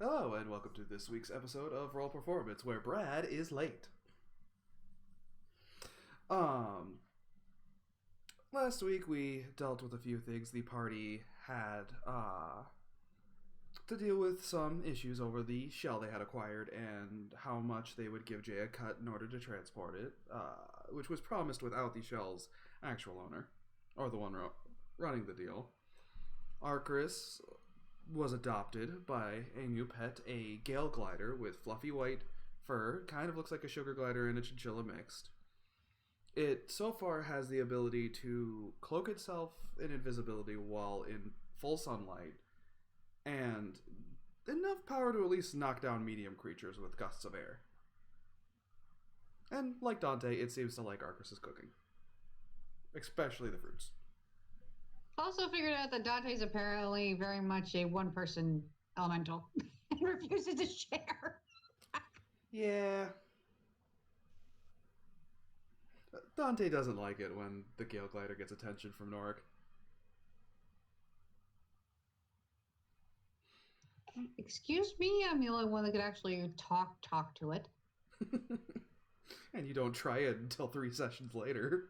Hello, and welcome to this week's episode of Roll Performance, where Brad is late. Um, Last week we dealt with a few things. The party had to deal with some issues over the shell they had acquired and how much they would give Jay a cut in order to transport it, which was promised without the shell's actual owner, or the one running the deal. Arcris was adopted by a new pet, a Gale glider with fluffy white fur. Kind of looks like a sugar glider and a chinchilla mixed. It so far has the ability to cloak itself in invisibility while in full sunlight, and enough power to at least knock down medium creatures with gusts of air. And like Dante, it seems to like Arcris's cooking, especially the fruits. Also figured out that Dante's apparently very much a one-person elemental and refuses to share. Yeah. Dante doesn't like it when the Gale glider gets attention from Norik. Excuse me, I'm the only one that could actually talk to it. And you don't try it until 3 sessions later.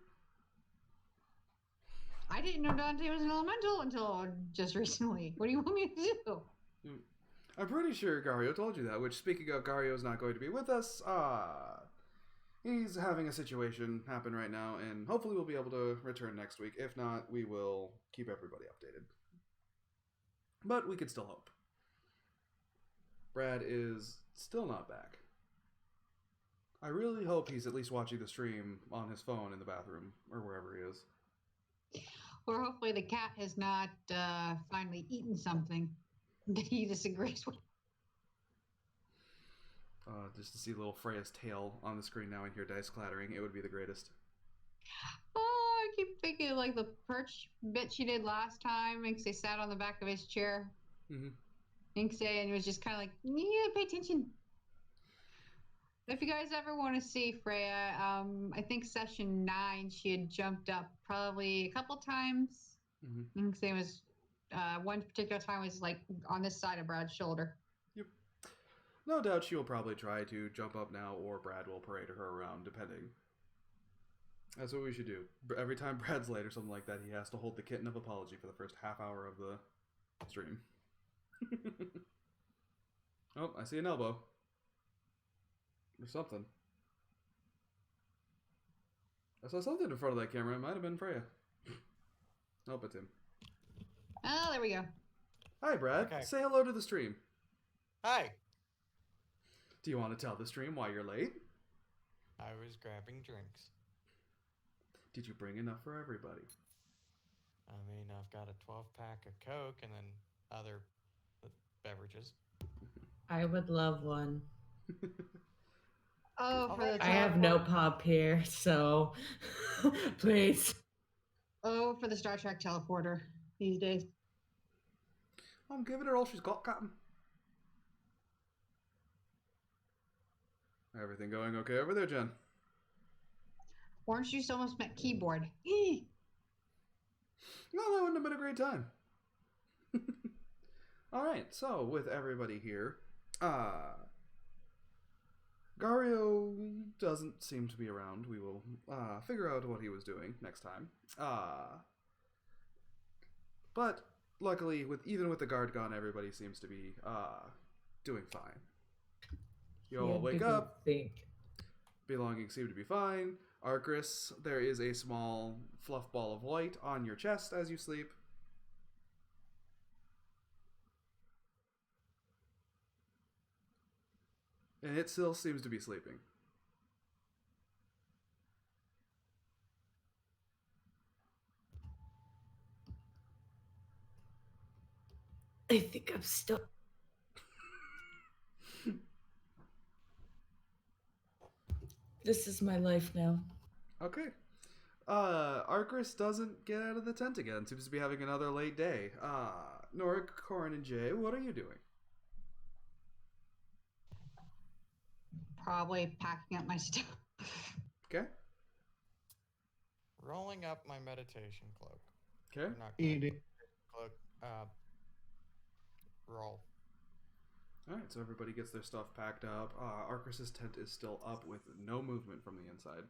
I didn't know Dante was an elemental until just recently. What do you want me to do? I'm pretty sure Gario told you that, which, speaking of, Gario's not going to be with us. He's having a situation happen right now, and hopefully we'll be able to return next week. If not, we will keep everybody updated. But we can still hope. Brad is still not back. I really hope he's at least watching the stream on his phone in the bathroom, or wherever he is. Or hopefully the cat has not finally eaten something that he disagrees with. Just to see little Freya's tail on the screen now and hear dice clattering, it would be the greatest. Oh, I keep thinking like the perch bit she did last time. Inksay sat on the back of his chair. Mm-hmm. Inksay and was just kind of like, yeah, pay attention. If you guys ever want to see Freya, I think session 9 she had jumped up probably a couple times. Mm-hmm. Inksay was one particular time was like on this side of Brad's shoulder. Yep. No doubt she will probably try to jump up now, or Brad will parade her around, depending. That's what we should do. Every time Brad's late or something like that, he has to hold the kitten of apology for the first half hour of the stream. Oh, I see an elbow. Or something. I saw something in front of that camera. It might have been Freya. Nope, it's him. Oh, there we go. Hi, Brad. Okay. Say hello to the stream. Hi. Do you want to tell the stream why you're late? I was grabbing drinks. Did you bring enough for everybody? I mean, I've got a 12-pack of Coke and then other beverages. I would love one. Oh, for the I have no pop here, so please. Oh, for the Star Trek teleporter these days. I'm giving her all she's got, Captain. Everything going okay over there, Jen? Orange juice almost met keyboard. No, that wouldn't have been a great time. Alright, so with everybody here, Gario doesn't seem to be around. We will figure out what he was doing next time. But luckily, even with the guard gone, everybody seems to be doing fine. You all wake up. Belongings seem to be fine. Arcris, there is a small fluff ball of white on your chest as you sleep. And it still seems to be sleeping. I think I'm still. This is my life now. Okay. Arcris doesn't get out of the tent again. Seems to be having another late day. Norik, Corin, and Jay, what are you doing? Probably packing up my stuff. Okay. Rolling up my meditation cloak. Okay. Or not cloak, cloak. Roll. All right, so everybody gets their stuff packed up. Arcris's tent is still up with no movement from the inside.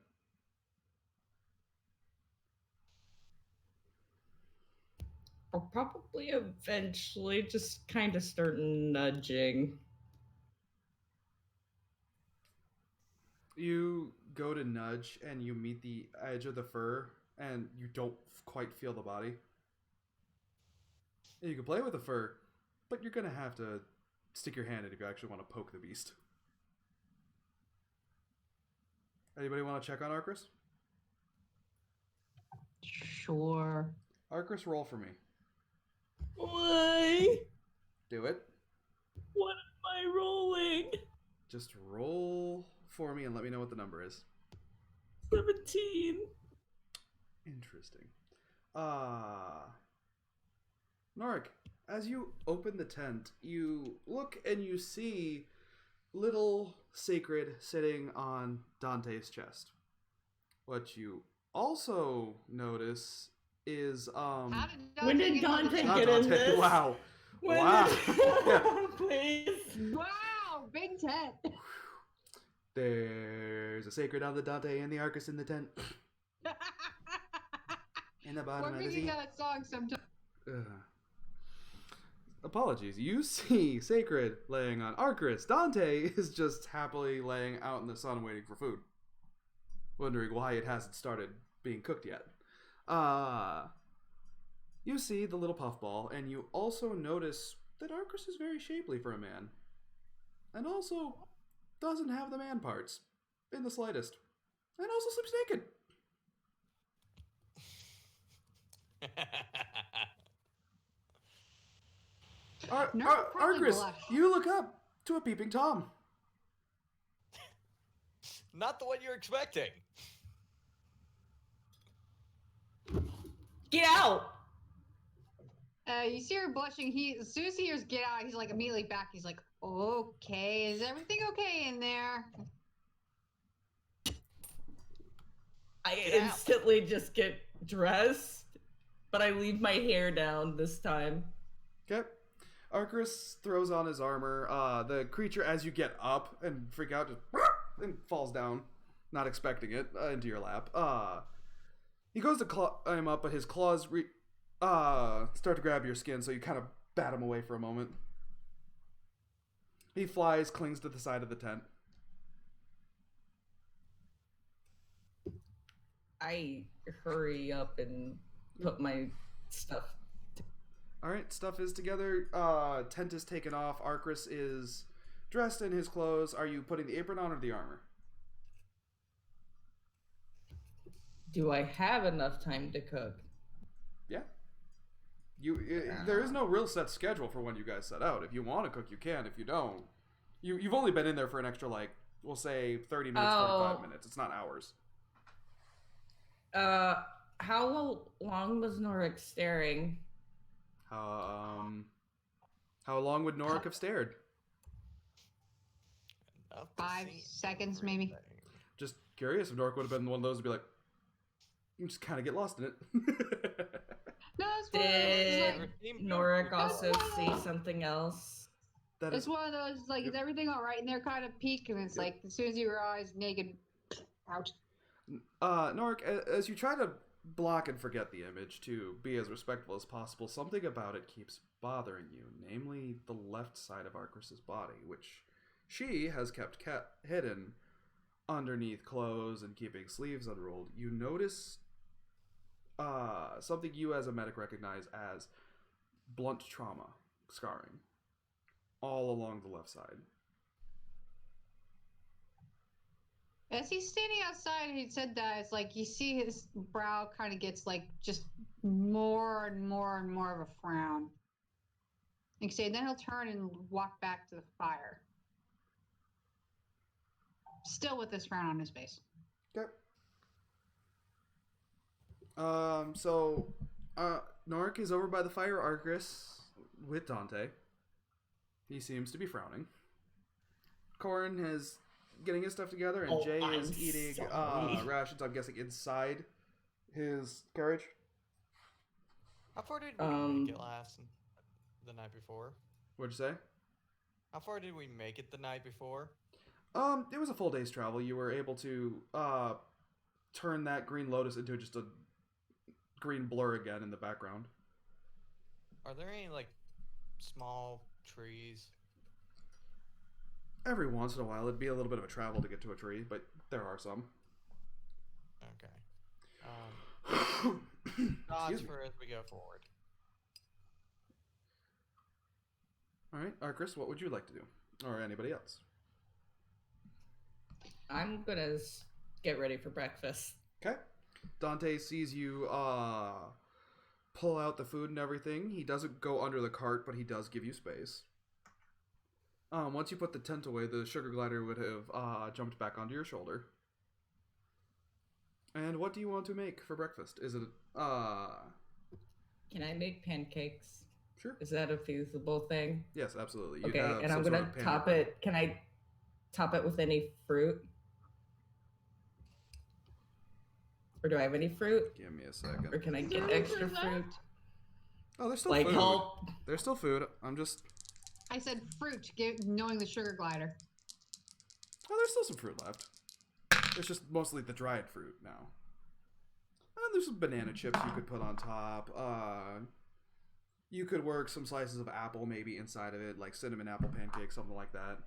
I'll probably eventually just kind of start nudging. You go to nudge and you meet the edge of the fur and you don't quite feel the body. And you can play with the fur, but you're going to have to stick your hand in if you actually want to poke the beast. Anybody want to check on Arcris? Sure. Arcris, roll for me. Why? Do it. What am I rolling? Just roll for me and let me know what the number is. 17. Interesting. Norik, as you open the tent, you look and you see little Sacred sitting on Dante's chest. What you also notice is When did Dante not get in Dante. this? Wow. When Wow. did... Please. Wow, big tent. There's a Sacred on the Dante and the Arcus in the tent. In the bottom We're of the making sea. that song sometime. Apologies. You see Sacred laying on Arcris. Dante is just happily laying out in the sun waiting for food. Wondering why it hasn't started being cooked yet. You see the little puffball, and you also notice that Arcris is very shapely for a man. And also doesn't have the man parts in the slightest. And also sleeps naked. Nerf probably Arcris, blushed. you look up to a peeping Tom. Not the one you're expecting. Get out! You see her blushing. As soon as he hears "get out," he's like immediately back. He's like, "Okay, is everything okay in there?" I Get out. instantly just get dressed, but I leave my hair down this time. Okay. Arcris throws on his armor. The creature, as you get up and freak out, just and falls down, not expecting it, into your lap. He goes to climb up, but his claws start to grab your skin, so you kind of bat him away for a moment. He flies, clings to the side of the tent. I hurry up and put my stuff. All right, stuff is together. Tent is taken off. Arcris is dressed in his clothes. Are you putting the apron on or the armor? Do I have enough time to cook? Yeah. There is no real set schedule for when you guys set out. If you want to cook, you can. If you don't, you've only been in there for an extra, like, we'll say 30 minutes, 45 minutes. It's not hours. How long was Norik staring? How long would Norik have stared? Enough to 5 see seconds, maybe. everything. Just curious if Norik would have been one of those to be like, you just kind of get lost in it. No, it's one of those. Did Like, Norik also see something else? That it's is, one of those. Like, is everything all right? And they're kind of peak, and it's Yep. like as soon as you realize naked, out. Norik, as you try to block and forget the image to be as respectful as possible, something about it keeps bothering you, namely the left side of Arcris's body, which she has kept hidden underneath clothes and keeping sleeves unrolled. You notice something you as a medic recognize as blunt trauma scarring all along the left side. As he's standing outside, he said that it's like you see his brow kind of gets like just more and more and more of a frown. Like say, then he'll turn and walk back to the fire, still with this frown on his face. Okay. Norik is over by the fire Arcris with Dante. He seems to be frowning. Corin is getting his stuff together, and Oh, Jay I'm is eating sorry. rations, I'm guessing, inside his carriage. How far did we Um, get last the night before? What'd you say? How far did we make it the night before? It was a full day's travel. You were able to turn that green lotus into just a green blur again in the background. Are there any like small trees? Every once in a while, it'd be a little bit of a travel to get to a tree, but there are some. Okay. Thoughts for as we go forward. All right, Arcris, what would you like to do, or anybody else? I'm gonna get ready for breakfast. Okay. Dante sees you pull out the food and everything. He doesn't go under the cart, but he does give you space. Once you put the tent away, the sugar glider would have jumped back onto your shoulder. And what do you want to make for breakfast? Is it Can I make pancakes? Sure. Is that a feasible thing? Yes, absolutely. You'd Okay, have and some I'm sort gonna of pancake top bread. it. Can I top it with any fruit? Or do I have any fruit? Give me a second. Or can I Is get there extra fruit fruit? left? Oh, there's still Like food. help? There's still food. I'm just. I said fruit, knowing the sugar glider. Oh, there's still some fruit left. It's just mostly the dried fruit now. And there's some banana chips you could put on top. You could work some slices of apple maybe inside of it, like cinnamon apple pancakes, something like that.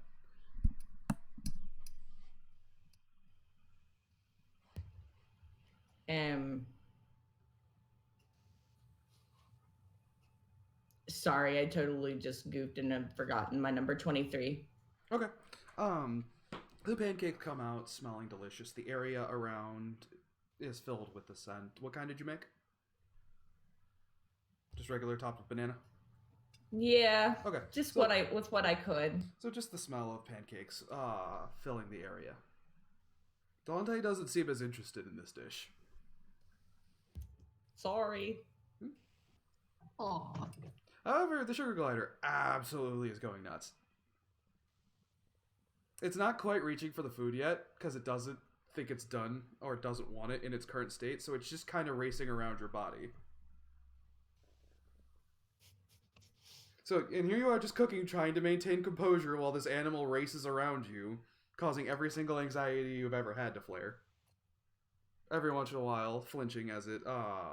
Sorry, I totally just goofed and have forgotten my number 23. Okay. The pancakes come out smelling delicious. The area around is filled with the scent. What kind did you make? Just regular topped with banana? Yeah. Okay. Just so, what I could. So just the smell of pancakes filling the area. Dante doesn't seem as interested in this dish. Sorry. Aw. However, the sugar glider absolutely is going nuts. It's not quite reaching for the food yet because it doesn't think it's done or it doesn't want it in its current state, so it's just kind of racing around your body. So, and here you are just cooking, trying to maintain composure while this animal races around you, causing every single anxiety you've ever had to flare. Every once in a while, flinching as it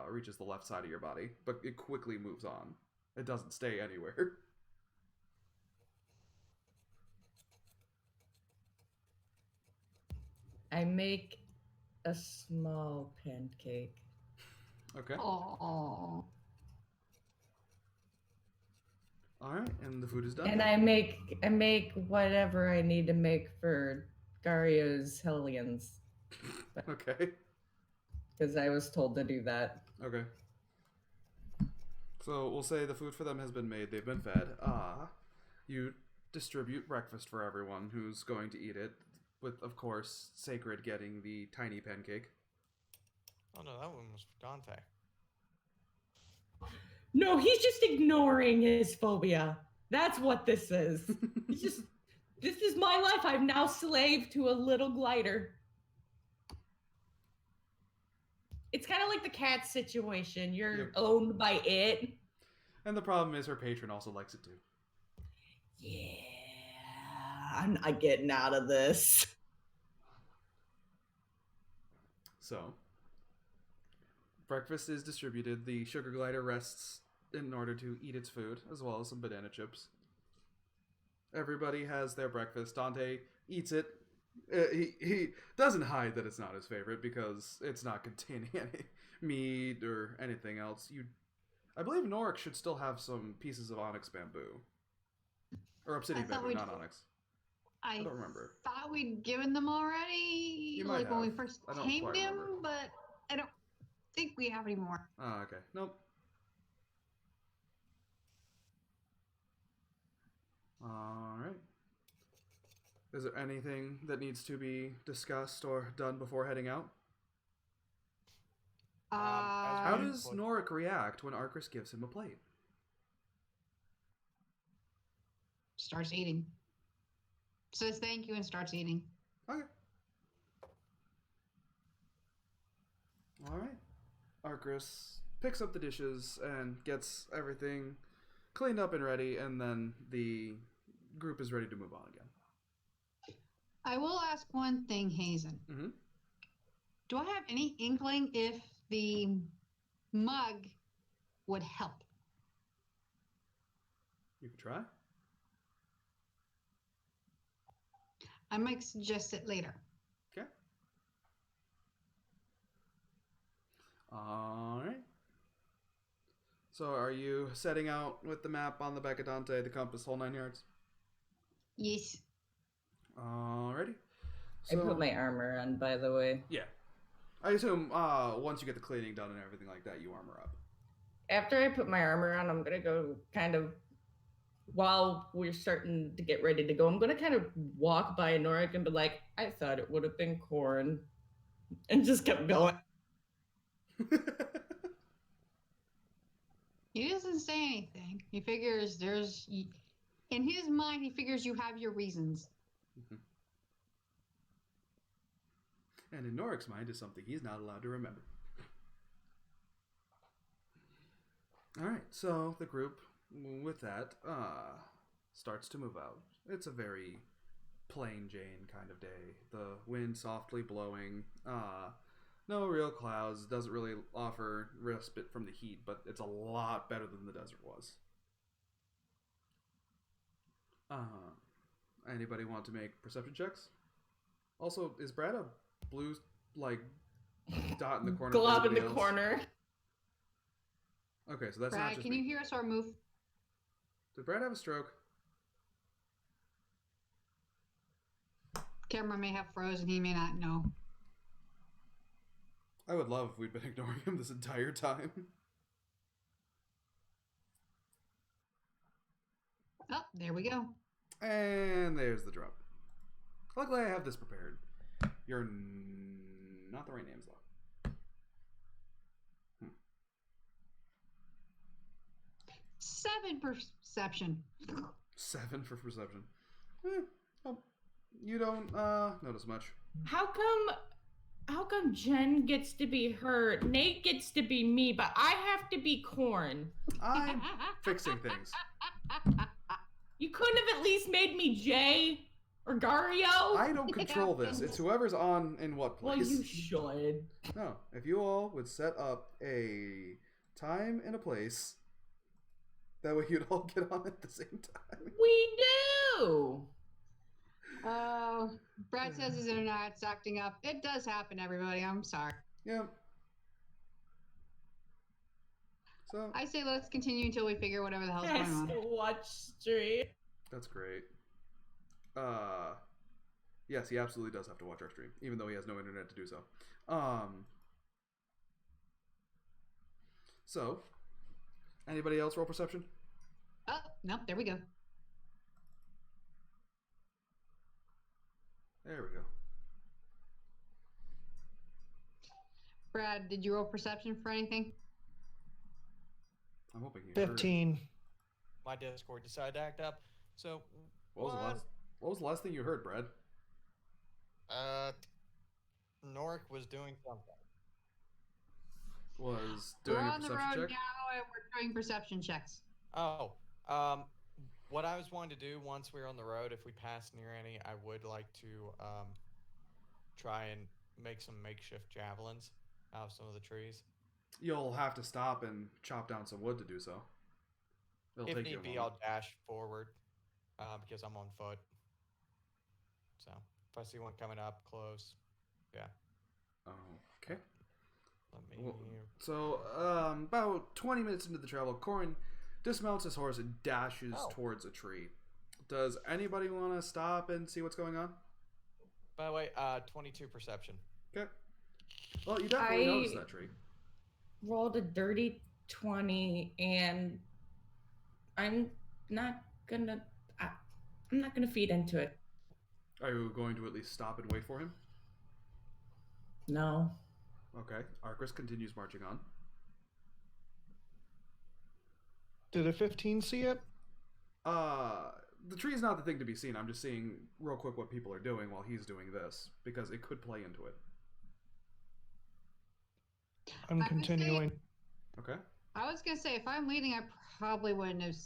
reaches the left side of your body, but it quickly moves on. It doesn't stay anywhere. I make a small pancake. Okay. Aw. Alright, and the food is done. And I make whatever I need to make for Gario's Hellions. Okay. Because I was told to do that. Okay. So we'll say the food for them has been made. They've been fed. You distribute breakfast for everyone who's going to eat it, with, of course, Sacred getting the tiny pancake. Oh no, that one was for Dante. No, he's just ignoring his phobia. That's what this is. This is my life. I'm now slave to a little glider. It's kind of like the cat situation. You're Yep. owned by it. And the problem is her patron also likes it too. Yeah, I'm not getting out of this. So, breakfast is distributed. The sugar glider rests in order to eat its food, as well as some banana chips. Everybody has their breakfast. Dante eats it. He doesn't hide that it's not his favorite because it's not containing any meat or anything else. I believe Norik should still have some pieces of onyx bamboo. Or obsidian I thought bamboo, we'd- not onyx. I don't remember. thought we'd given them already, You might like when we have. first I don't tamed quite him, remember. but I don't think we have any more. Oh, okay. Nope. Alright. Is there anything that needs to be discussed or done before heading out? How we- does Norik react when Arcris gives him a plate? Starts eating. Says thank you and starts eating. Okay. Alright. Arcris picks up the dishes and gets everything cleaned up and ready, and then the group is ready to move on again. I will ask one thing, Hazen. Mm-hmm. Do I have any inkling if the mug would help? You can try. I might suggest it later. Okay. All right. So are you setting out with the map on the Bacadante, the compass, whole 9 yards? Yes. Alrighty. I put my armor on, by the way. Yeah. I assume once you get the cleaning done and everything like that, you armor up. After I put my armor on, I'm gonna go kind of, while we're starting to get ready to go, I'm gonna kind of walk by Norik and be like, I thought it would have been corn. And just kept going. He doesn't say anything. He figures in his mind, he figures you have your reasons. And in Norik's mind is something he's not allowed to remember. Alright, so the group, with that, starts to move out. It's a very plain Jane kind of day. The wind softly blowing. No real clouds. Doesn't really offer respite from the heat, but it's a lot better than the desert was. Anybody want to make perception checks? Also, is Brad a blue, like, dot in the corner? Glob in the corner. Okay, so that's not Brad, just can me. you hear us or move? Did Brad have a stroke? Camera may have frozen. He may not know. I would love if we'd been ignoring him this entire time. Oh, there we go. And there's the drop. Luckily, I have this prepared. You're not the right names, though. 7 perception. 7 for perception. Oh, you don't notice much. How come Jen gets to be her, Nate gets to be me, but I have to be corn? I'm fixing things. You couldn't have at least made me Jay or Gario? I don't control this. It's whoever's on in what place. Well, you should. No, if you all would set up a time and a place, that way you'd all get on at the same time. We do. Oh, Brad says his internet's acting up. It does happen, everybody. I'm sorry. Yeah. So I say let's continue until we figure whatever the hell's going Yes, on. watch stream. that's great. Yes, he absolutely does have to watch our stream, even though he has no internet to do so. So, anybody else roll perception? Oh, nope, there we go. There we go. Brad, did you roll perception for anything? I'm hoping you heard. 15. My Discord decided to act up. So What was the last thing you heard, Brad? Norik was doing something. Was We're doing a on the perception road check? now and we're doing perception checks. Oh, what I was wanting to do once we were on the road, if we pass near any, I would like to try and make some makeshift javelins out of some of the trees. You'll have to stop and chop down some wood to do so. It'll If take you need a be, moment. I'll dash forward because I'm on foot. So if I see one coming up close, yeah. Okay. Let me. Well, so, about 20 minutes into the travel, Corin dismounts his horse and dashes Oh. towards a tree. Does anybody want to stop and see what's going on? By the way, 22 perception. Okay. Well, you definitely I- noticed that tree. Rolled a dirty 20, and I'm not gonna feed into it. Are you going to at least stop and wait for him? No. Okay. Arcris continues marching on. Did a 15 see it? The tree's not the thing to be seen. I'm just seeing real quick what people are doing while he's doing this, because it could play into it. I'm I would say- continuing. Okay. I was gonna say if I'm leading, I probably wouldn't have.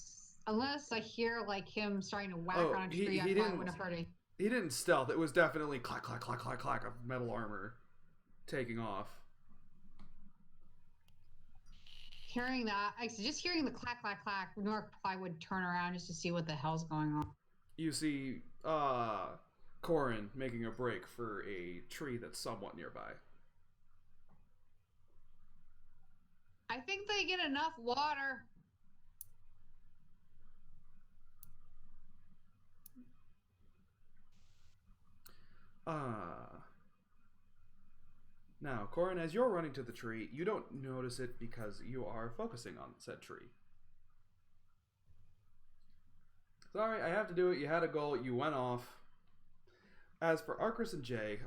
Unless I hear like him starting to whack Oh, on a he tree, I probably didn't- wouldn't have heard it. He didn't stealth. It was definitely clack, clack, clack, clack, clack of metal armor taking off. Hearing that, actually, just hearing the clack, clack, clack, Nork probably would turn around just to see what the hell's going on. You see Corin making a break for a tree that's somewhat nearby. I think they get enough water. Now, Corin, as you're running to the tree, you don't notice it because you are focusing on said tree. Sorry, I have to do it. You had a goal. You went off. As for Arcris and Jay,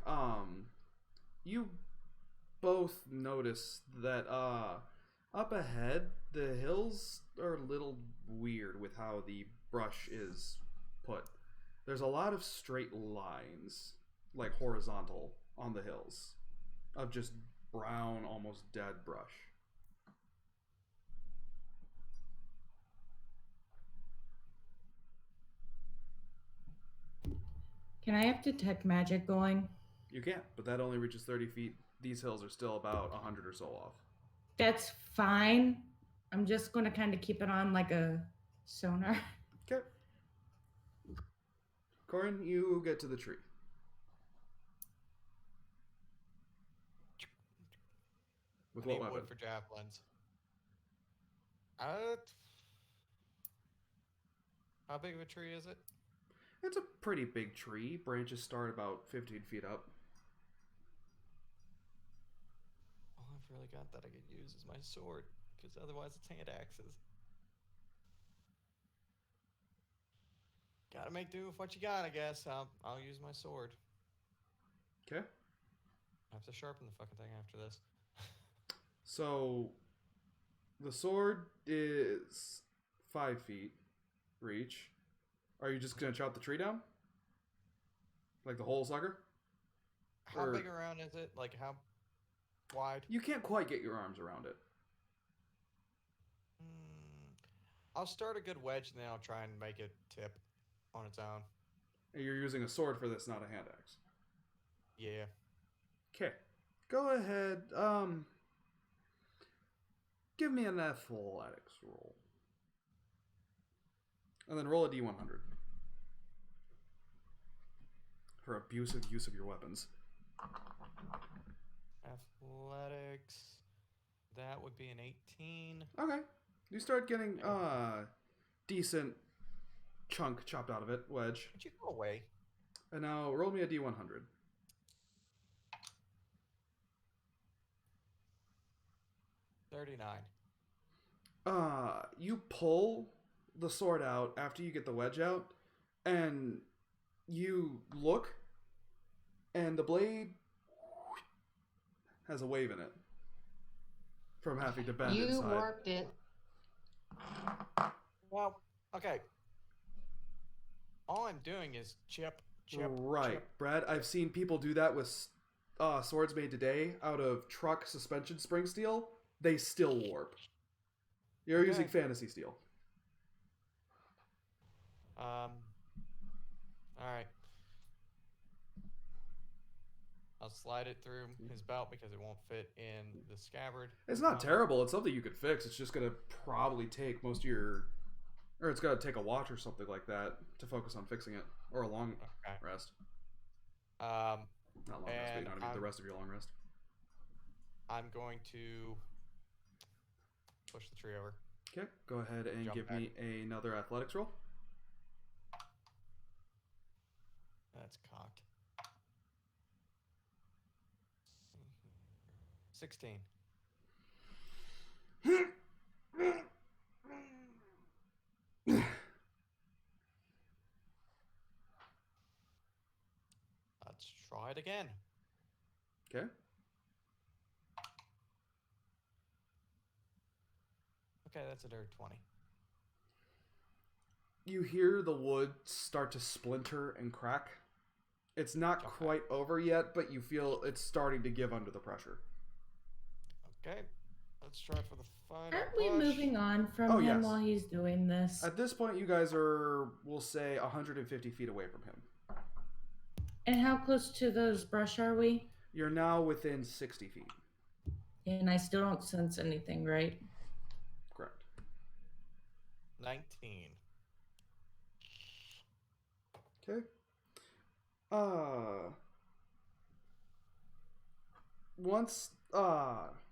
you both notice that up ahead, the hills are a little weird with how the brush is put. There's a lot of straight lines, like horizontal, on the hills, of just brown, almost dead brush. Can I have detect magic going? You can't, but that only reaches 30 feet. These hills are still about 100 or so off. That's fine. I'm just going to kind of keep it on like a sonar. Okay. Corin, you get to the tree. With I what need weapon? wood for javelins. How big of a tree is it? It's a pretty big tree. Branches start about 15 feet up. All I've really got that I could use is my sword, because otherwise it's hand axes. Gotta make do with what you got, I guess. I'll use my sword. Okay. I have to sharpen the fucking thing after this. So, the sword is 5 feet reach. Are you just gonna chop the tree down? Like the whole sucker? How Or- big around is it? Like how wide? You can't quite get your arms around it. I'll start a good wedge and then I'll try and make it tip on its own. And you're using a sword for this, not a hand axe. Yeah. Okay. Go ahead. Give me an athletics roll. And then roll a d100. For abusive use of your weapons. Athletics. That would be an 18. Okay. You start getting decent chunk chopped out of it, wedge. Would you go away? And now roll me a d100. 39. You pull the sword out after you get the wedge out, and you look, and the blade has a wave in it from having to bend You inside. warped it. Well, okay. All I'm doing is chip. Right, chip. Brad. I've seen people do that with swords made today out of truck suspension spring steel. They still warp. You're using fantasy steel. Alright. I'll slide it through his belt because it won't fit in the scabbard. It's not terrible. It's something you could fix. It's just gonna probably take most of your, or it's gonna take a watch or something like that to focus on fixing it, or a long Okay. rest. Um, Not long rest, but you And know what I mean. The rest of your long rest. I'm going to push the tree over. Okay, go ahead and Jump give back. me another athletics roll. That's cocked. 16. Let's try it again. Okay. Okay, that's a dirty 20. You hear the wood start to splinter and crack. It's not Okay. quite over yet, but you feel it's starting to give under the pressure. Okay, Let's try for the final Aren't we push. moving on from Oh, him yes. while he's doing this? At this point, you guys are, we'll say, 150 feet away from him. And how close to those brush are we? You're now within 60 feet. And I still don't sense anything, right? Correct. 19. Okay.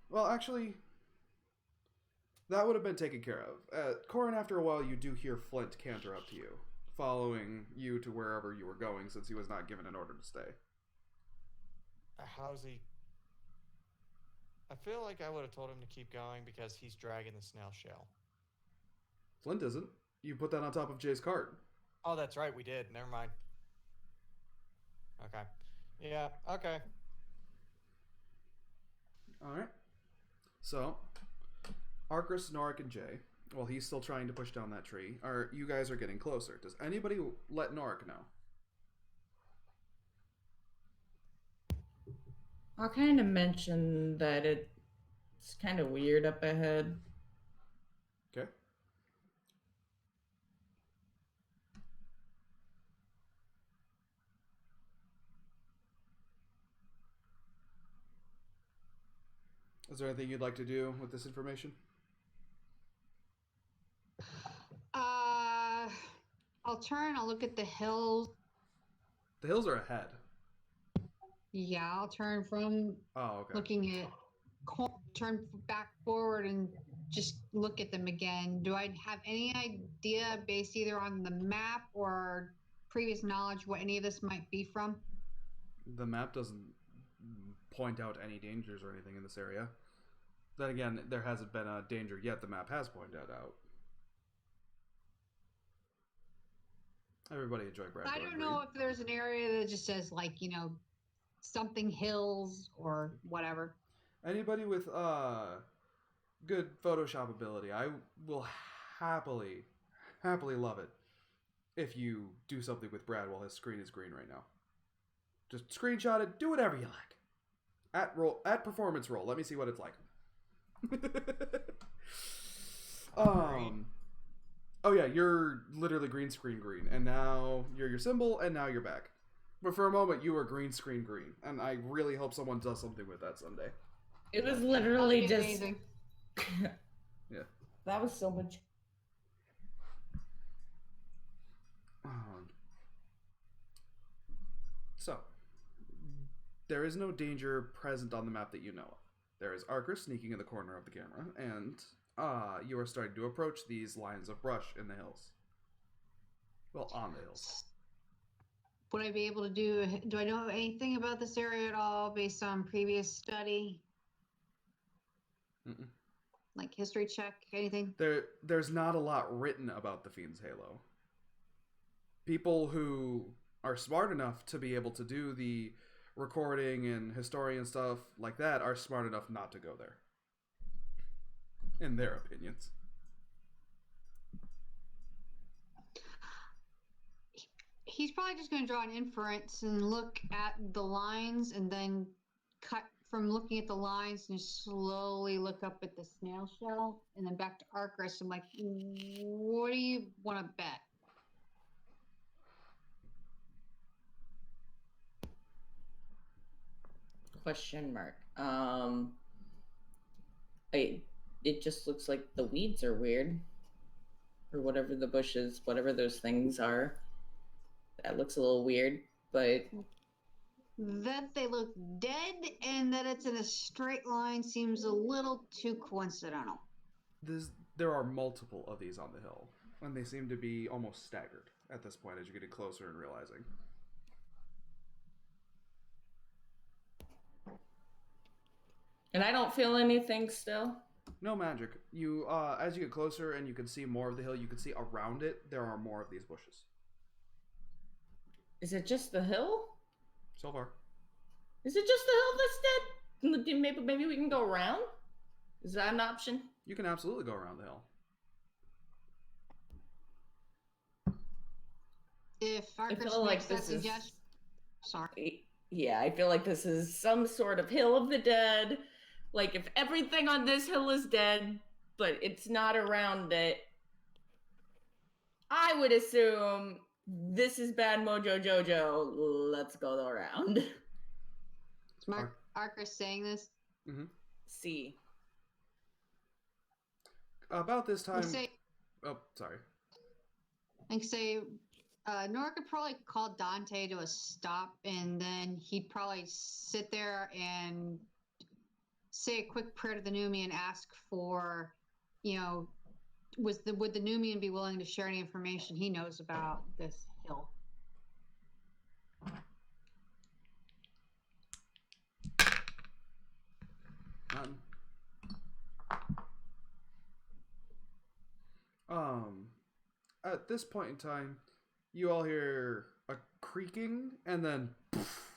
Well, actually, that would have been taken care of. Corin, after a while, you do hear Flint canter up to you, following you to wherever you were going, since he was not given an order to stay. How's he? I feel like I would have told him to keep going because he's dragging the snail shell. Flint isn't. You put that on top of Jay's cart. Oh, that's right, we did. Never mind. Okay. Yeah, okay. Alright. So, Arcris, Norik, and Jay, while he's still trying to push down that tree, you guys are getting closer. Does anybody let Norik know? I'll kind of mention that it's kind of weird up ahead. Okay. Is there anything you'd like to do with this information? I'll turn. I'll look at the hills. The hills are ahead. Yeah, I'll turn from Oh, okay. looking at, turn back forward and just look at them again. Do I have any idea, based either on the map or previous knowledge, what any of this might be from? The map doesn't point out any dangers or anything in this area. Then again, there hasn't been a danger yet. The map has pointed out. Everybody enjoy Brad. I don't know if there's an area that just says, like, you know, something hills or whatever. Anybody with good Photoshop ability, I will happily love it if you do something with Brad while his screen is green right now. Just screenshot it, do whatever you like. At performance roll. Let me see what it's like. Oh yeah, you're literally green screen green, and now you're your symbol, and now you're back. But for a moment, you were green screen green, and I really hope someone does something with that someday. It was literally That'd be just amazing. Yeah. That was so much. So, there is no danger present on the map that you know of. There is Arcris sneaking in the corner of the camera, and you are starting to approach these lines of brush in the hills. Well, on the hills. Would I be able to do I know anything about this area at all based on previous study? Mm-mm. Like history check, anything? There's not a lot written about the Fiend's Halo. People who are smart enough to be able to do the recording and historian stuff like that are smart enough not to go there. In their opinions. He's probably just going to draw an inference and look at the lines and then cut from looking at the lines and slowly look up at the snail shell and then back to Arcris. I'm like, what do you want to bet? Question mark. It just looks like the weeds are weird, or whatever the bushes, whatever those things are. That looks a little weird, but That they look dead and that it's in a straight line seems a little too coincidental. There are multiple of these on the hill, and they seem to be almost staggered at this point as you're getting closer and realizing. and I don't feel anything still. No magic. You, as you get closer and you can see more of the hill, you can see around it there are more of these bushes. Is it just the hill? So far. Is it just the hill that's dead? Maybe we can go around? Is that an option? You can absolutely go around the hill. If I Arcris feel like makes that this is... suggestion, sorry. Yeah, I feel like this is some sort of Hill of the Dead, Like, if everything on this hill is dead, but it's not around it, I would assume this is Bad Mojo Jojo. Let's go around. Is Arcus saying this? Mm-hmm. See. About this time. Say, oh, sorry. like say, Nora could probably call Dante to a stop, and then he'd probably sit there and say a quick prayer to the Numian and ask for, would the Numian be willing to share any information he knows about this hill? None. At this point in time, you all hear a creaking, and then poof.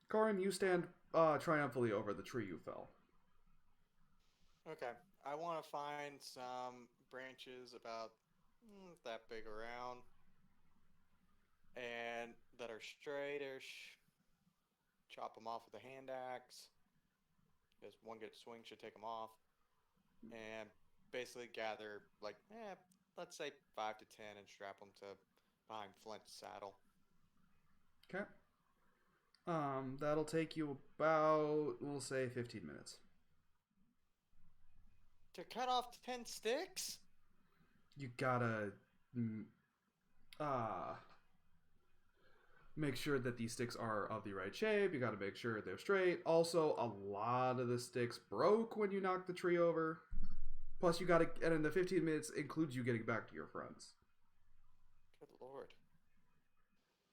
Corin, you stand triumphantly over the tree you fell. Okay. I want to find some branches about that big around and that are straightish. Chop them off with a hand axe. Because one good swing should take them off. And basically gather, let's say 5 to 10 and strap them to behind Flint's saddle. Okay. That'll take you about, we'll say, 15 minutes. To cut off 10 sticks? You gotta make sure that these sticks are of the right shape. You gotta make sure they're straight. Also, a lot of the sticks broke when you knocked the tree over. Plus, you gotta, and in the 15 minutes includes you getting back to your friends. Good lord.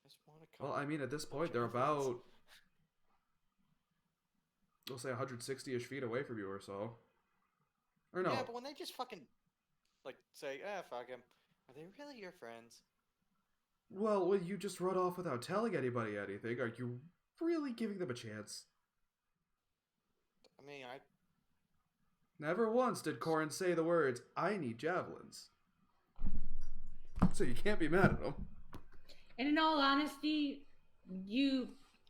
I just want to come. Well, I mean, at this point, they're about, we'll say, 160-ish feet away from you or so. Or no. Yeah, but when they just fucking, say, fuck him, are they really your friends? Well, when you just run off without telling anybody anything, are you really giving them a chance? I mean, Never once did Corin say the words, "I need javelins." So you can't be mad at him. And in all honesty,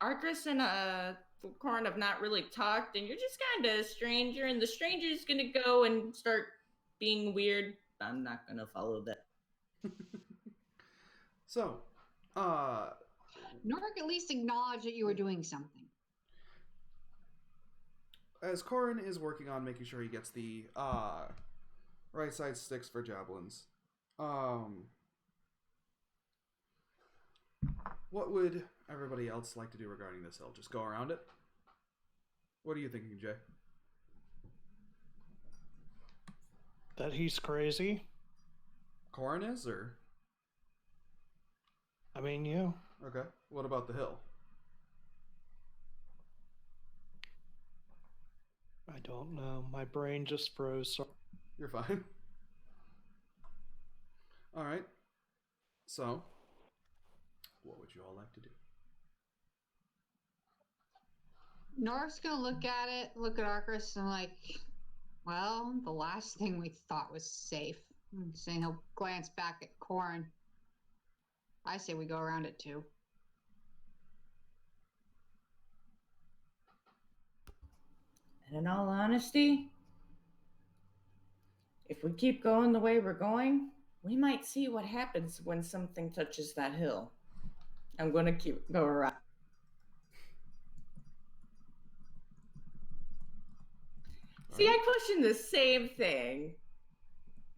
Arcus and Corin have not really talked, and you're just kind of a stranger, and the stranger's gonna go and start being weird. I'm not gonna follow that. So, Norik at least acknowledged that you were doing something. as Corin is working on making sure he gets the right side sticks for javelins, what would everybody else like to do regarding this hill? Just go around it? What are you thinking, Jay? That he's crazy. Corin is, or? I mean, yeah. Okay. What about the hill? I don't know. My brain just froze. So You're fine. Alright. So, what would you all like to do? Norik's gonna look at Arcus, and well, the last thing we thought was safe. And he'll glance back at Corin. I say we go around it too. And in all honesty, if we keep going the way we're going, we might see what happens when something touches that hill. I'm gonna go around. See, I question the same thing.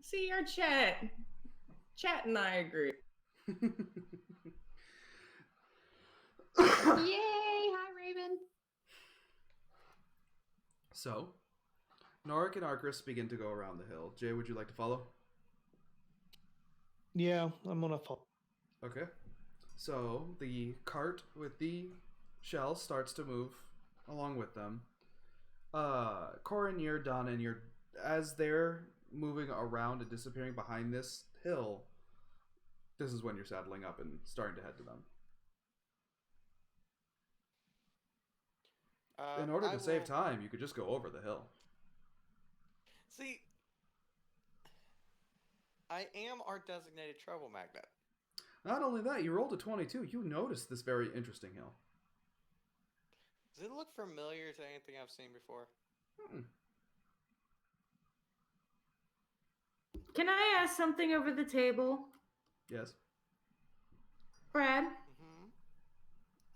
See, our chat and I agree. Yay! Hi, Raven. So, Norik and Arcus begin to go around the hill. Jay, would you like to follow? yeah, I'm gonna fall. Okay. So, the cart with the shells starts to move along with them. Corin, you're done, and as they're moving around and disappearing behind this hill, this is when you're saddling up and starting to head to them. In order to save time, you could just go over the hill. See, I am our designated trouble magnet. Not only that, you rolled a 22. You noticed this very interesting hill. Does it look familiar to anything I've seen before? Hmm. Can I ask something over the table? Yes. Brad, Mm-hmm.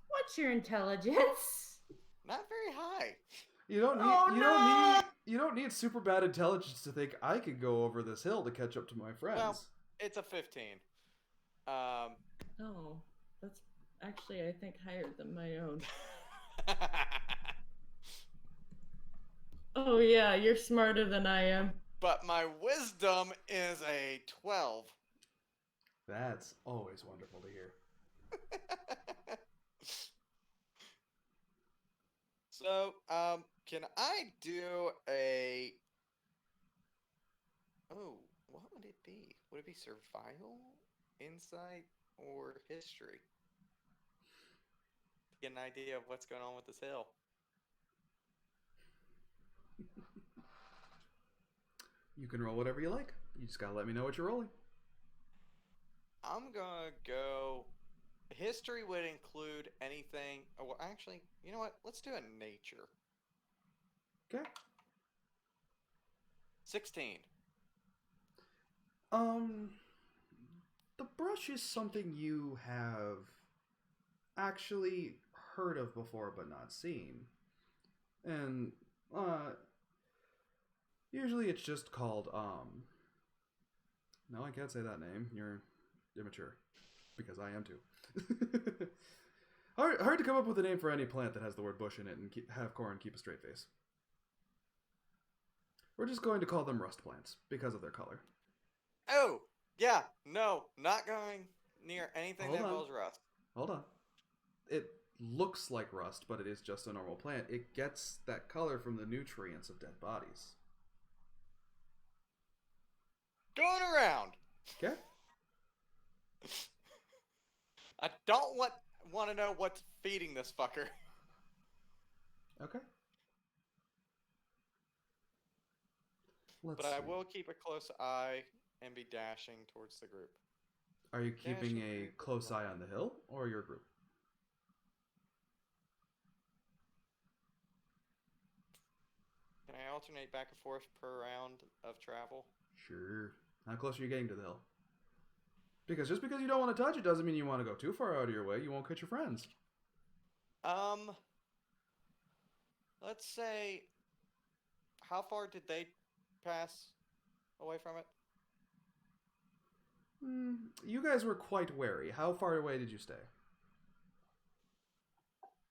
what's your intelligence? Not very high. You don't need Oh, no! you don't need super bad intelligence to think I could go over this hill to catch up to my friends. Well, it's a 15. Oh, that's actually, I think, higher than my own. Oh, yeah, you're smarter than I am. But my wisdom is a 12. That's always wonderful to hear. So, can I do a... Oh, what would it be? Would it be survival, insight, or history? To get an idea of what's going on with this hill. You can roll whatever you like. You just gotta let me know what you're rolling. I'm gonna go... History would include anything... Oh, well, actually, you know what? Let's do a nature. Okay. 16. The brush is something you have actually heard of before but not seen. And, usually it's just called, no, I can't say that name. You're immature. Because I am too. hard to come up with a name for any plant that has the word bush in it and have Corin keep a straight face. We're just going to call them rust plants because of their color. Oh, yeah, no, not going near anything Hold that on. involves rust. Hold on. It looks like rust, but it is just a normal plant. It gets that color from the nutrients of dead bodies. Going around. Okay? I don't want to know what's feeding this fucker. Okay. Let's But I see. will keep a close eye and be dashing towards the group. Are you keeping Dashing a through the close eye light. on the hill or your group? Can I alternate back and forth per round of travel? Sure. How close are you getting to the hill? Because just because you don't want to touch it doesn't mean you want to go too far out of your way. You won't catch your friends. Let's say, how far did they pass away from it? You guys were quite wary. How far away did you stay?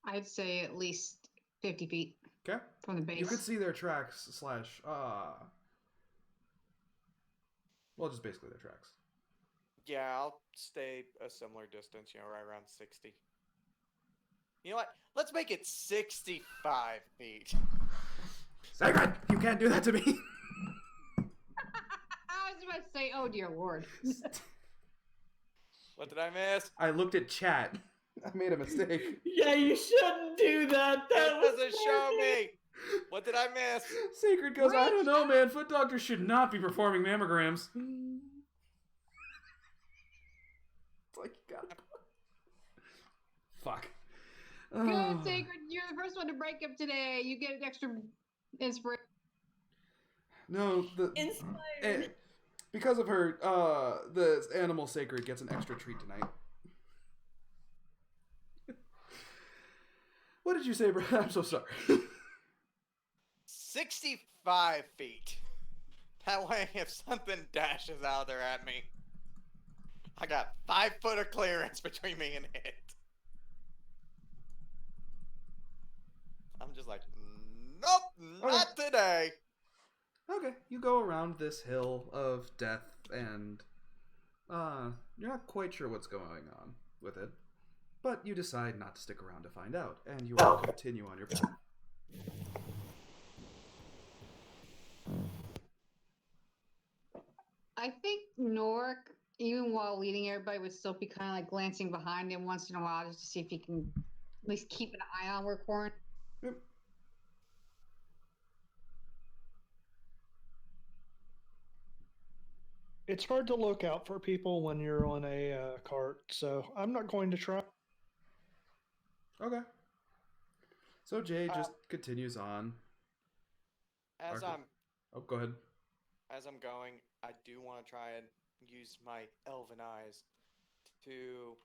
I'd say at least 50 feet Okay. from the base. You could see their tracks / well, just basically their tracks. Yeah, I'll stay a similar distance, right around 60. You know what? Let's make it 65 feet. Sacred! You can't do that to me! I was about to say, oh dear lord. What did I miss? I looked at chat. I made a mistake. Yeah, you shouldn't do that. That That was doesn't show perfect. me. What did I miss? Sacred goes, I Great don't know, job. man. Foot doctors should not be performing mammograms. It's like, you gotta... Fuck. Good, Sacred. You're the first one to break up today. You get an extra inspiration. No, Inspired. because of her, the animal sacred gets an extra treat tonight. What did you say, Brad? I'm so sorry. 65 feet. That way, if something dashes out there at me, I got 5 foot of clearance between me and it. I'm just like, nope, not today. Okay, you go around this hill of death, and you're not quite sure what's going on with it, but you decide not to stick around to find out, and you will continue on your path. I think Norik, even while leading everybody, would still be kind of like glancing behind him once in a while just to see if he can at least keep an eye on where Corin. Yep. It's hard to look out for people when you're on a cart, so I'm not going to try. Okay. So Jay just continues on. As Arthur. Oh, go ahead. I'm going, I do want to try and use my elven eyes to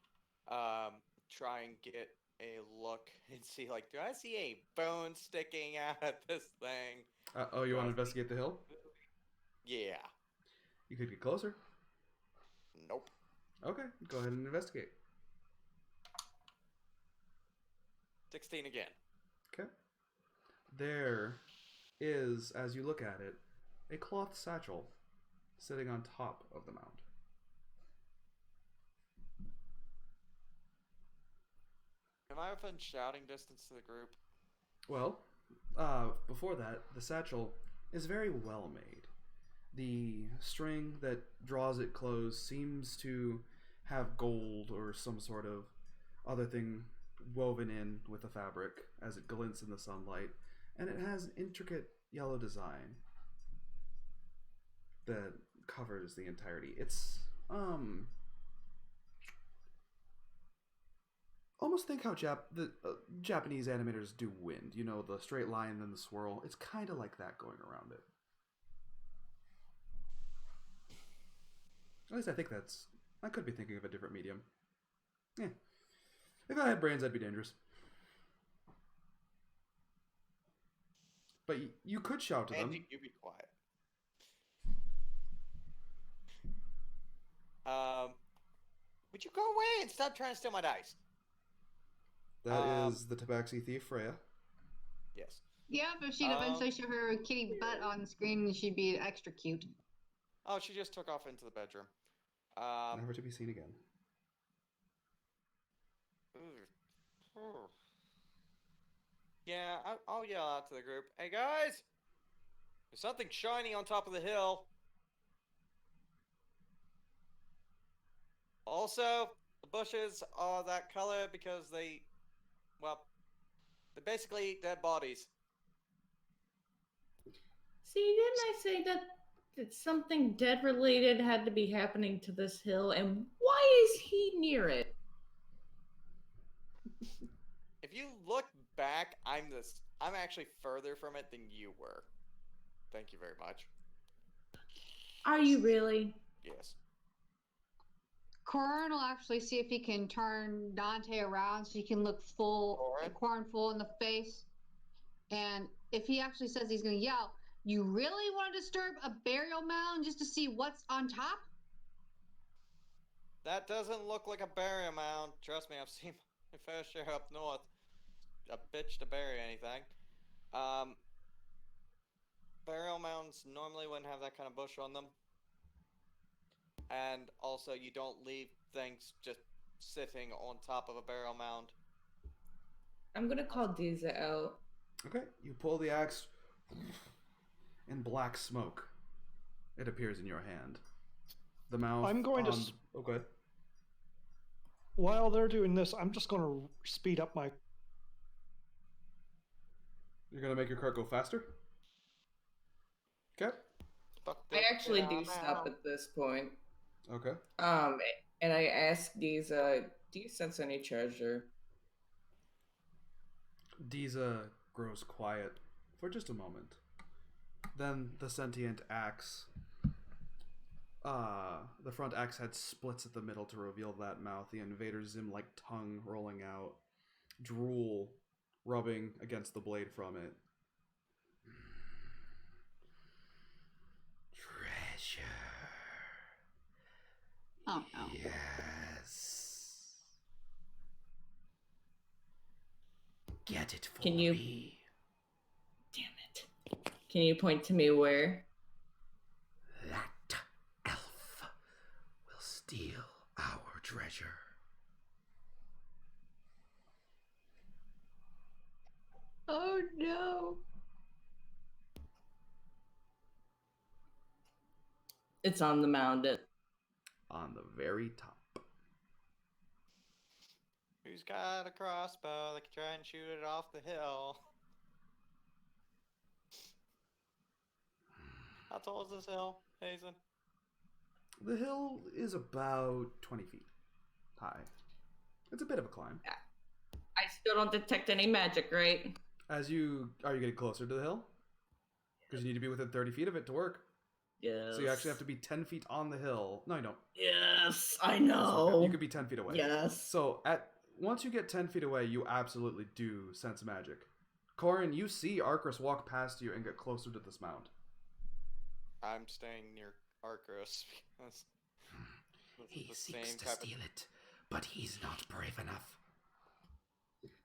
try and get a look and see, like, do I see a bone sticking out of this thing? Oh, you want to investigate the hill? Yeah. You could get closer. Nope. Okay, go ahead and investigate. 16 again. Okay. There is, as you look at it, a cloth satchel sitting on top of the mound. Am I within shouting distance to the group? Well, before that, the satchel is very well made. The string that draws it closed seems to have gold or some sort of other thing woven in with the fabric as it glints in the sunlight, and it has an intricate yellow design that covers the entirety. It's almost think how the Japanese animators do wind. You know, the straight line and then the swirl. It's kind of like that going around it. At least I think that's... I could be thinking of a different medium. Yeah. If I had brains, I'd be dangerous. But you could shout to them. Andy, you be quiet. Would you go away and stop trying to steal my dice? That is the Tabaxi thief, Freya. Yes. Yeah, if she'd eventually show her kitty butt on the screen, she'd be extra cute. Oh, she just took off into the bedroom. Never to be seen again. Yeah, I'll yell out to the group. Hey guys! There's something shiny on top of the hill. Also, the bushes are that color because they're basically dead bodies. See, didn't I say that something dead related had to be happening to this hill? And why is he near it? If you look back, I'm actually further from it than you were. Thank you very much. Are you really? Yes. Corin will actually see if he can turn Dante around so he can look Corin full in the face. And if he actually says he's going to yell, you really want to disturb a burial mound just to see what's on top? That doesn't look like a burial mound. Trust me, I've seen my fair share up north. A bitch to bury anything. Burial mounds normally wouldn't have that kind of bush on them. And also, you don't leave things just sitting on top of a burial mound. I'm gonna call Diza out. Okay, you pull the axe, and black smoke. It appears in your hand. The mouth. I'm going to. Okay. While they're doing this, I'm just going to speed up my. You're gonna make your cart go faster. Okay. I actually do stop at this point. Okay. And I ask Diza, do you sense any treasure? Diza grows quiet for just a moment. Then the sentient axe, the front axe head splits at the middle to reveal that mouth, the Invader Zim-like tongue rolling out, drool rubbing against the blade from it. Treasure. Oh, no. Yes. Get it for Can you- me. Damn it. Can you point to me where? That elf will steal our treasure. Oh, no. It's on the mound. On the very top. Who's got a crossbow that can try and shoot it off the hill? How tall is this hill, Hazen? The hill is about 20 feet high. It's a bit of a climb. I still don't detect any magic, right? Are you getting closer to the hill? Because you need to be within 30 feet of it to work. Yes. So you actually have to be 10 feet on the hill. No, you don't. Yes, I It's okay. know. You could be 10 feet away. Yes. So once you get 10 feet away, you absolutely do sense magic. Corin, you see Arcris walk past you and get closer to this mound. I'm staying near Arcos because He the seeks same to type steal it, but he's not brave enough.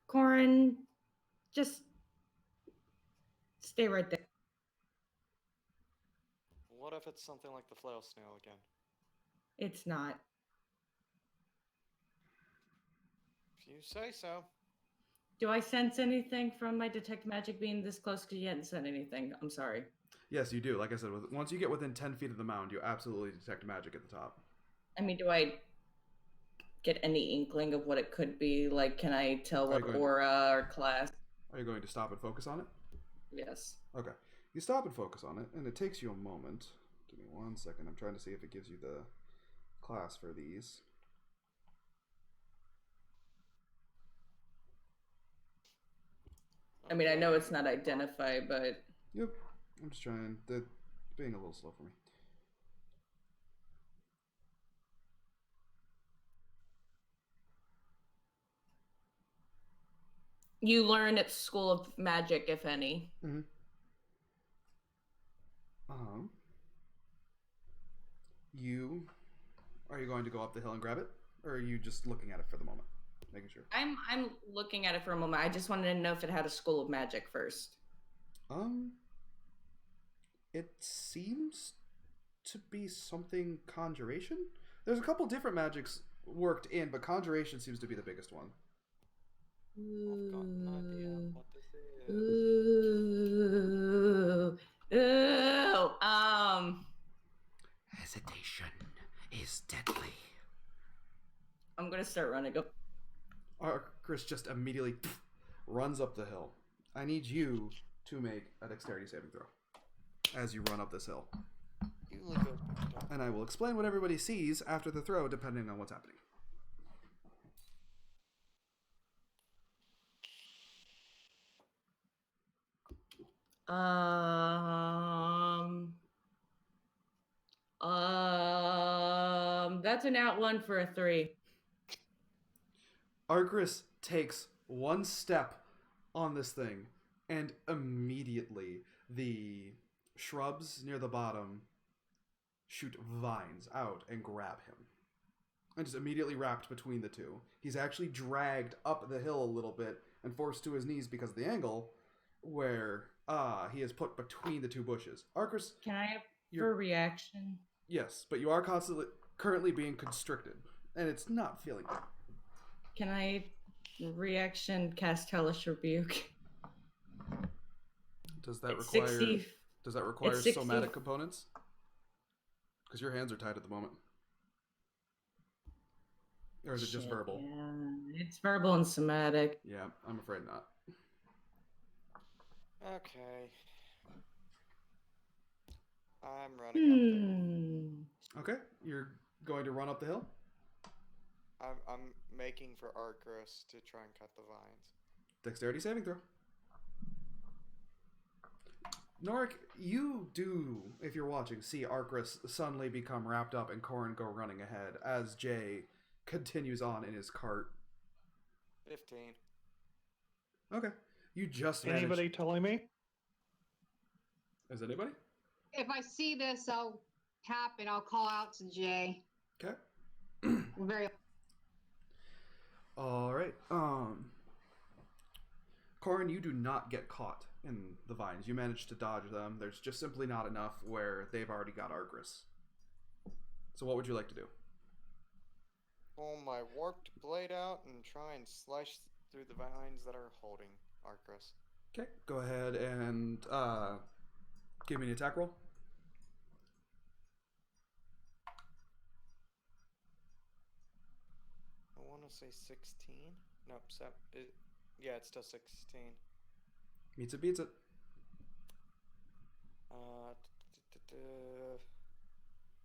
Corin, just stay right there. What if it's something like the flail snail again? It's not. If you say so. Do I sense anything from my detect magic being this close? Because you hadn't said anything. I'm sorry. Yes, you do. Like I said, once you get within 10 feet of the mound, you absolutely detect magic at the top. I mean, do I get any inkling of what it could be? Like, can I tell Are what you going- aura or class? Are you going to stop and focus on it? Yes. Okay. You stop and focus on it, and it takes you a moment. Give me 1 second. I'm trying to see if it gives you the class for these. I mean, I know it's not identified, but Yep. I'm just trying. They're being a little slow for me. you learn at School of Magic, if any. Mm-hmm. Are you going to go up the hill and grab it, or are you just looking at it for the moment, making sure? I'm looking at it for a moment. I just wanted to know if it had a School of Magic first. It seems to be something conjuration. There's a couple different magics worked in, but conjuration seems to be the biggest one. I've got an idea what this is. Ooh. Hesitation is deadly. I'm gonna start running. Go. Chris just immediately runs up the hill. I need you to make a dexterity saving throw as you run up this hill. Usually goes back down. And I will explain what everybody sees after the throw, depending on what's happening. That's an out one for a 3. Arcris takes one step on this thing, and immediately the shrubs near the bottom shoot vines out and grab him. And just immediately wrapped between the two. He's actually dragged up the hill a little bit and forced to his knees because of the angle, where he is put between the two bushes. Arcris, Can I have You're- for reaction? yes, but you are currently being constricted, and it's not feeling good. Can I reaction cast Hellish Rebuke? Does that It's require 60. Does that require 60. somatic components? Because your hands are tied at the moment. Or is it just Shit, verbal? Yeah, it's verbal and somatic. Yeah, I'm afraid not. Okay. I'm running up Okay, you're going to run up the hill? there. I'm making for Arcros to try and cut the vines. Dexterity saving throw. Norik, you do, if you're watching, see Arcris suddenly become wrapped up and Corin go running ahead as Jay continues on in his cart. 15. Okay. You just managed... Anybody telling me? Is anybody? If I see this, I'll happen. I'll call out to Jay. Okay. Very. All right. Corin, you do not get caught in the vines. You manage to dodge them. There's just simply not enough where they've already got Arcris. So what would you like to do? Pull my warped blade out and try and slice through the vines that are holding Arcros. Okay, go ahead and give me an attack roll. I want to say 16. Nope, yeah, it's still 16. Meets it, beats it.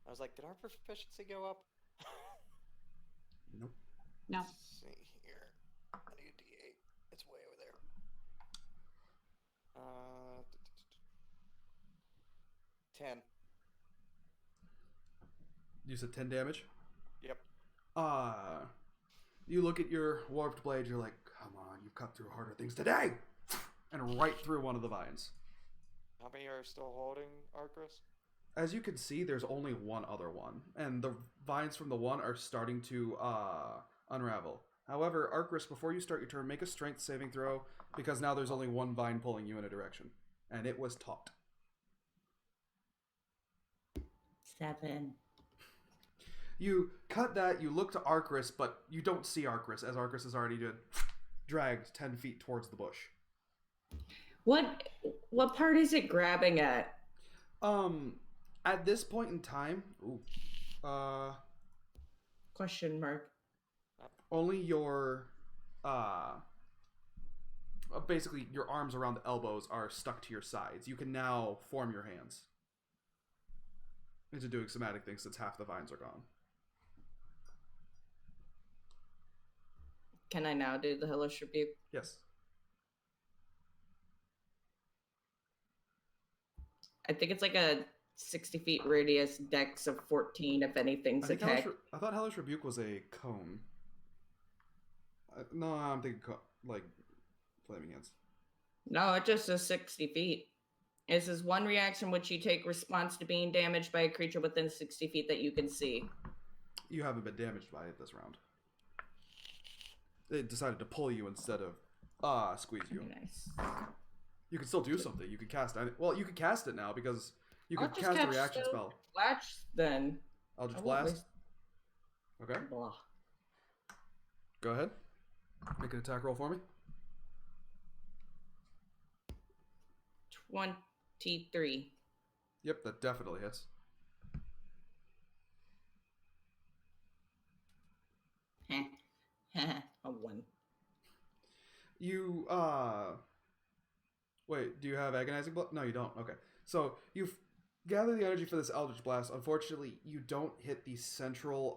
I was like, did our proficiency go up? Nope. No. Let's see here. I need a D8. It's way over there. Uh, 10. You said 10 damage? Yep. You look at your warped blade, you're like, come on, you've cut through harder things today! And right through one of the vines. How many are still holding Arcris? As you can see, there's only one other one, and the vines from the one are starting to unravel. However, Arcris, before you start your turn, make a strength saving throw, because now there's only one vine pulling you in a direction. And it was taut. 7. You cut that, you look to Arcris, but you don't see Arcris, as Arcris is already dragged 10 feet towards the bush. What part is it grabbing at? At this point in time, Question mark. only your, basically your arms around the elbows are stuck to your sides. You can now form your hands into doing somatic things since half the vines are gone. Can I now do the Hellish Rebuke? Yes. I think it's like a 60 feet radius, dex of 14 if anything's attacked. I thought Hellish Rebuke was a cone. No, I'm thinking like Flaming Hands. No, it just says 60 feet. This is one reaction which you take response to being damaged by a creature within 60 feet that you can see. You haven't been damaged by it this round. It decided to pull you instead of squeeze you. Nice. You can still do something. You can cast it. Well, you can cast it now because you can I'll just cast a cast reaction Stoke spell. Latch then. Eldritch I won't Blast. waste- Okay. Blah. Go ahead. Make an attack roll for me. 23. Yep, that definitely hits. A 1. You wait, do you have agonizing blow? No, you don't. Okay. So you've gathered the energy for this Eldritch Blast. Unfortunately, you don't hit the central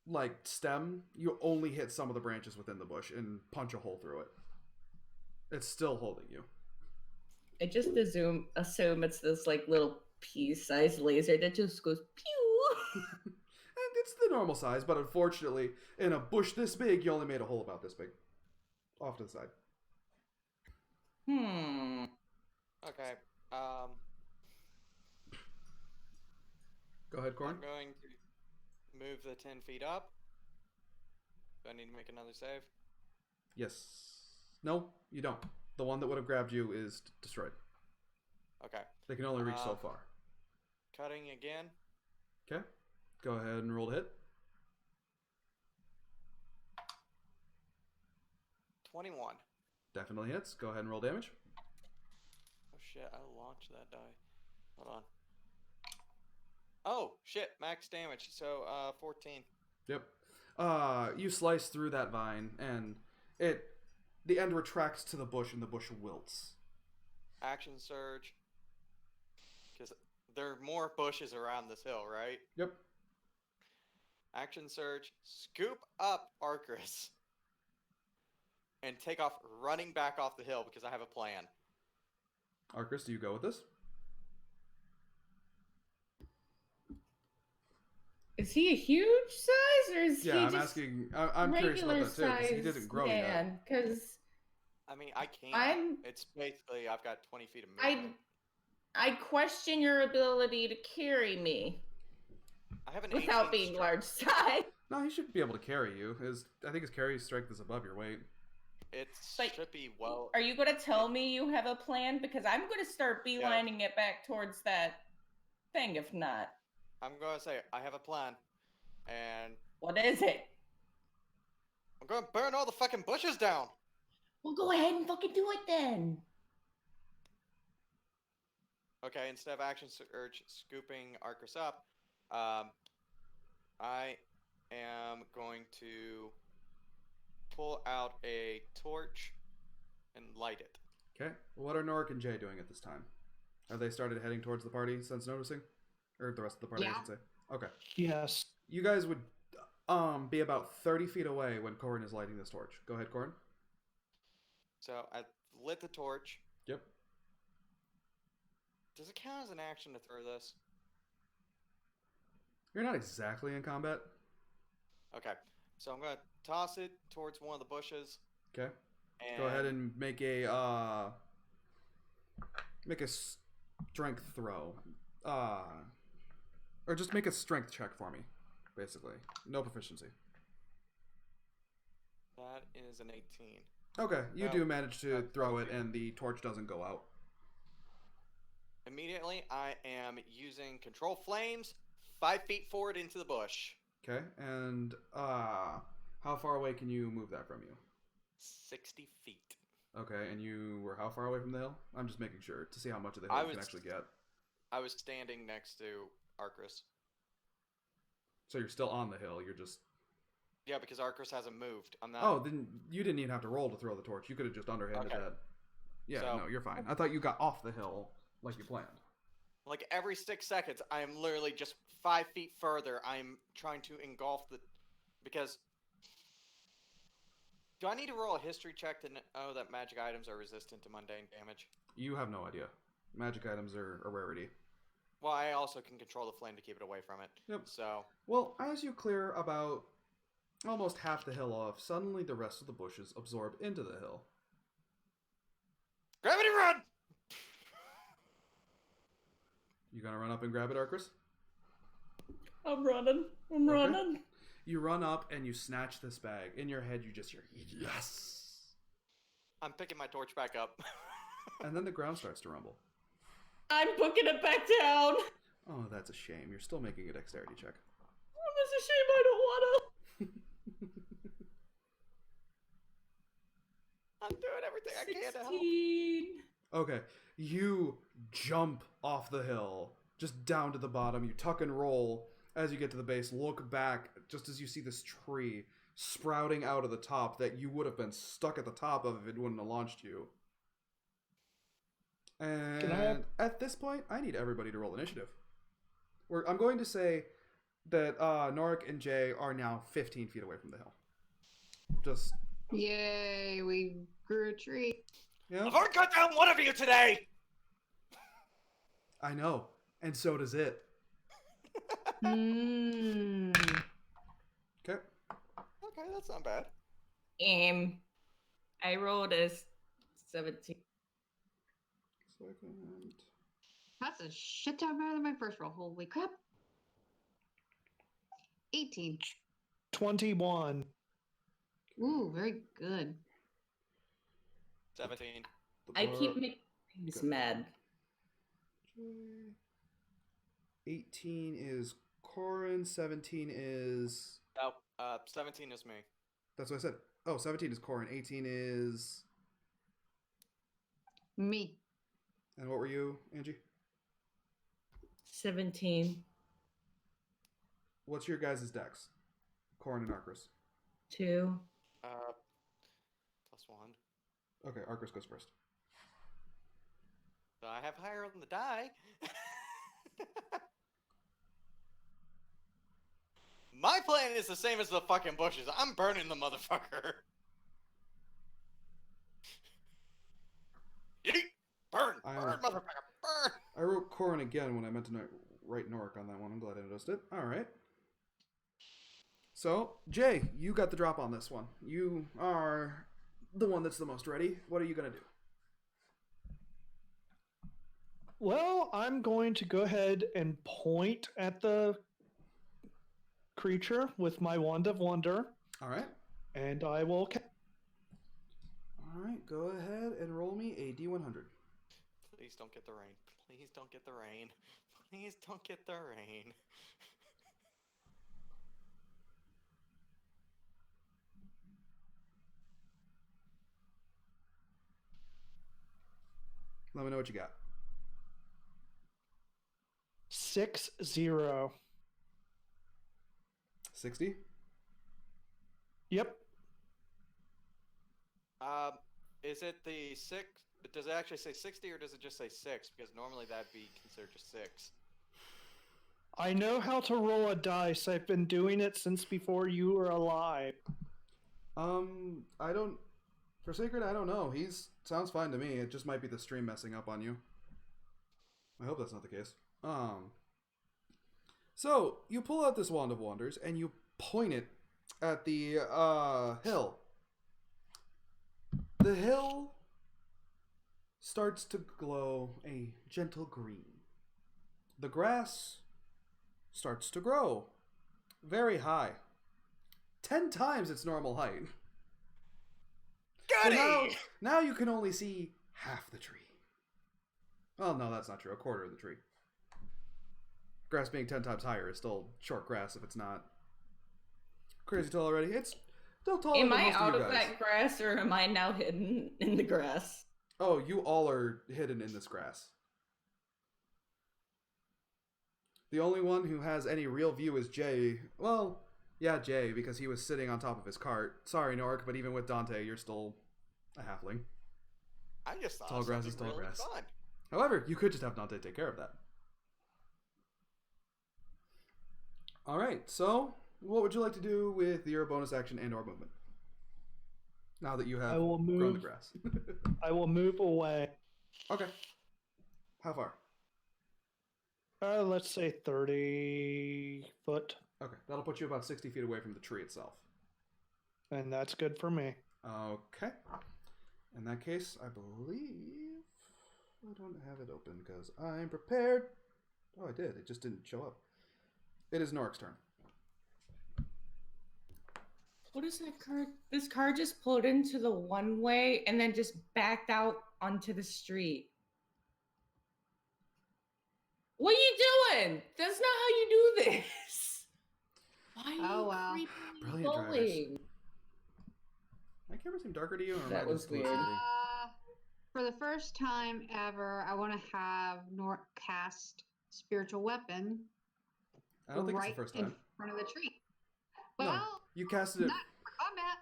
like stem. You only hit some of the branches within the bush and punch a hole through it. It's still holding you. I just assume it's this like little pea-sized laser that just goes pew. And it's the normal size, but unfortunately, in a bush this big, you only made a hole about this big. Off to the side. Okay. Go ahead, Corn. I'm going to move the 10 feet up. Do I need to make another save? Yes. No, you don't. The one that would have grabbed you is destroyed. Okay. They can only reach so far. Cutting again. Okay. Go ahead and roll to hit. 21. Definitely hits. Go ahead and roll damage. Oh shit, I launched that die. Hold on. Oh shit, max damage. So 14. Yep. You slice through that vine, and the end retracts to the bush, and the bush wilts. Action surge. Because there are more bushes around this hill, right? Yep. Action surge. Scoop up Arcris. And take off running back off the hill because I have a plan. Arcris, do you go with this? Is he a huge size or is Yeah, he I'm just asking. I'm curious about that too, because he didn't grow yet. Because I mean, I can't. I'm- It's basically, I've got 20 feet of I movement. I question your ability to carry me I have an without 18 being strength. large size. No, he should be able to carry you. I think his carry strength is above your weight. It But- should be well. Are you going to tell me you have a plan? Because I'm going to start beelining it back towards that thing. If not, I'm going to say, I have a plan. And what is it? I'm going to burn all the fucking bushes down. Well, go ahead and fucking do it then. Okay, instead of action surge scooping Arcris up, I am going to pull out a torch and light it. Okay. What are Norik and Jay doing at this time? Have they started heading towards the party since noticing? Or the rest of the party, I Yeah. should say. Okay. Yes. You guys would be about 30 feet away when Corin is lighting this torch. Go ahead, Corin. So I lit the torch. Yep. Does it count as an action to throw this? You're not exactly in combat. Okay. So I'm gonna toss it towards one of the bushes. Okay. And Go ahead and make a strength throw. Or just make a strength check for me, basically. No proficiency. that is an 18. Okay, you No, do manage to that's throw it, 17. and the torch doesn't go out. Immediately, I am using control flames 5 feet forward into the bush. Okay, and how far away can you move that from you? 60 feet. Okay, and you were how far away from the hill? I'm just making sure to see how much of the hill I you can was- actually get. I was standing next to Arcris. So you're still on the hill. You're just. Yeah, because Arcris hasn't moved. I'm not. Oh, then you didn't even have to roll to throw the torch. You could have just underhanded Okay. that. Yeah, So- no, you're fine. I thought you got off the hill like you planned. Like every 6 seconds, I am literally just 5 feet further. I'm trying to engulf the. Because. Do I need to roll a history check to know that magic items are resistant to mundane damage? You have no idea. Magic items are a rarity. Well, I also can control the flame to keep it away from it. Yep. So. Well, as you clear about almost half the hill off, suddenly the rest of the bushes absorb into the hill. Gravity run! You gonna run up and grab it, Arcris? I'm running. I'm Okay. running. You run up and you snatch this bag. In your head, you just hear, yes! I'm picking my torch back up. And then the ground starts to rumble. I'm booking it back down. Oh, that's a shame. You're still making a dexterity check. Oh, that's a shame. I don't wanna. I'm doing everything I can to help. 16. Okay, you jump off the hill, just down to the bottom. You tuck and roll as you get to the base. Look back, just as you see this tree sprouting out of the top that you would have been stuck at the top of if it wouldn't have launched you. And at this point, I need everybody to roll initiative. I'm going to say that Norik and Jay are now 15 feet away from the hill. Just, Yay, we grew a tree. yeah, I've already cut down one of you today! I know. And so does it. Hmm. Okay. Okay, that's not bad. I rolled a 17. Second. That's a shit ton better than my first roll. Holy crap. 18. 21. Ooh, very good. 17. I keep Bar- making things Okay. mad. 18 is Corin, 17 is... No, 17 is me. That's what I said. Oh, 17 is Corin, 18 is... Me. And what were you, Angie? 17. What's your guys' dex? Corin and Arcris. 2. +1. Okay, Arcris goes first. So I have higher on the die. My plan is the same as the fucking bushes. I'm burning the motherfucker. Yeet! Burn! I Burn, am- motherfucker! Burn! I wrote Corin again when I meant to write Norik on that one. I'm glad I noticed it. Alright. So, Jay, you got the drop on this one. You are the one that's the most ready. What are you going to do? Well, I'm going to go ahead and point at the creature with my Wand of Wonder, Alright. and I will. Alright, go ahead and roll me a D100. Please don't get the rain. Please don't get the rain. Please don't get the rain. Let me know what you got. 6-0. 60? Yep. Is it the 6? Does it actually say 60 or does it just say 6? Because normally that'd be considered just 6. I know how to roll a dice. I've been doing it since before you were alive. I don't For Sacred, I don't know. He's sounds fine to me. It just might be the stream messing up on you. I hope that's not the case. So you pull out this Wand of Wonders and you point it at the hill. The hill starts to glow a gentle green. The grass starts to grow very high, 10 times its normal height. Got So it! now you can only see half the tree. Well, no, that's not true. A quarter of the tree. Grass being 10 times higher is still short grass if it's not crazy tall already. It's still taller Am than I most out of you of guys. that grass, or am I now hidden in the grass? Oh, you all are hidden in this grass. The only one who has any real view is Jay. Well, yeah, Jay, because he was sitting on top of his cart. Sorry, Nork, but even with Dante, you're still a halfling. I just thought Tall of grass something is tall really grass. fun. However, you could just have Dante take care of that. Alright, so what would you like to do with your bonus action and or movement? Now that you have I will grown the move. grass. I will move away. Okay. How far? Let's say 30 foot, Okay, that'll put you about 60 feet away from the tree itself. and that's good for me. Okay. In that case, I believe I don't have it open because I'm prepared. Oh, I did. It just didn't show up. It is Norik's turn. What is that car? This car just pulled into the one way and then just backed out onto the street. What are you doing? That's not how you do this. Why are Oh, you wow. creepily Brilliant drivers. going? My camera seem darker to you? Or am That I was just weird. hallucinating? For the first time ever, I want to have Nort cast spiritual weapon I don't think right it's the first in time. front of the tree. No, Well, you casted it. not for combat.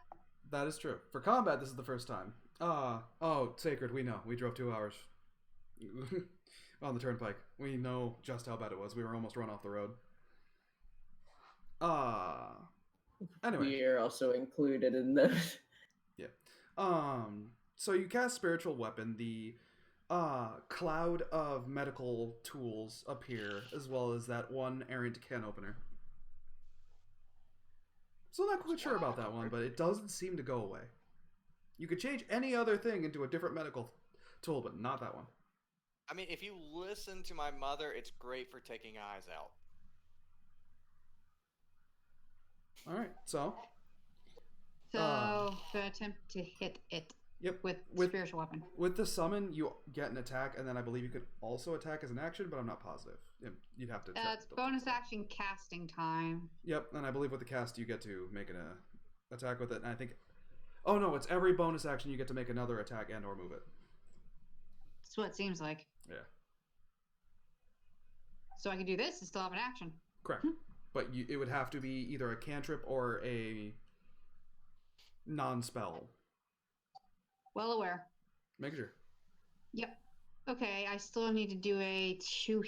That is true. For combat, this is the first time. Oh, Sacred, we know. We drove 2 hours on the turnpike. We know just how bad it was. We were almost run off the road. Anyway. We are also included in this. So you cast spiritual weapon. The cloud of medical tools appear, as well as that one errant can opener. Still not quite sure about that one, but it doesn't seem to go away. You could change any other thing into a different medical tool, but not that one. I mean, if you listen to my mother, it's great for taking eyes out. All right, so So, gonna attempt to hit it yep, with with spiritual weapon. with the summon, you get an attack, and then I believe you could also attack as an action, but I'm not positive. You'd have to. check It's the- bonus action casting time. Yep, and I believe with the cast, you get to make an attack with it, and I think. Oh no, it's every bonus action you get to make another attack and or move it. That's what it seems like. Yeah, So I can do this and still have an action. correct. But it would have to be either a cantrip or a non-spell. Well aware. Make sure. Yep. Okay, I still need to do a 2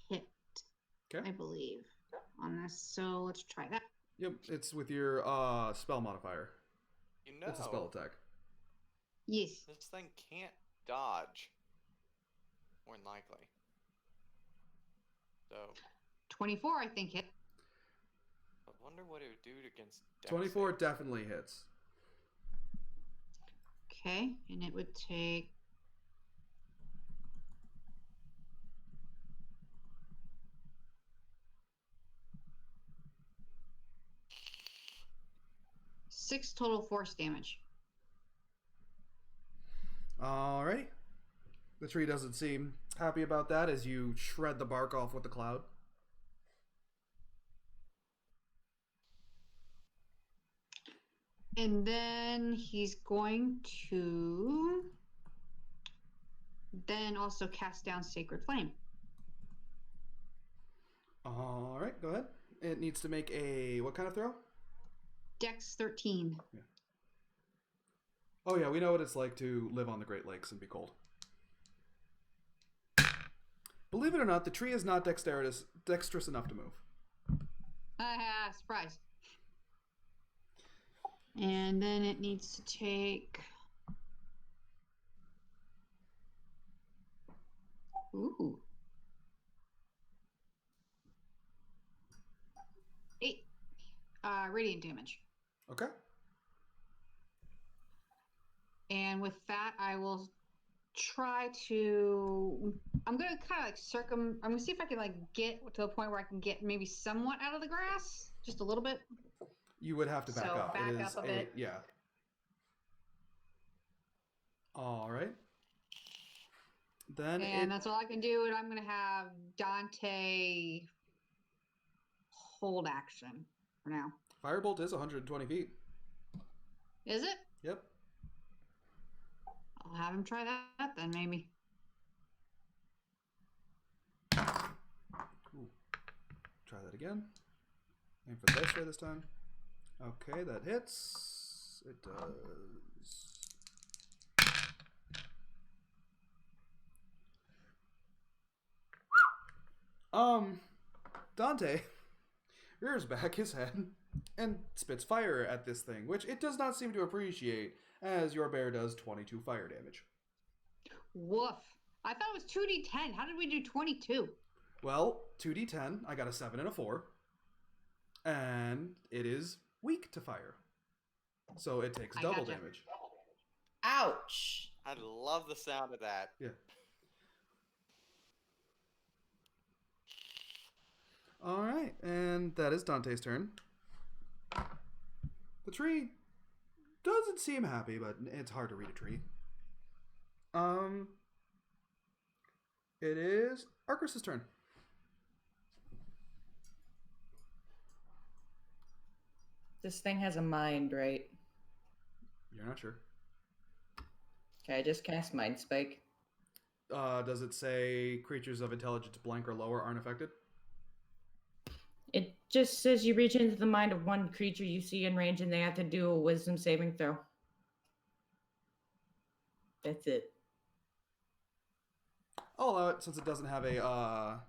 hit, Okay. I believe, on this. So let's try that. Yep, it's with your spell modifier. You know, It's a spell attack. Yes. this thing can't dodge. More than likely. So, 24, I think, hit. I wonder what it would do against Dex 24 saves. definitely hits. Okay, and it would take. Six total force damage. Alrighty. The tree doesn't seem happy about that as you shred the bark off with the cloud. And then he's going to then also cast down Sacred Flame. Alright, go ahead. It needs to make a what kind of throw? Dex 13. Oh yeah, we know what it's like to live on the Great Lakes and be cold. Believe it or not, the tree is not dexterous enough to move. Surprise. And then it needs to take Ooh. 8 radiant damage. Okay. And with that, I will try to. I'm gonna kind of like I'm gonna see if I can like get to a point where I can get maybe somewhat out of the grass, just a little bit. You would have to back So up. back It is up a bit. Yeah. All right. Then And that's all I can do. And I'm gonna have Dante hold action for now. Firebolt is 120 feet. Is it? Yep. I'll have him try that then, maybe. Ooh. Try that again. Aim for the dice tray this time. Okay, that hits. It does. Dante rears back his head and spits fire at this thing, which it does not seem to appreciate, as your bear does 22 fire damage. Woof. I thought it was 2d10. How did we do 22? Well, 2d10, I got a 7 and a 4. And it is weak to fire. So it takes I double gotcha. damage. Ouch. I love the sound of that. Yeah. Alright, and that is Dante's turn. The tree doesn't seem happy, but it's hard to read a tree. It is Arcus's turn. This thing has a mind, right? You're not sure. Okay, I just cast Mind Spike. Does it say creatures of intelligence blank or lower aren't affected? It just says you reach into the mind of one creature you see in range and they have to do a wisdom saving throw. That's it. I'll allow it since it doesn't have a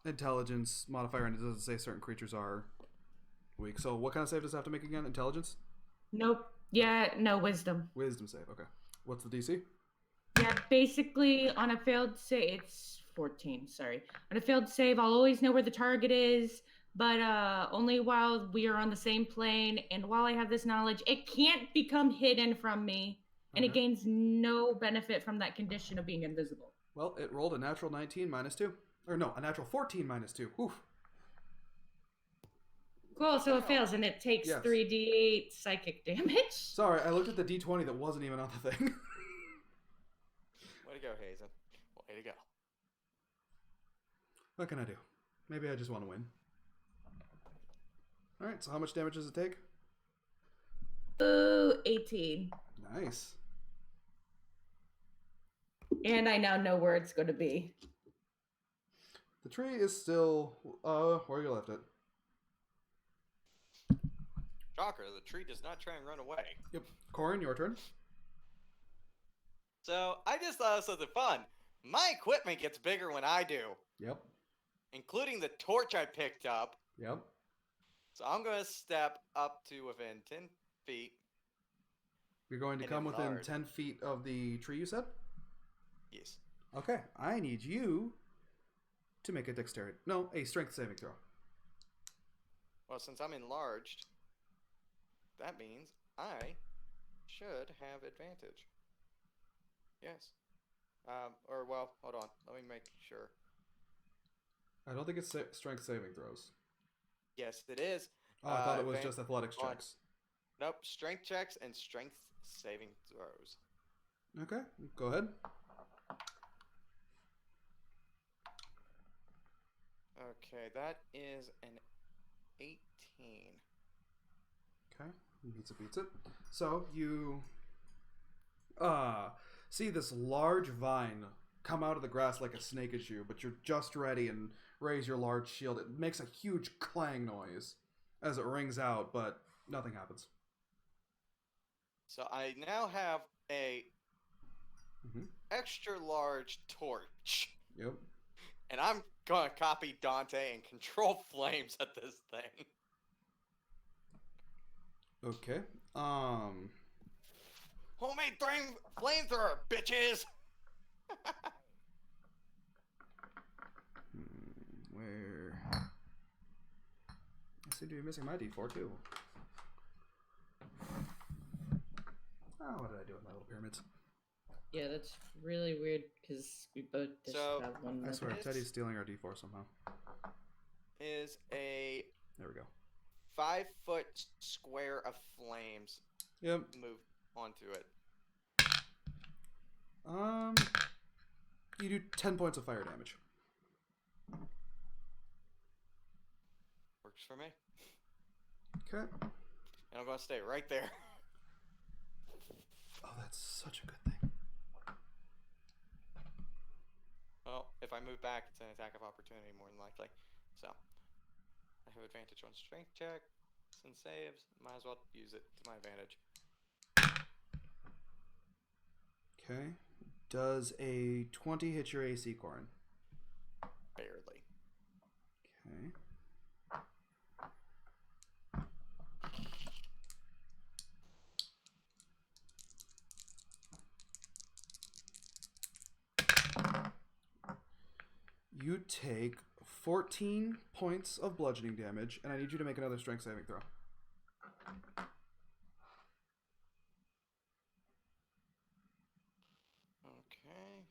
intelligence modifier and it doesn't say certain creatures are weak. So what kind of save does it have to make again? Intelligence? Nope. Yeah, no, wisdom. Wisdom save. Okay. What's the DC? Yeah, basically on a failed save, it's 14, sorry. On a failed save, I'll always know where the target is, but only while we are on the same plane. And while I have this knowledge, it can't become hidden from me, and it Okay. gains no benefit from that condition of being invisible. Well, it rolled a natural 19 minus 2. Or no, a natural 14 minus 2. Oof. Cool, so it fails, and it takes Yes. 3d8 psychic damage. Sorry, I looked at the d20 that wasn't even on the thing. Way to go, Hazen. Way to go. What can I do? Maybe I just want to win. Alright, so how much damage does it take? Ooh, 18. Nice. And I now know where it's going to be. The tree is still where you left it. Shocker, the tree does not try and run away. Yep. Corin, your turn. So, I just thought of something fun. My equipment gets bigger when I do, Yep. including the torch I picked up. Yep. So I'm going to step up to within 10 feet. You're going to And come within enlarge. 10 feet of the tree, you said? Yes. Okay. I need you to make a dexterity. No, a strength saving throw. Well, since I'm enlarged, that means I should have advantage. Yes. Well, hold on. Let me make sure. I don't think it's strength saving throws. Yes, it is. Oh, I thought it was advan- just athletics on- checks. Nope, strength checks and strength saving throws. Okay, go ahead. Okay, that is an 18. Okay, beats it. So you see this large vine come out of the grass like a snake at you, but you're just ready and raise your large shield. It makes a huge clang noise as it rings out, but nothing happens. So I now have a Mhm. extra large torch. Yep. And I'm gonna copy Dante and control flames at this thing. Okay. Homemade flamethrower, bitches! to be missing my d4 too. Oh, what did I do with my little pyramids? Yeah, that's really weird because we both just So, have one. I swear, This- Teddy's stealing our d4 somehow. Is a There we go. 5-foot square of flames Yep. move onto it. You do 10 points of fire damage. Works for me. Okay. And I'm going to stay right there. Oh, that's such a good thing. Well, if I move back, it's an attack of opportunity more than likely. So, I have advantage on strength checks and saves. Might as well use it to my advantage. Okay. Does a 20 hit your AC, Corin? Barely. Okay. You take 14 points of bludgeoning damage, and I need you to make another strength saving throw. Okay.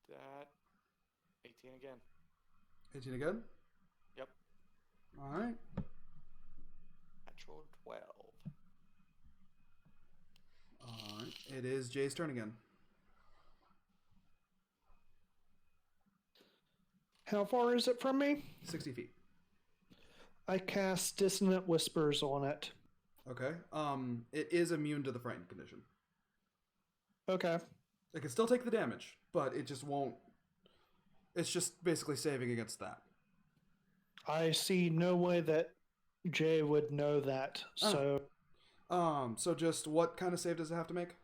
That 18 again. 18 again? Yep. Alright. Natural 12. Alright. It is Jay's turn again. How far is it from me? 60 feet. I cast Dissonant Whispers on it. Okay. It is immune to the frightened condition. Okay. It can still take the damage, but it just won't. It's just basically saving against that. I see no way that Jay would know that. Oh. So So just what kind of save does it have to make?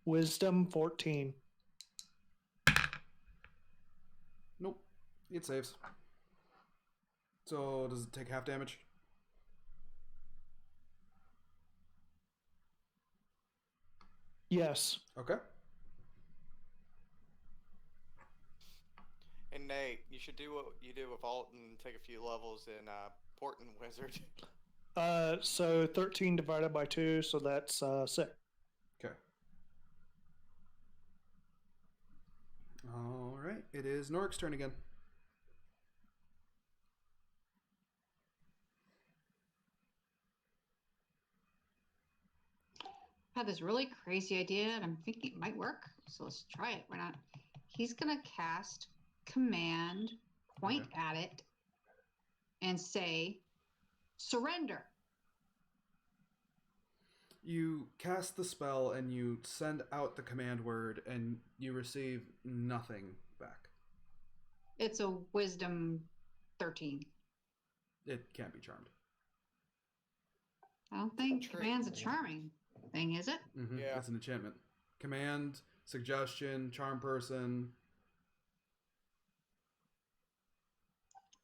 Wisdom 14. Nope. It saves. So does it take half damage? Yes. Okay. And Nate, you should do what you do with Alt and take a few levels in Portent Wizard. So 13 divided by 2, so that's 6. Okay. All right. It is Norik's turn again. I had this really crazy idea, and I'm thinking it might work. So let's try it. Why not? He's gonna cast command, point at it, and say, "Surrender." You cast the spell and you send out the command word, and you receive nothing back. It's a Wisdom 13. It can't be charmed. I don't think True. command's a charming thing, is it? Mm-hmm. Yeah. It's an enchantment. Command, suggestion, charm person.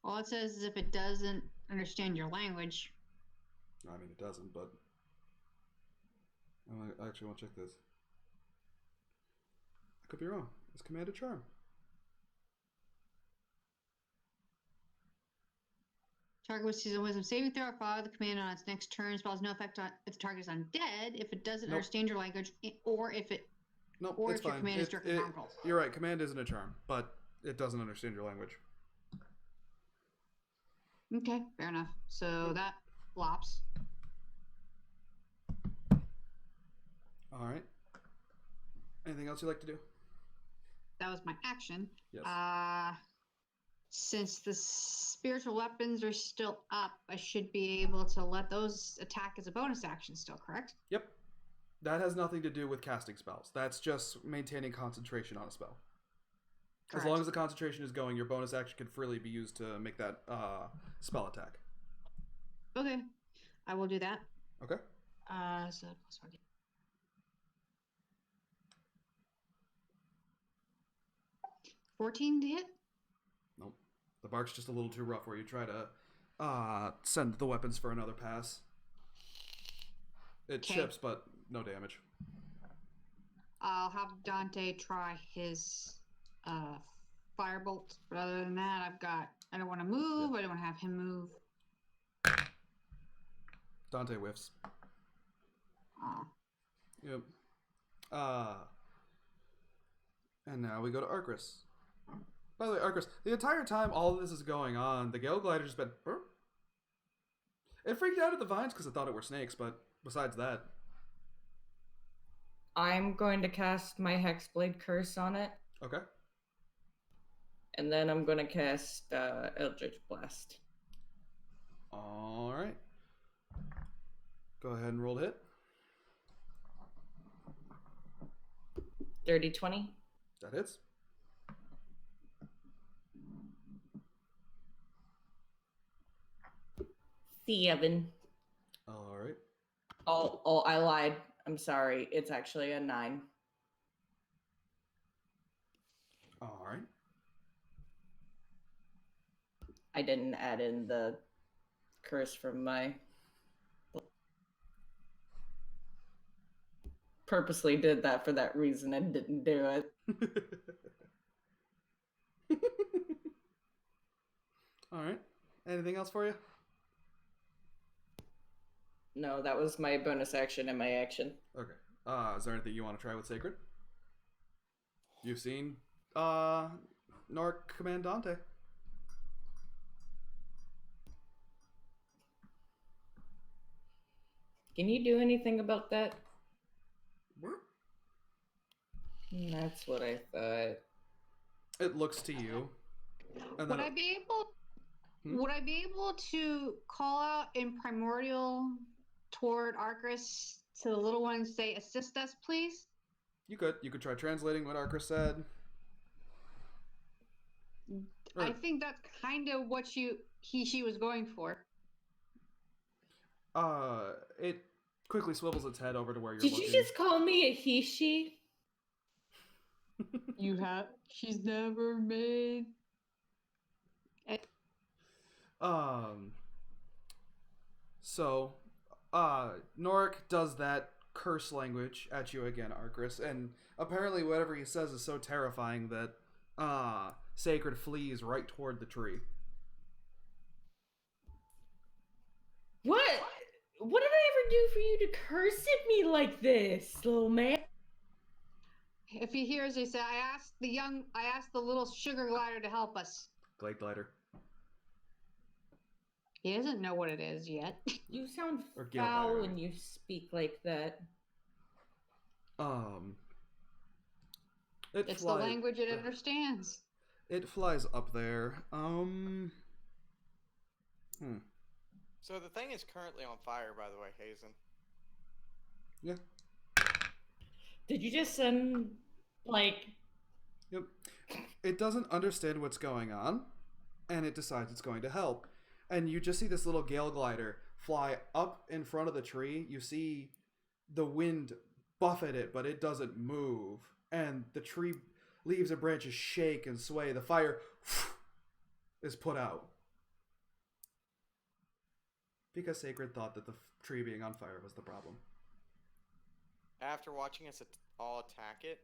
All it says is if it doesn't understand your language. I mean, it doesn't, but I actually want to check this. I could be wrong. It's command a charm. Target with season wisdom saving throw or follow the command on its next turn. Spell has no effect on if the target is undead, if it doesn't Nope. understand your language, or if it Nope, or it's if your fine. command is directly harmful. You're right. Command isn't a charm, but it doesn't understand your language. Okay, fair enough. So that flops. All right. Anything else you'd like to do? That was my action. Yes. Since the spiritual weapons are still up, I should be able to let those attack as a bonus action still, correct? Yep. That has nothing to do with casting spells. That's just maintaining concentration on a spell. Correct. As long as the concentration is going, your bonus action can freely be used to make that spell attack. Okay, I will do that. Okay. So plus 1. 14 to hit? Nope. The bark's just a little too rough where you try to send the weapons for another pass. It Okay. chips, but no damage. I'll have Dante try his firebolt. But other than that, I don't want to move. I don't want to have him move. Dante whiffs. Aw. Yep. And now we go to Arcris. By the way, Arcris, the entire time all of this is going on, the Gale Glider's been... Burp. It freaked out at the vines because it thought it were snakes, but besides that... I'm going to cast my Hexblade Curse on it, Okay. and then I'm going to cast Eldritch Blast. Alright. Go ahead and roll to hit. Dirty 20. That hits. Seven. Alright. Oh, I lied. I'm sorry. It's actually a 9. Alright. I didn't add in the curse from my... Purposely did that for that reason and didn't do it. Alright. Anything else for you? No, that was my bonus action and my action. Okay. Is there anything you want to try with Sacred? You've seen Nork command Dante. Can you do anything about that? That's what I thought. It looks to you. And Would then I be able? Hmm? Would I be able to call out in Primordial toward Arcris to the little one and say, "Assist us, please"? you could try translating what Arcris said. I Or- think that's kind of what she was going for. It quickly swivels its head over to where you're Did looking. you just call me a he, she? She's never made. So, Norik does that curse language at you again, Arcris, and apparently whatever he says is so terrifying that, Sacred flees right toward the tree. What? What did I ever do for you to curse at me like this, little man? If he hears, he said, I asked the little sugar glider to help us." Glade Glider. He doesn't know what it is yet. You sound Or Gale foul Glider. when you speak like that. It It's flies, the language it understands. It flies up there. So the thing is currently on fire, by the way, Hazen. Yeah. Did you just send, like... Yep. It doesn't understand what's going on, and it decides it's going to help. And you just see this little Gale Glider fly up in front of the tree. You see the wind buffet it, but it doesn't move. And the tree leaves and branches shake and sway. The fire is put out. Because Sacred thought that the tree being on fire was the problem. After watching us all attack it,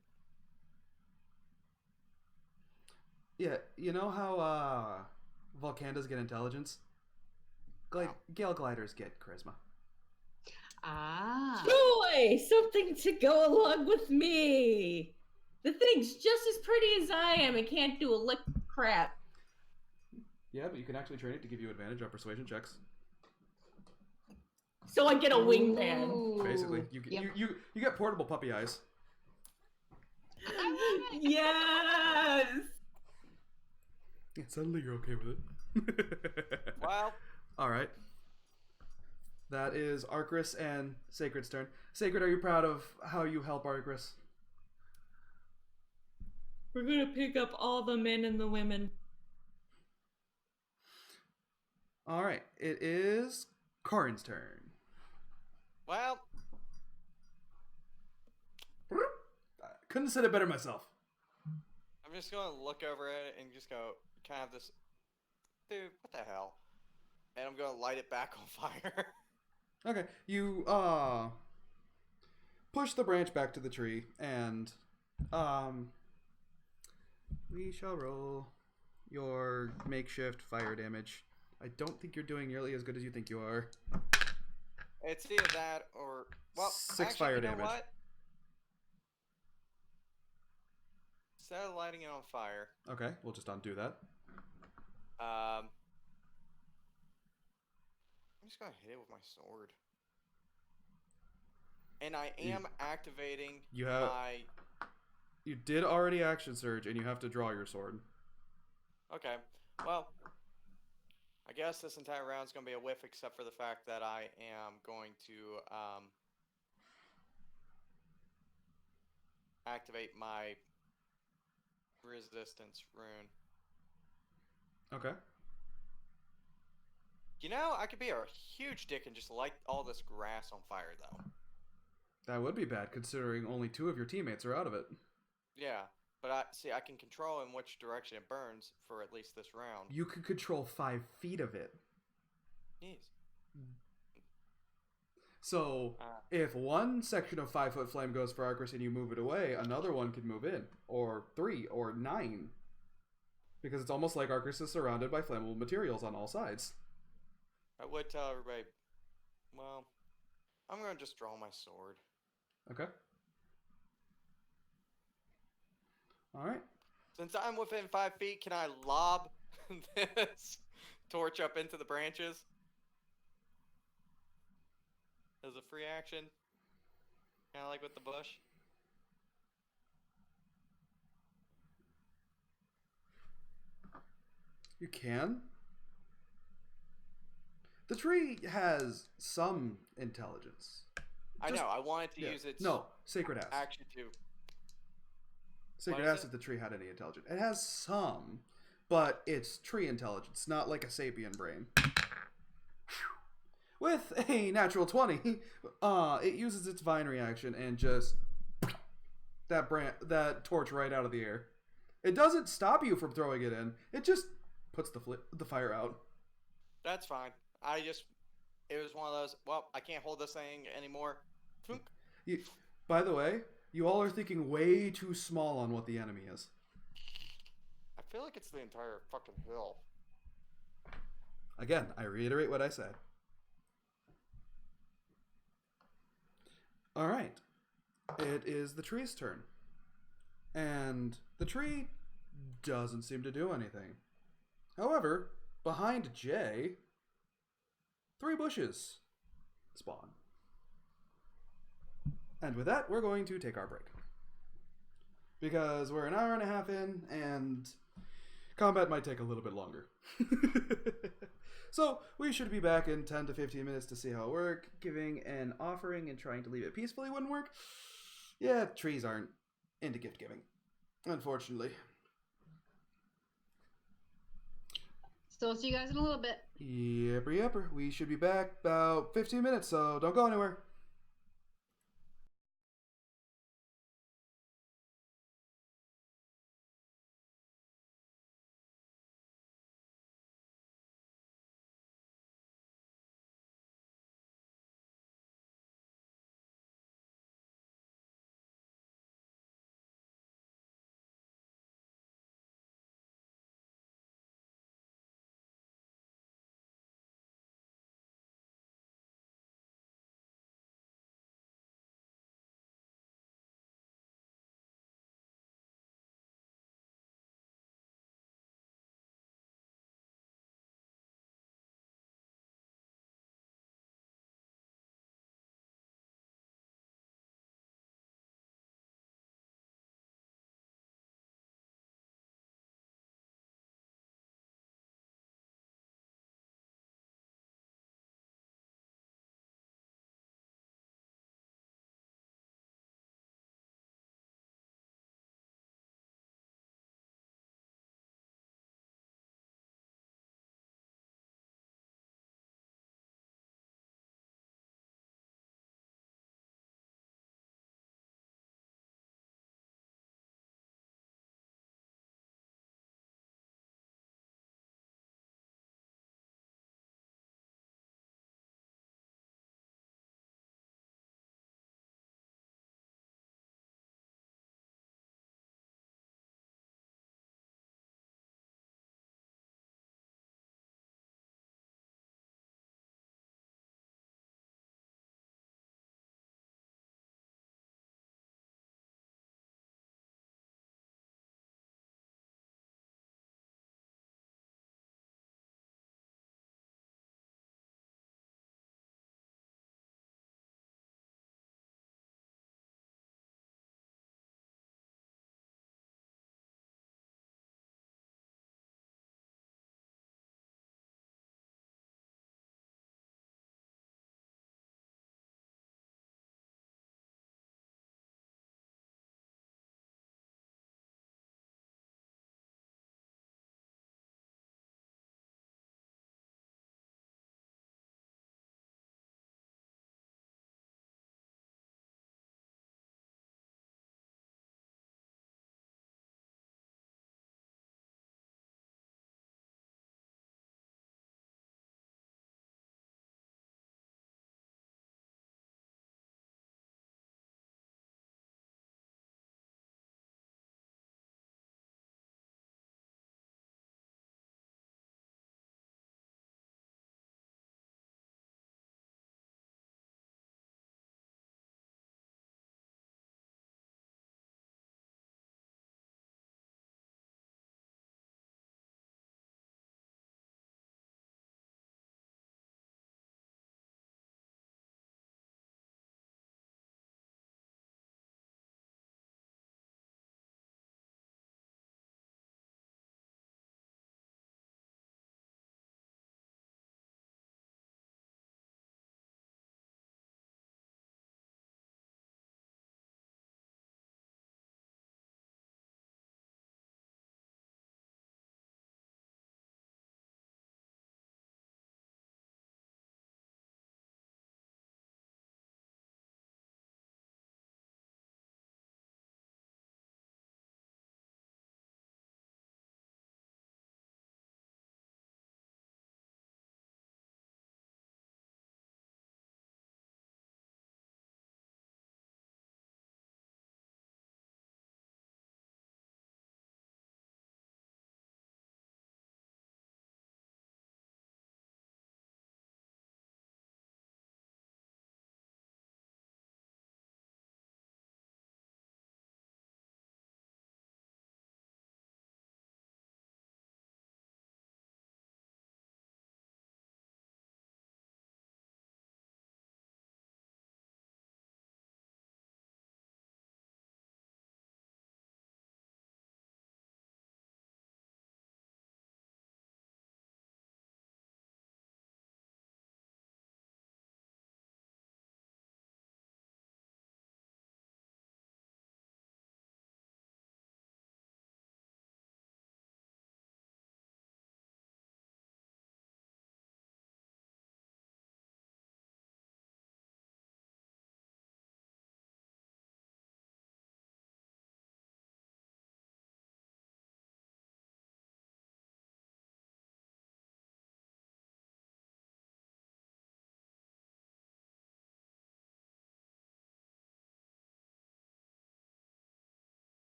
Yeah, you know how Volcandas get intelligence? Gale Gliders get charisma. Ah. Boy, something to go along with me. The thing's just as pretty as I am and can't do a lick of crap. Yeah, but you can actually train it to give you advantage on persuasion checks. So I get a wingman. Ooh. Basically, you Yep. you get portable puppy eyes. Yes. Yeah, suddenly you're okay with it. well, All right. That is Arcris and Sacred's turn. Sacred, are you proud of how you help Arcris? We're gonna pick up all the men and the women. All right. It is Corin's turn. well, Couldn't have said it better myself. I'm just gonna look over at it and just go, kind of this, dude, what the hell? And I'm gonna light it back on fire. Okay. You push the branch back to the tree, and we shall roll your makeshift fire damage. I don't think you're doing nearly as good as you think you are. It's either that or 6 actually, fire you know damage. what? Instead of lighting it on fire, Okay, we'll just undo that. I'm just gonna hit it with my sword. And I am activating You have my. you did already action surge, and you have to draw your sword. Okay, well, I guess this entire round's gonna be a whiff, except for the fact that I am going to activate my resistance rune. Okay. You know, I could be a huge dick and just light all this grass on fire, though. That would be bad, considering only 2 of your teammates are out of it. Yeah, but I can control in which direction it burns for at least this round. You could control 5 feet of it. Yes. So, if one section of 5-foot flame goes for Arcus and you move it away, another one could move in. Or 3, or 9. Because it's almost like Arcus is surrounded by flammable materials on all sides. I would tell everybody, well, I'm going to just draw my sword. Okay. Alright. Since I'm within 5 feet, can I lob this torch up into the branches? As a free action? Kind of like with the bush? You can. The tree has some intelligence. I know, I wanted to use its No, Sacred Ass. action to... Sacred What is Ass it? if the tree had any intelligence. It has some, but it's tree intelligence, not like a sapien brain. With a natural 20, it uses its vine reaction and just that torch right out of the air. It doesn't stop you from throwing it in. It just puts the fire out. That's fine. It was one of those, well, I can't hold this thing anymore. By the way, you all are thinking way too small on what the enemy is. I feel like it's the entire fucking hill. Again, I reiterate what I said. Alright. It is the tree's turn. And the tree doesn't seem to do anything. However, behind Jay, 3 bushes spawn. And with that, we're going to take our break. Because we're an hour and a half in, and combat might take a little bit longer. So, we should be back in 10 to 15 minutes to see how it works. Giving an offering and trying to leave it peacefully wouldn't work. Yeah, trees aren't into gift giving, unfortunately. Still see you guys in a little bit. Yepper. We should be back about 15 minutes, so don't go anywhere.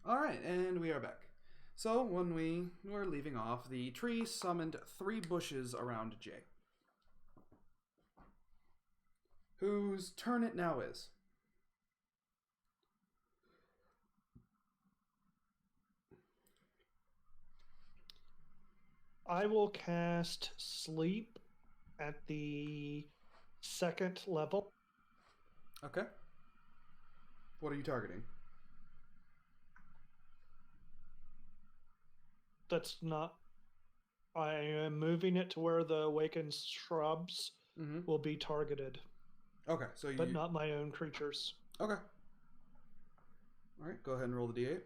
All right, and we are back. So when we were leaving off, the tree summoned 3 bushes around Jay, whose turn it now is. I will cast Sleep at the 2nd level. Okay. What are you targeting? That's not. I am moving it to where the awakened shrubs Mm-hmm. will be targeted, Okay, so you. but not my own creatures. Okay. All right, go ahead and roll the d8.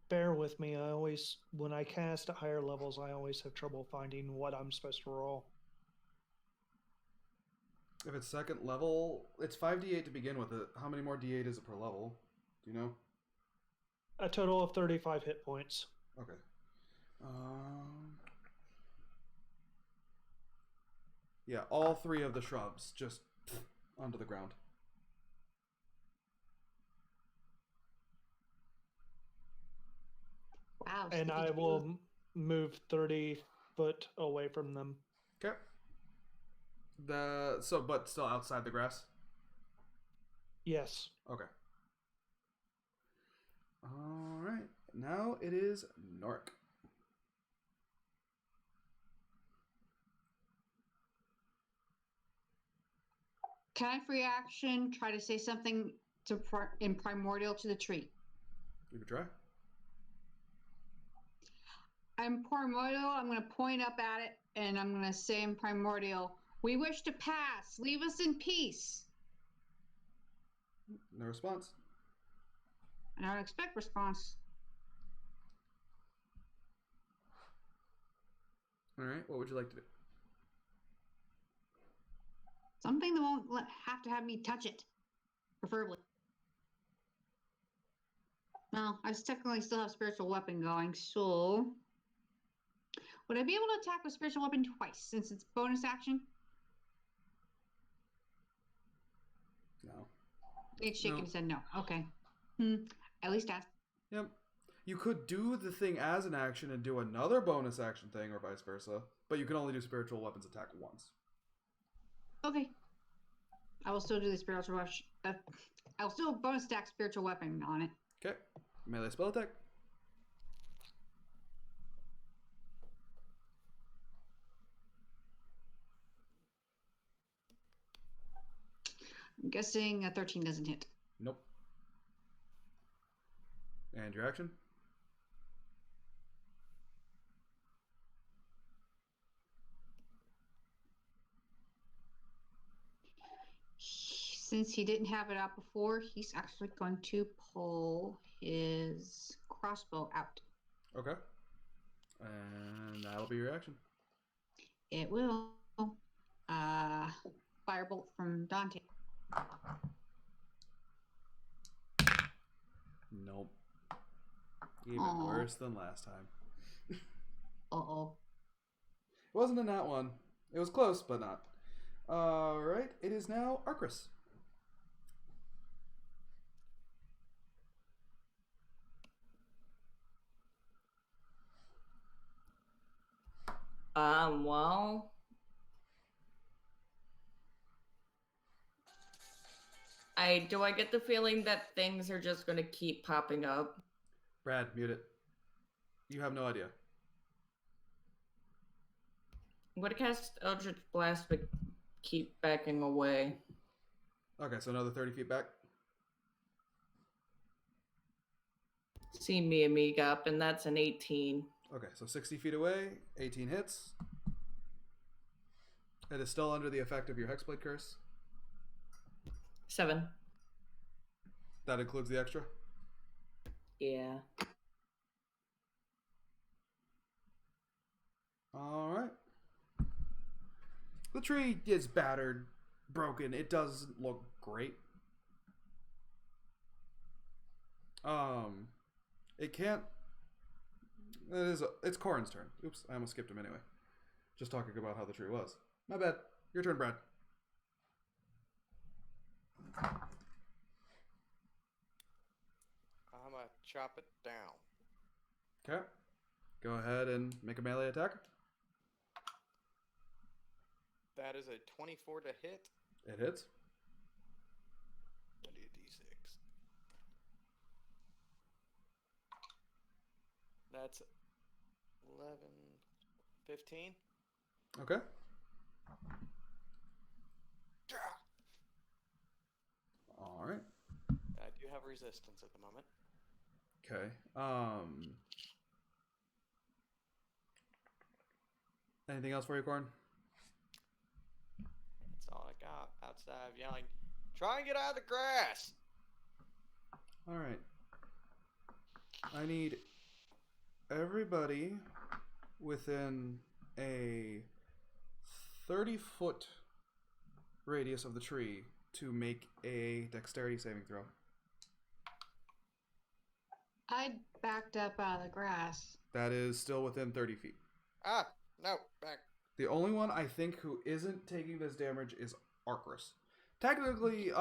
Bear with me. When I cast at higher levels, I always have trouble finding what I'm supposed to roll. If it's 2nd level, it's 5d8 to begin with. It. How many more d8 is it per level? Do you know? A total of 35 hit points. Okay. Yeah, all 3 of the shrubs just onto the ground. Wow. And Skippy I doo. will move 30 foot away from them. Okay. But still outside the grass. Yes. Okay. All right. Now it is Norik. Can I free action try to say something in primordial to the tree? You can try. I'm primordial. I'm going to point up at it and I'm going to say in primordial, "We wish to pass. Leave us in peace." No response. And I don't expect response. All right. What would you like to do? Something that won't have to have me touch it, preferably. Well, I technically still have spiritual weapon going, so would I be able to attack with spiritual weapon twice since it's bonus action? No. It's shaking No. his head no. Okay. At least ask. Yep. You could do the thing as an action and do another bonus action thing, or vice versa. But you can only do spiritual weapons attack once. Okay. I will still do the spiritual rush. I'll still bonus stack spiritual weapon on it. Okay. Melee spell attack. I'm guessing a 13 doesn't hit. Nope. And your action? Since he didn't have it out before, he's actually going to pull his crossbow out. Okay. And that'll be your action. It will. Firebolt from Dante. Nope. Even Aw. worse than last time. Uh-oh. It wasn't a nat one. It was close, but not. Alright, it is now Arcris. Well, I get the feeling that things are just going to keep popping up. Brad, mute it. You have no idea. I'm going to cast Eldritch Blast, but keep backing away. Okay, so another 30 feet back. See me, amiga, up, and that's an 18. Okay, so 60 feet away, 18 hits. It is still under the effect of your Hexblade Curse. 7. That includes the extra. Yeah. Alright. The tree is battered, broken. It doesn't look great. It can't. It's Corin's turn. Oops, I almost skipped him anyway. Just talking about how the tree was. My bad. Your turn, Brad. I'm gonna chop it down. Okay. Go ahead and make a melee attack. That is a 24 to hit. It hits. I do a d6. That's 11, 15. Okay. All right. I do have resistance at the moment. Okay. Anything else for you, Corn? That's all I got outside of yelling, try and get out of the grass! All right. I need everybody within a 30-foot radius of the tree to make a dexterity saving throw. I backed up out of the grass. That is still within 30 feet. Ah, no, back. The only one I think who isn't taking this damage is Arcris. Technically,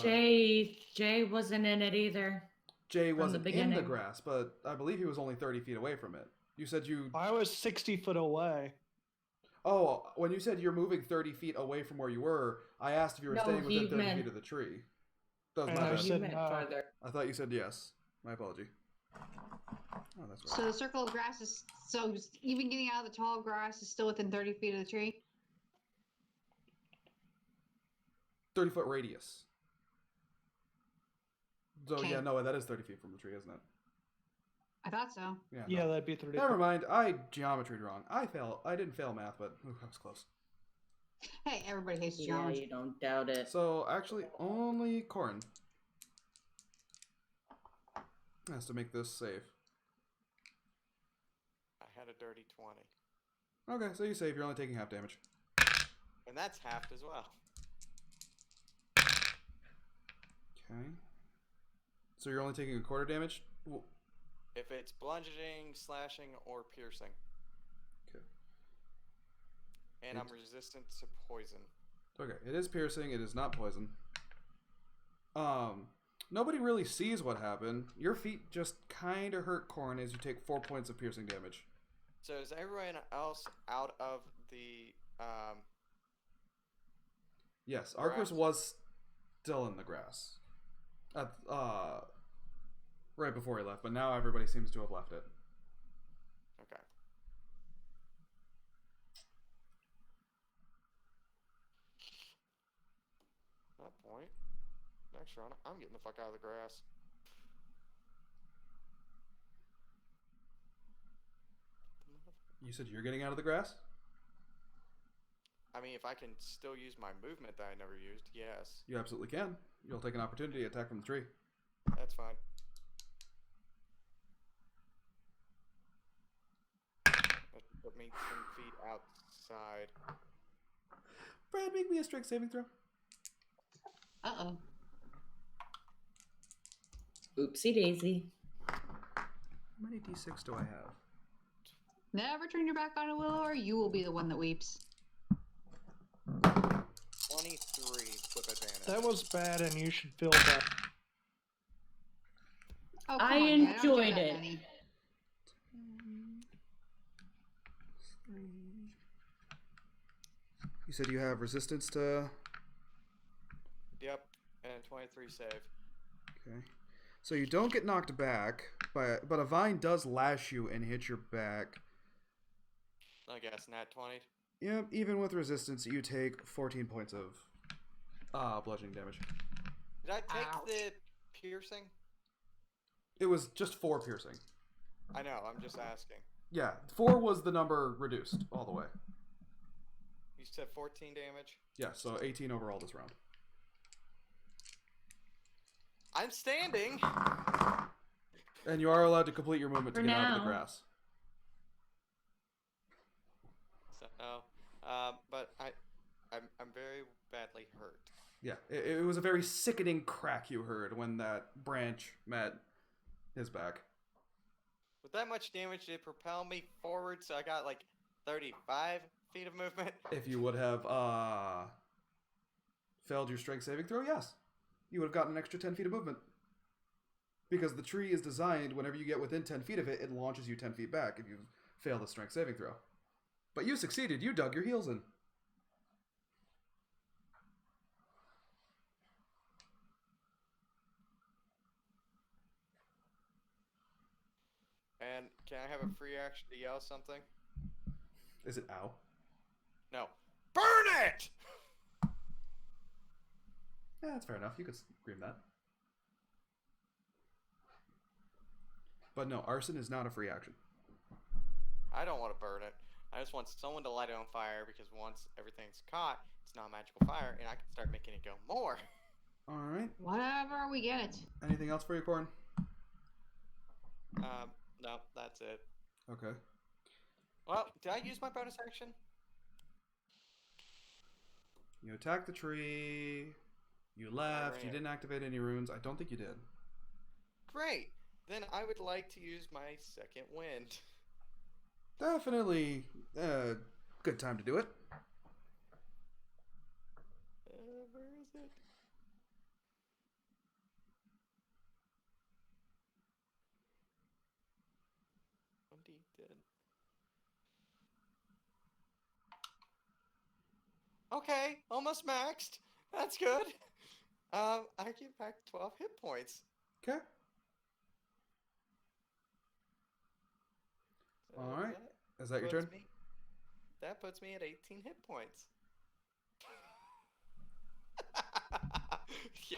Jay wasn't in it either. Jay from the wasn't in the beginning. grass, but I believe he was only 30 feet away from it. You said you... I was 60 foot away. Oh, when you said you're moving 30 feet away from where you were, I asked if you were No, staying he within 30 meant- feet of the tree. That was And my I bad. said You meant no. farther. I thought you said yes. My apology. Oh, that's right. So the circle of grass is even getting out of the tall grass is still within 30 feet of the tree. 30-foot radius. So, Okay. yeah, no, that is 30 feet from the tree, isn't it? I thought so. Yeah. Yeah, no. that'd be 30. Never mind. I geometried wrong. I didn't fail math, but ooh, that was close. Hey, everybody hates Yeah, geometry. you don't doubt it. So, actually, only Corin has to make this save. I had a dirty 20. Okay, so you save. You're only taking half damage. And that's halved as well. Okay. So you're only taking a quarter damage? If it's bludgeoning, slashing, or piercing. Okay. And I'm resistant to poison. Okay, it is piercing. It is not poison. Nobody really sees what happened. Your feet just kind of hurt Corn as you take 4 points of piercing damage. So is everyone else out of the Yes, Grass. Arcris was still in the grass. At, right before he left, but now everybody seems to have left it. Okay. At that point, next round, I'm getting the fuck out of the grass. You said you're getting out of the grass? I mean, if I can still use my movement that I never used, yes. You absolutely can. You'll take an opportunity attack from the tree. That's fine. That put me 10 feet outside. Brad, make me a strength saving throw. Uh-oh. Oopsie daisy. How many d6 do I have? Never turn your back on a willow or you will be the one that weeps. 23 with advantage. That was bad, and you should feel bad. Oh, I come on, man, don't do enjoyed that it. many. You said you have resistance to... Yep, and 23 save. Okay. So you don't get knocked back, but a vine does lash you and hit your back. I guess nat 20. Yep, even with resistance, you take 14 points of bludgeoning damage. Did I take Ouch. the piercing? It was just 4 piercing. I know, I'm just asking. Yeah, 4 was the number reduced all the way. You said 14 damage? Yeah, so 18 overall this round. I'm standing! And you are allowed to complete your movement to For get out of the now. grass. So, but I'm very badly hurt. Yeah, it was a very sickening crack you heard when that branch met his back. With that much damage, did it propel me forward? So I got like 35 feet of movement. If you would have failed your strength saving throw, yes, you would have gotten an extra 10 feet of movement. Because the tree is designed, whenever you get within 10 feet of it, it launches you 10 feet back if you fail the strength saving throw. But you succeeded. You dug your heels in. And can I have a free action to yell something? Is it ow? No. Burn it! Yeah, that's fair enough. You could scream that. But no, arson is not a free action. I don't want to burn it. I just want someone to light it on fire because once everything's caught, it's not magical fire, and I can start making it go more. All right. Whatever, we get it. Anything else for you, Corn? No, that's it. Okay. Well, did I use my bonus action? You attacked the tree. You left. You ran. didn't activate any runes. I don't think you did. Great. Then I would like to use my second wind. Definitely a good time to do it. Where is it? Wendy did. Okay, almost maxed. That's good. I get back 12 hit points. Okay. So All right. Is that your turn? That puts me at 18 hit points.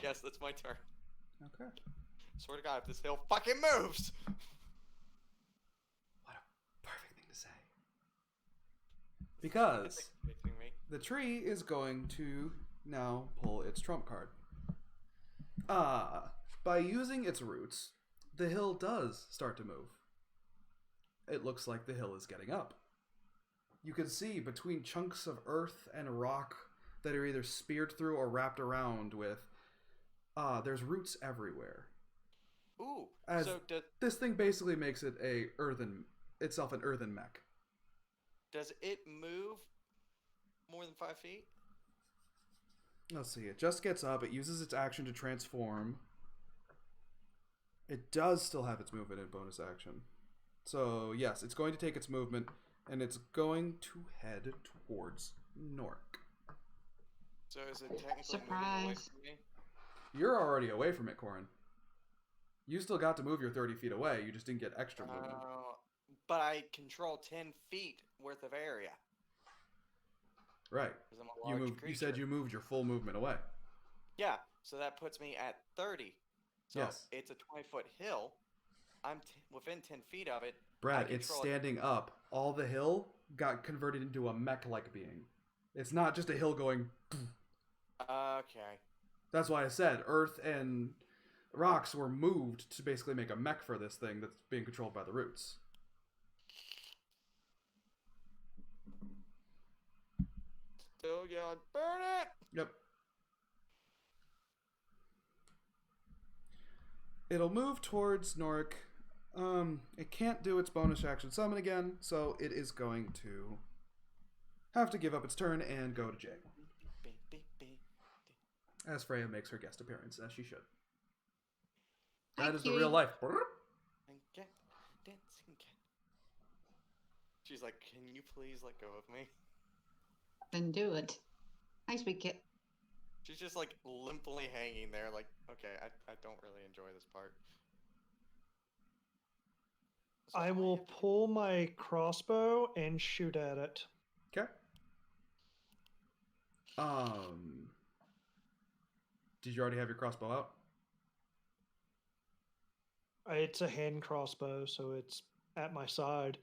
Yes, that's my turn. Okay. Swear to God, if this hill fucking moves! What a perfect thing to say. Because It's expecting me. the tree is going to now pull its trump card. By using its roots, the hill does start to move. It looks like the hill is getting up. You can see between chunks of earth and rock that are either speared through or wrapped around with, there's roots everywhere. Ooh, As so this thing basically makes it an earthen mech. does it move more than 5 feet? Let's see, it just gets up, it uses its action to transform. It does still have its movement and bonus action. So, yes, it's going to take its movement, and it's going to head towards Nork. So is it technically moving away Surprise. from me? You're already away from it, Corin. You still got to move your 30 feet away, you just didn't get extra movement. But I control 10 feet worth of area. Right. 'Cause I'm a large You said creature. you moved your full movement away. Yeah, so that puts me at 30. So Yes. it's a 20-foot hill. I'm within 10 feet of it. Brad, I it's control it. standing up. All the hill got converted into a mech-like being. It's not just a hill going... Okay. That's why I said earth and rocks were moved to basically make a mech for this thing that's being controlled by the roots. Still yelling, burn it! Yep. It'll move towards Norik. It can't do its bonus action summon again, so it is going to have to give up its turn and go to Jay. As Freya makes her guest appearance, as she should. That Thank is the you. real life. She's like, can you please let go of me? Then do it. Nice big kit. She's just like limply hanging there, like, okay, I don't really enjoy this part. So I all will have to do- pull my crossbow and shoot at it. Okay. Did you already have your crossbow out? It's a hand crossbow, so it's at my side.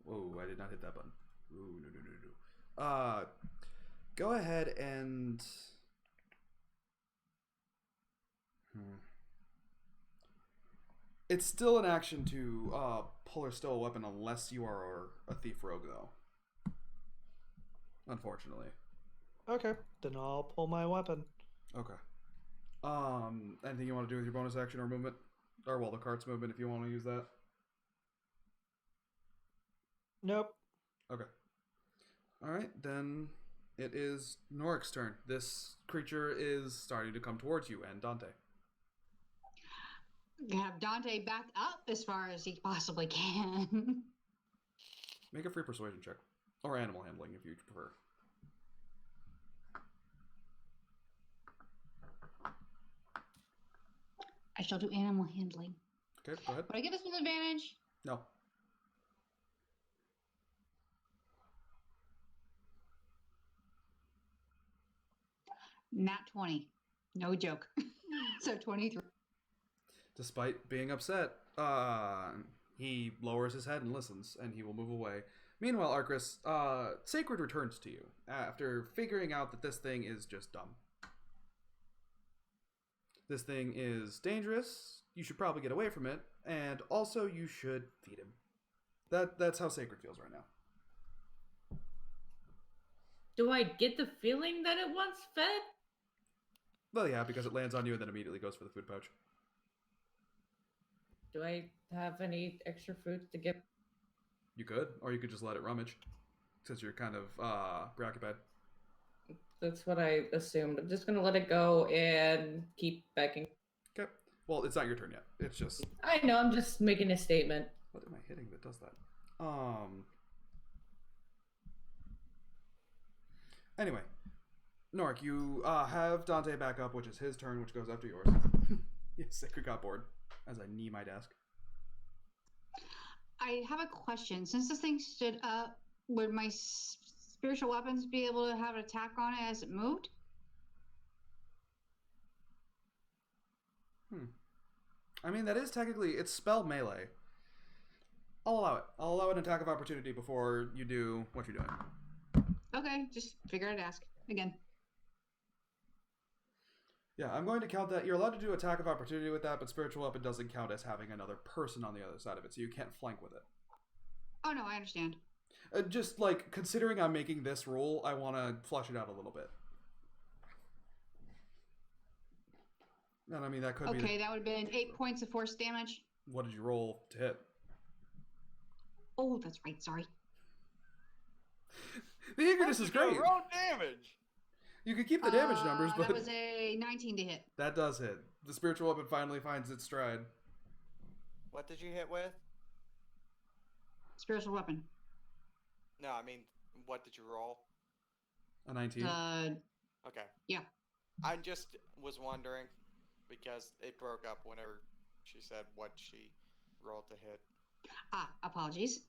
Whoa, I did not hit that button. Ooh, no. Go ahead and... It's still an action to pull or steal a weapon unless you are a thief rogue, though. Unfortunately. Okay, then I'll pull my weapon. Okay. Anything you want to do with your bonus action or movement? Or, well, the cart's movement if you want to use that. Nope. Okay. Alright, then it is Norik's turn. This creature is starting to come towards you and Dante. Have Dante back up as far as he possibly can. Make a free persuasion check. Or animal handling if you prefer. I shall do animal handling. Okay, go ahead. Would I get this with advantage? No. Nat 20. No joke. So 23. Despite being upset, he lowers his head and listens, and he will move away. Meanwhile, Arcris, Sacred returns to you after figuring out that this thing is just dumb. This thing is dangerous. You should probably get away from it, and also you should feed him. That's how Sacred feels right now. Do I get the feeling that it wants fed? Well, yeah, because it lands on you and then immediately goes for the food pouch. Do I have any extra food to give? You could, or you could just let it rummage, since you're kind of preoccupied. That's what I assumed. I'm just gonna let it go and keep begging. Okay. Well, it's not your turn yet. It's just... I know, I'm just making a statement. What am I hitting that does that? Anyway, Norik, you have Dante back up, which is his turn, which goes after yours. Yes, Sacred got bored as I knee my desk. I have a question. Since this thing stood up, would my spiritual weapons be able to have an attack on it as it moved? I mean, that is technically... It's spell melee. I'll allow it. I'll allow an attack of opportunity before you do what you're doing. Okay, just figured I'd ask. Again. Yeah, I'm going to count that. You're allowed to do attack of opportunity with that, but spiritual weapon doesn't count as having another person on the other side of it, so you can't flank with it. Oh, no, I understand. Just, like, considering I'm making this rule, I want to flush it out a little bit. And I mean, that could be... Okay, that would have been 8 points of force damage. What did you roll to hit? Oh, that's right, sorry. The eagerness is great. Roll damage. You can keep the damage numbers, but... That was a 19 to hit. That does hit. The spiritual weapon finally finds its stride. What did you hit with? Spiritual weapon. No, I mean, what did you roll? A 19. Okay. Yeah. I just was wondering because it broke up whenever she said what she rolled to hit. Apologies.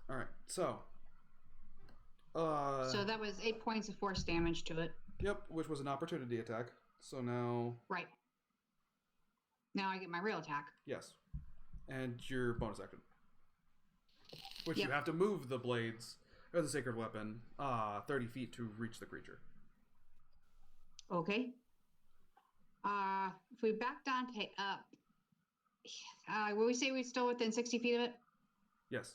All right, so... So that was 8 points of force damage to it. Yep, which was an opportunity attack. So now... Right. Now I get my real attack. Yes. And your bonus action. Which Yep. you have to move the blades, or the sacred weapon, 30 feet to reach the creature. Okay. If we back Dante up, will we say we're still within 60 feet of it? Yes,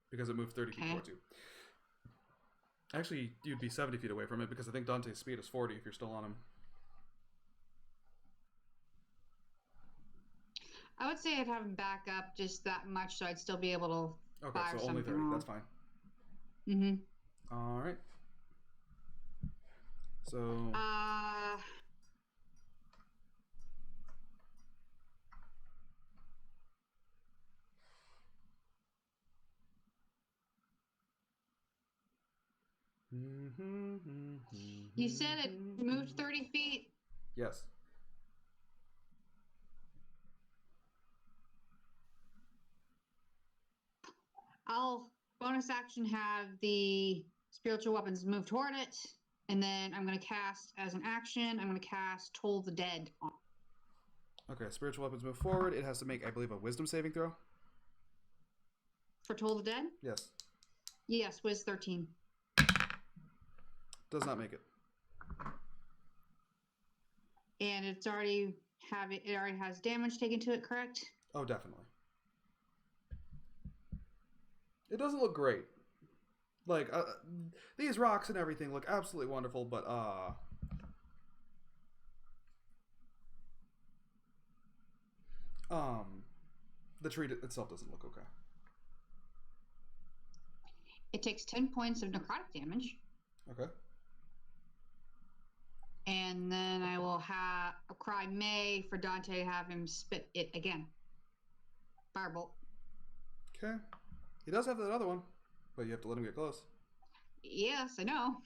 because it moved 30 feet Okay. towards you. Actually, you'd be 70 feet away from it, because I think Dante's speed is 40 if you're still on him. I would say I'd have him back up just that much, so I'd still be able to Okay, fire so only something 30. wrong. That's fine. Mm-hmm. All right. So... You said it moved 30 feet. Yes. I'll bonus action have the spiritual weapons move toward it, and then I'm going to cast as an action. I'm going to cast Toll the Dead. Okay, spiritual weapons move forward. It has to make, I believe, a wisdom saving throw. For Toll the Dead? Yes. Yes, Wiz 13. Does not make it. And it already has damage taken to it, correct? Oh, definitely. It doesn't look great. Like, these rocks and everything look absolutely wonderful, but, the tree itself doesn't look okay. It takes 10 points of necrotic damage. Okay. And then I will have a cry May for Dante to have him spit it again. Firebolt. Okay. He does have that other one, but you have to let him get close. Yes, I know.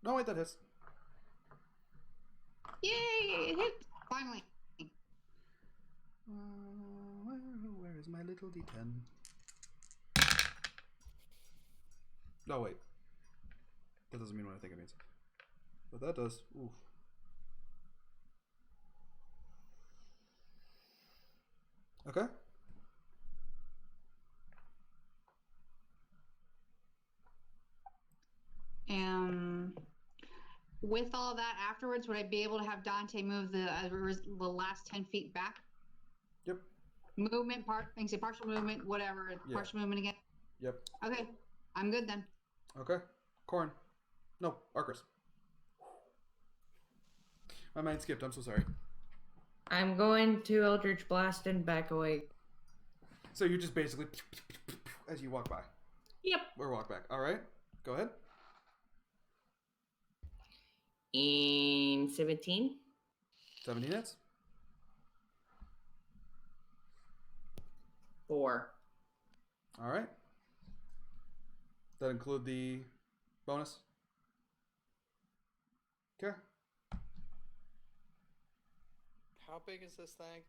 No, wait, that hits. Yay! It hit! Finally. Where is my little D10? No, wait. That doesn't mean what I think it means. But that does. Oof. Okay. With all that afterwards, would I be able to have Dante move the last 10 feet back? Yep. Movement, I can say partial movement, whatever. Yeah. Partial movement again. Yep. Okay, I'm good then. Okay. Corn. No, Arcus. My mind skipped. I'm so sorry. I'm going to Eldritch Blast and back away. So you just basically as you walk by. Yep. Or walk back. All right. Go ahead. In 17. 17 hits. 4. All right. That include the bonus? Okay. How big is this thing?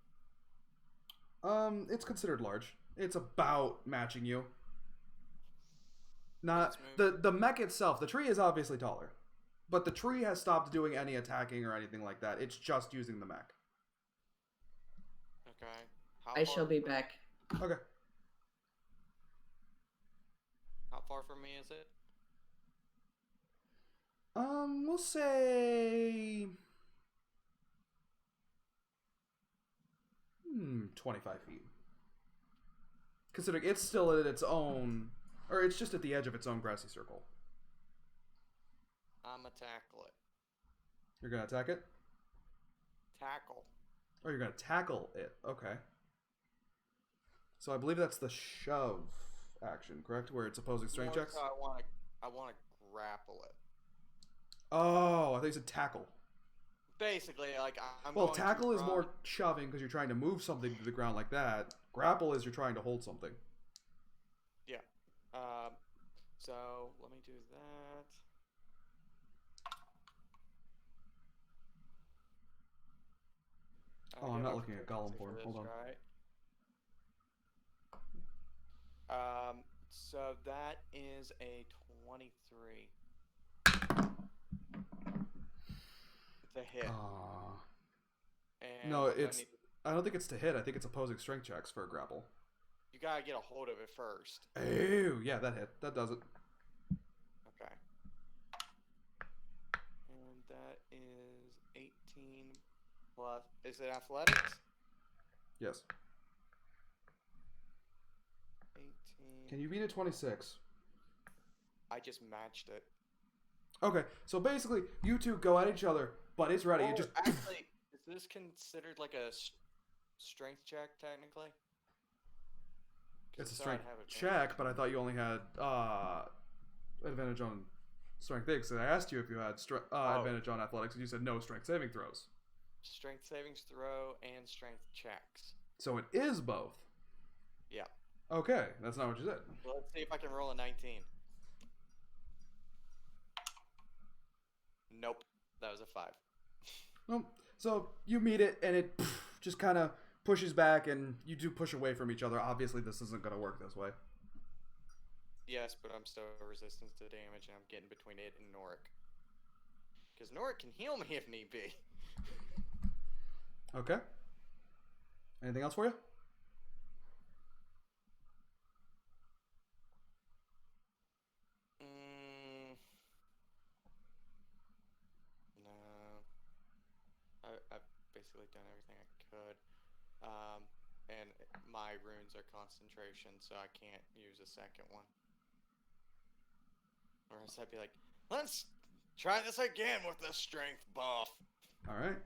It's considered large. It's about matching you. Not Let's the mech itself. The tree is obviously taller, but the tree has stopped doing any attacking or anything like that. It's just using the mech. Okay. How I far- shall be back. Okay. How far from me is it? We'll say 25 feet. Considering it's still at its own, or it's just at the edge of its own grassy circle. I'ma tackle it. You're gonna attack it? Tackle. Oh, you're gonna tackle it. Okay. So I believe that's the shove action, correct? Where it's opposing strength No, checks? so I wanna grapple it. Oh, I think it's a tackle. Basically, like I'm Well, going to tackle is run. more shoving because you're trying to move something to the ground like that. Grapple is you're trying to hold something. Yeah. So let me do that. Oh, I'm not looking at Gollum for form. this, Hold on. Right? So that is a 23. It's a hit. And No, what do it's. I don't think it's to hit. I think it's opposing strength checks for a grapple. You gotta get a hold of it first. Oh, yeah, that hit. That does it. Okay. And that is 18 plus. Is it athletics? Yes. 18. Can you beat a 26? I just matched it. Okay, so basically, you two go at each other, but it's ready. You just. Actually, is this considered like a strength check technically? It's a So I'd strength have advantage. check, but I thought you only had advantage on strength things. And I asked you if you had advantage on athletics, and you said no strength saving throws. Strength savings throw and strength checks. So it is both. Yeah. Okay, that's not what you said. Well, let's see if I can roll a 19. Nope. That was a 5. Well, so you meet it, and it just kind of pushes back, and you do push away from each other. Obviously, this isn't going to work this way. Yes, but I'm still resistant to damage, and I'm getting between it and Norik. Because Norik can heal me if need be. Okay. Anything else for you? No. I've basically done everything I could. And my runes ruins are concentration, so I can't use a second one. Or else I'd be like, let's try this again with the strength buff. All right.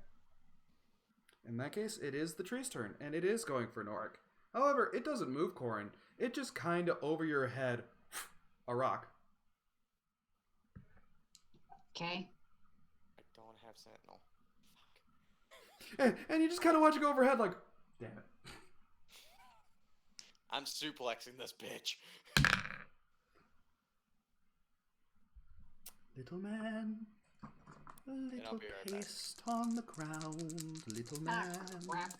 In that case, it is the tree's turn, and it is going for Norik. However, it doesn't move Corin. It just kind of over your head, a rock. Okay. I don't have Sentinel. Fuck. And you just kind of watch it go overhead like, damn it. I'm suplexing this bitch. Little man, a I'll little be right back. paste on the ground, little Ah, man. crap.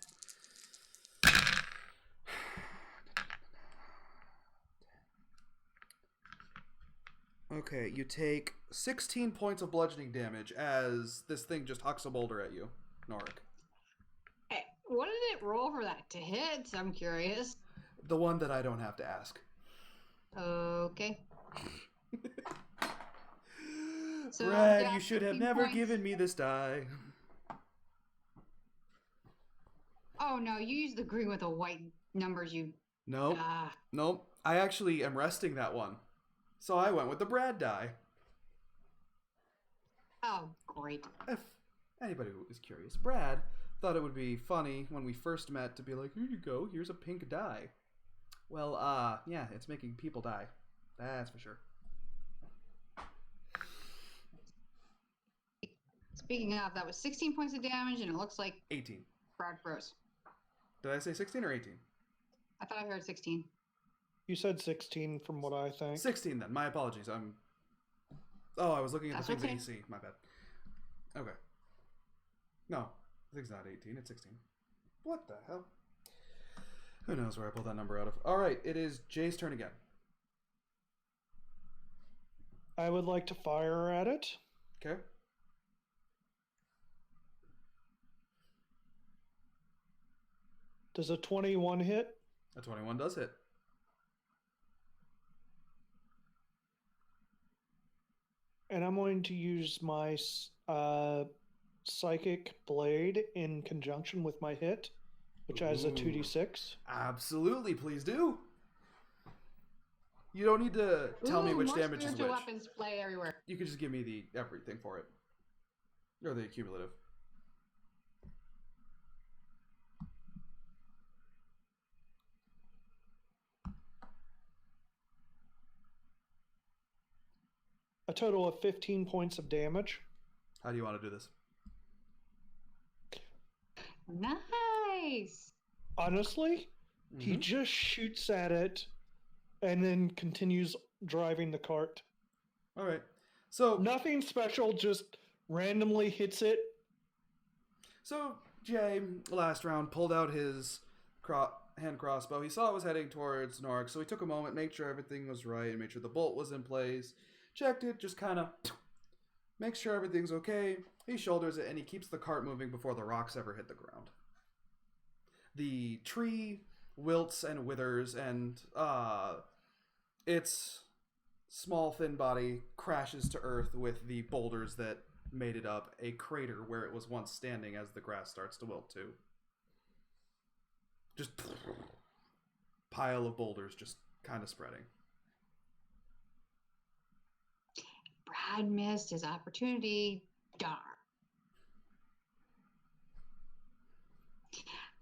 Okay, you take 16 points of bludgeoning damage as this thing just hucks a boulder at you, Norik. Hey, what did it roll for that to hit? I'm curious. The one that I don't have to ask. Okay. So Brad, yeah, you should have 15 never points. given me this die. Oh no, you use the green with the white numbers. You. Nope. Ah. Nope. I actually am resting that one. So I went with the Brad die. Oh, great. If anybody who is curious, Brad thought it would be funny when we first met to be like, here you go, here's a pink die. Well, yeah, it's making people die. That's for sure. Speaking of, that was 16 points of damage, and it looks like 18. Brad froze. Did I say 16 or 18? I thought I heard 16. You said 16 from what I think. 16 then. My apologies. Oh, I was looking at That's the things okay. that you see. My bad. Okay. No, I think it's not 18. It's 16. What the hell? Who knows where I pulled that number out of? All right, it is Jay's turn again. I would like to fire at it. Okay. Does a 21 hit? A 21 does hit. And I'm going to use my Psychic Blade in conjunction with my hit, which has a Ooh. 2d6. Absolutely, please do. You don't need to tell me Ooh, which more damage is spiritual which. weapons play everywhere. You could just give me the everything for it. Or the cumulative. A total of 15 points of damage. How do you want to do this? Nice. Honestly, he Mhm. just shoots at it and then continues driving the cart. All right. So, Nothing special, just randomly hits it. So Jay, last round, pulled out his hand crossbow. He saw it was heading towards Norik, so he took a moment, made sure everything was right, and made sure the bolt was in place. Checked it, just kind of makes sure everything's okay. He shoulders it, and he keeps the cart moving before the rocks ever hit the ground. The tree wilts and withers, and its small, thin body crashes to earth with the boulders that made it up, a crater where it was once standing as the grass starts to wilt too. Just pile of boulders just kind of spreading. Brad missed his opportunity. Darn.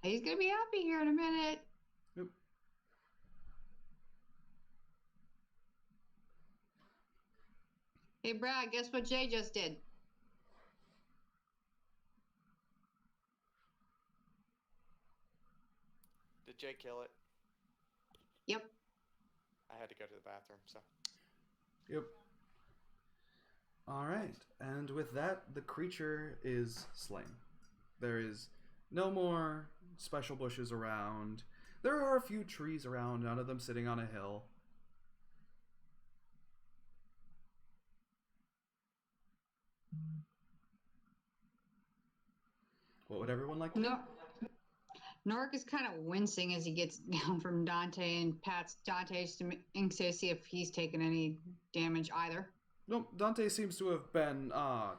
He's gonna be happy here in a minute. Yep. Hey, Brad, guess what Jay just did? Did Jay kill it? Yep. I had to go to the bathroom, so. Yep. Alright, and with that, the creature is slain. There is no more special bushes around. There are a few trees around, none of them sitting on a hill. What would everyone like to do? No. Norik is kind of wincing as he gets down from Dante and pats Dante just to see if he's taken any damage either. Nope, Dante seems to have been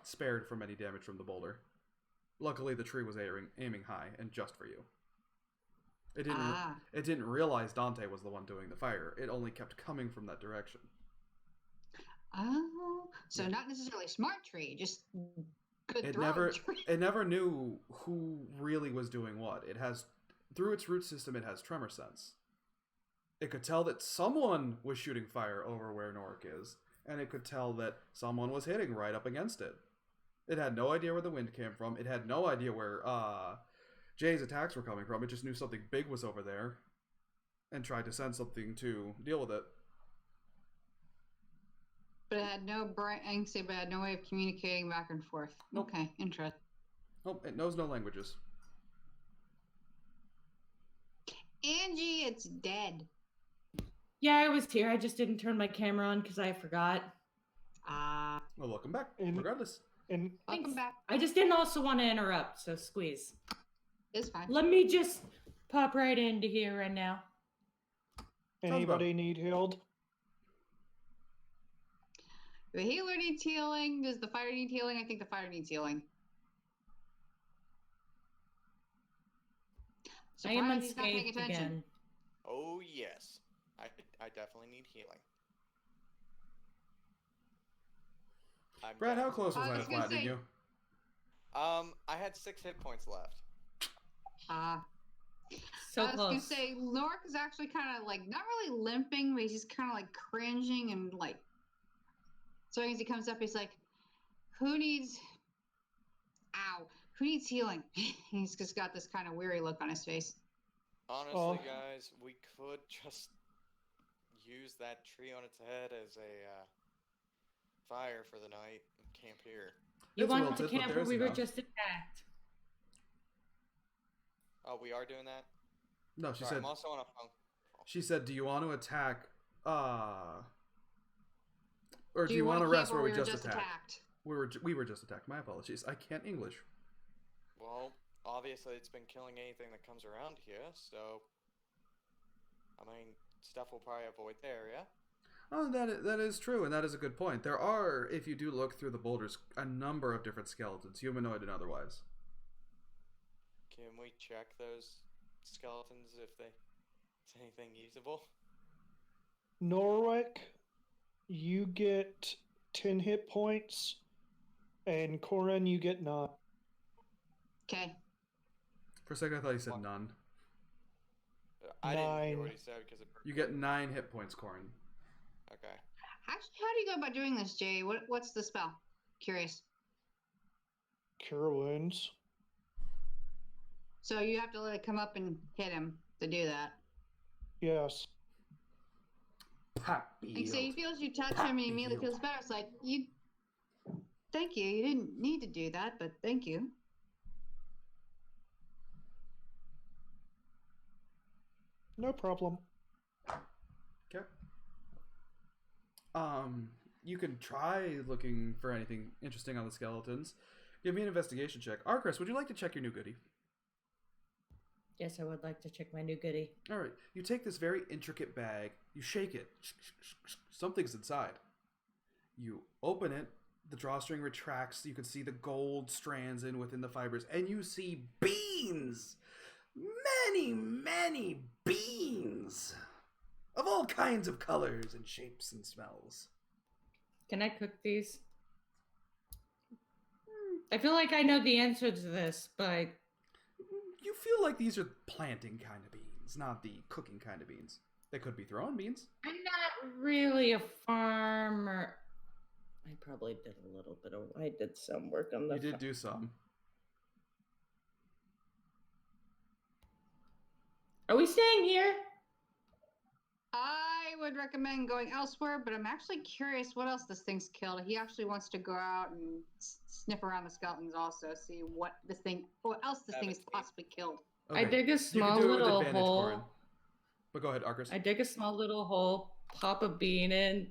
spared from any damage from the boulder. Luckily, the tree was aiming high and just for you. It didn't. Ah. It didn't realize Dante was the one doing the fire. It only kept coming from that direction. Oh, so Yeah. not necessarily smart tree, just good It throwing never. tree. It never knew who really was doing what. It has, through its root system, it has tremor sense. It could tell that someone was shooting fire over where Norik is, and it could tell that someone was hitting right up against it. It had no idea where the wind came from. It had no idea where Jay's attacks were coming from. It just knew something big was over there, and tried to send something to deal with it. But it had no brain, but it had no way of communicating back and forth. Nope. Okay, interesting. Oh, it knows no languages. Angie, it's dead. Yeah, I was here. I just didn't turn my camera on because I forgot. Ah, Well, welcome back. And- Regardless, And welcome Thanks. back. I just didn't also want to interrupt, so squeeze. It's fine. Let me just pop right into here right now. anybody need healed? The healer needs healing. Does the fire need healing? I think the fire needs healing. I am Surprised he's not paying unscathed attention. again. Oh yes, I definitely need healing. I'm Brad, how down. close was I I to was gonna flattening say- you? I had 6 hit points left. Ah. So I was close. gonna say Lork is actually kind of like not really limping, but he's just kind of like cringing and like. So as he comes up, he's like, "Who needs? Ow! Who needs healing?" He's just got this kind of weary look on his face. Honestly, Oh. guys, we could just use that tree on its head as a fire for the night and camp here. You It's want wilted, to but camp where there's we were enough. just attacked. Oh, we are doing that. No, she Sorry, said. I'm also on a phone. She said, "Do you want to attack? Or do Do you want to camp rest where we were just attacked? We were just attacked. My apologies. I can't English. Well, obviously it's been killing anything that comes around here, so I mean, stuff will probably avoid the area. Oh, that is true, and that is a good point. There are, if you do look through the boulders, a number of different skeletons, humanoid and otherwise. Can we check those skeletons if it's anything usable? Norwick, you get 10 hit points, and Corin, you get 9. Okay. For a second, I thought you said none. I didn't hear 9. what he said because it. You get 9 hit points, Corin. Okay. Actually, how do you go about doing this, Jay? What's the spell? Curious. Cure wounds. So you have to let it come up and hit him to do that. Yes. Like, so he feels you touch him and he immediately feels better. It's like, thank you. You didn't need to do that, but thank you. No problem. Okay. You can try looking for anything interesting on the skeletons. Give me an investigation check. Arcris, would you like to check your new goodie? Yes, I would like to check my new goodie. All right. You take this very intricate bag. You shake it. Something's inside. You open it. The drawstring retracts. You can see the gold strands within the fibers, and you see beans. Many, many beans of all kinds of colors and shapes and smells. Can I cook these? I feel like I know the answer to this, but You feel like these are planting kind of beans, not the cooking kind of beans. They could be thrown beans. I'm not really a farmer. I probably did a little bit of. I did some work on the. You did do some. Are we staying here? I would recommend going elsewhere, but I'm actually curious what else this thing's killed. He actually wants to go out and sniff around the skeletons also, see what else this thing has 17. possibly killed. I dig a You small can do it with little advantage, hole. Corin. But go ahead, Arcris. I dig a small little hole, pop a bean in,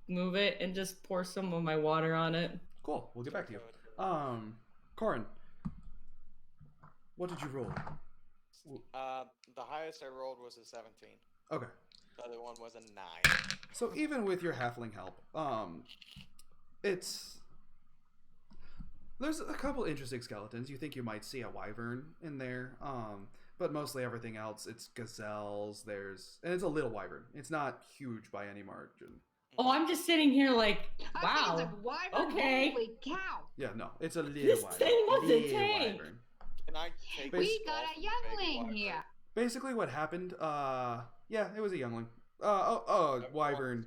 move it, and just pour some of my water on it. Cool. We'll get back to you. Corin, what did you roll? The highest I rolled was a 17. Okay. The other one was a 9. So even with your halfling help, there's a couple interesting skeletons. You think you might see a wyvern in there, But mostly everything else, it's gazelles. And it's a little wyvern. It's not huge by any margin. Oh, I'm just sitting here like, I wow. think it's a wyvern. Okay. Holy cow! Yeah, no, it's a little This wyvern. thing was a Little tank. wyvern. Can I take Bas- We got a youngling here. Basically, what happened? Yeah, it was a youngling. Wyvern.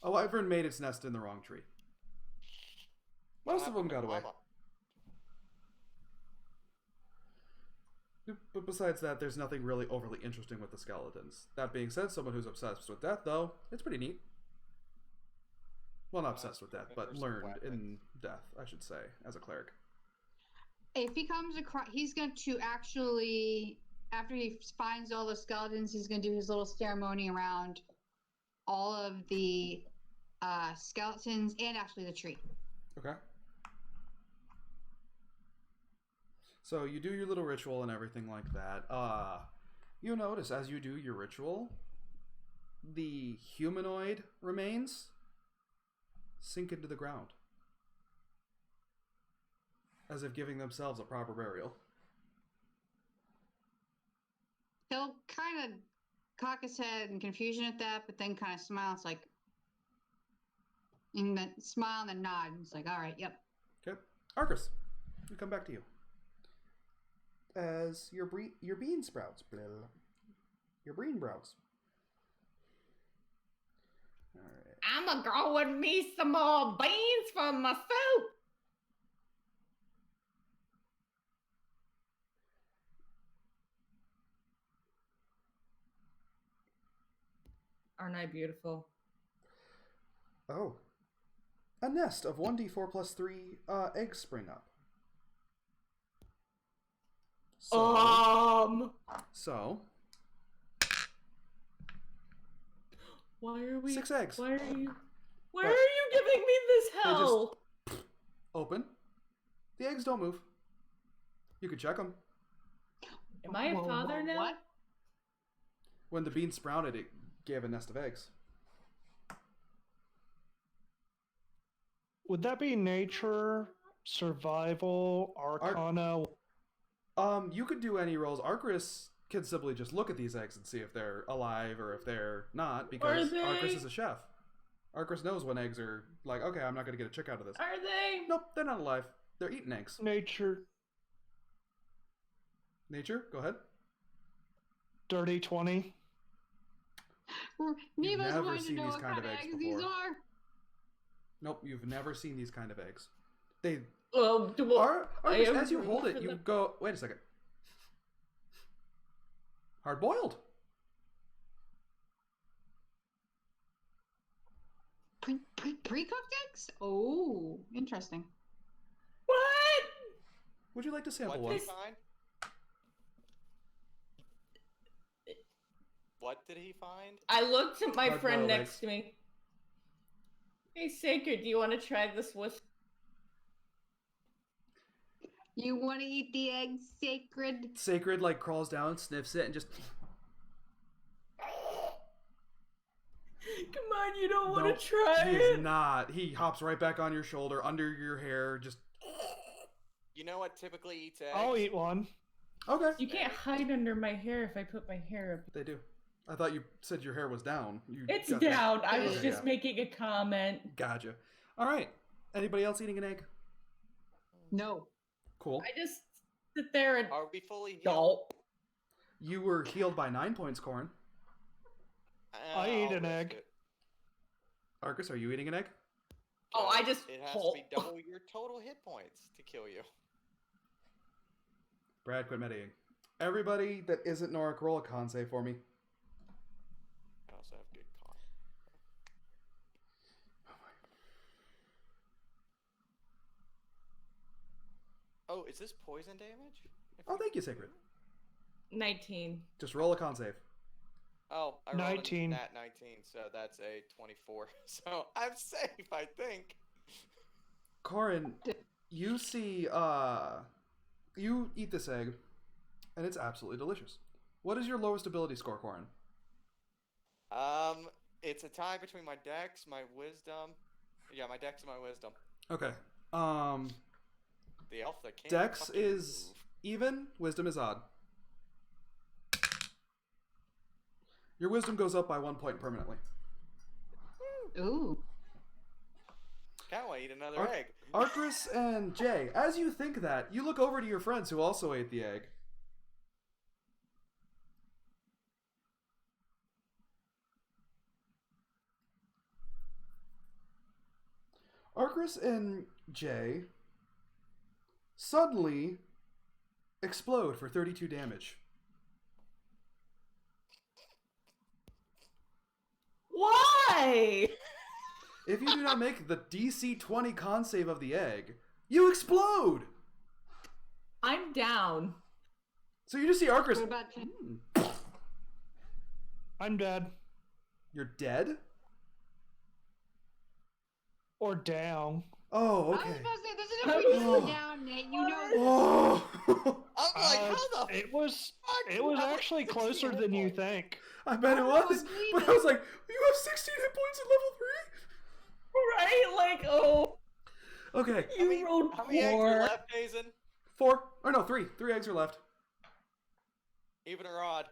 A wyvern made its nest in the wrong tree. Most of them got away. But besides that, there's nothing really overly interesting with the skeletons. That being said, someone who's obsessed with death, though, it's pretty neat. Well, not obsessed with death, but learned in death, I should say, as a cleric. If he comes across, he's going to actually, after he finds all the skeletons, he's going to do his little ceremony around all of the skeletons and actually the tree. Okay. So you do your little ritual and everything like that. You notice as you do your ritual, the humanoid remains sink into the ground, as if giving themselves a proper burial. He'll kind of cock his head in confusion at that, but then kind of smiles like, and then smile and then nod. It's like, all right, yep. Okay. Arcus, we come back to you. As your bean sprouts. Your bean sprouts. Alright. I'm growing me some more beans for my soup. Aren't I beautiful? Oh. A nest of 1d4 plus 3 eggs spring up. So, why are we? 6 eggs. Why are you? Why But are you giving me this they just- hell? Open. The eggs don't move. You can check them. Am I a father now? What? When the bean sprouted, it gave a nest of eggs. Would that be nature, survival, arcana? You could do any rolls. Arcus can simply just look at these eggs and see if they're alive or if they're not, because Arcus is a chef. Arcus knows when eggs are like, okay, I'm not going to get a chick out of this. Are they? Nope, they're not alive. They're eating eggs. Nature, Nature, go ahead. dirty 20. Neva's never wanting to seen know these what kind kind of of eggs eggs these before. are. Nope, you've never seen these kind of eggs. They Well, are. I As you am hold ready it, for you them. go. Wait a second. Hard boiled. Pre-cooked eggs? Oh, interesting. What? Would you like to sample What one? did he find? What did he find? I looked at my Hard friend boiled next eggs. to me. Hey, Sacred, do you want to try this with? You want to eat the eggs, Sacred? Sacred like crawls down, sniffs it, and just. Come on, you don't want Nope, to try He is it? not. He hops right back on your shoulder, under your hair, just. You know what typically eats eggs? I'll eat one. Okay. You can't hide under my hair if I put my hair up. They do. I thought you said your hair was down. It's got that. down. I was Okay, just yeah. making a comment. Gotcha. All right. Anybody else eating an egg? No. Cool. I just sit there and Are we fully healed? gulp. You were healed by 9 points, Corn. I eat I'll an risk egg. it. Arcus, are you eating an egg? Oh, I just It has gulp. to be double your total hit points to kill you. Brad, quit meditating. Everybody that isn't Norik, roll a con save for me. I also have good con. Oh, is this poison damage? Oh, thank you, Sacred. 19. Just roll a con save. Oh, I rolled 19. a nat 19, so that's a 24. So I'm safe, I think. Corin, you see, you eat this egg, and it's absolutely delicious. What is your lowest ability score, Corin? It's a tie between my dex, my wisdom. Yeah, my dex and my wisdom. Okay. The elf that can't Dex fucking is move. even, wisdom is odd. Your wisdom goes up by 1 point permanently. Ooh. Can't wait, eat another Ar- egg. Arcris and Jay, as you think that, you look over to your friends who also ate the egg. Arcris and Jay suddenly explode for 32 damage. Why? If you do not make the DC 20 con save of the egg, you explode! I'm down. So you just see Arcris. What about you? I'm dead. You're dead? Or down. Oh, I was okay. supposed to say, this is if we Oh. go down, Nate. You know. Oh! I'm like, how the It was fuck? it was How much actually 16 closer hit than you points? think. I bet it Oh, was. I believe But it. I was like, you have 16 hit points at level 3? Right? Like, oh, Okay. you rolled How many eggs are 4. left, Hazen? 4. Or no, 3. 3 eggs are left. Even or odd?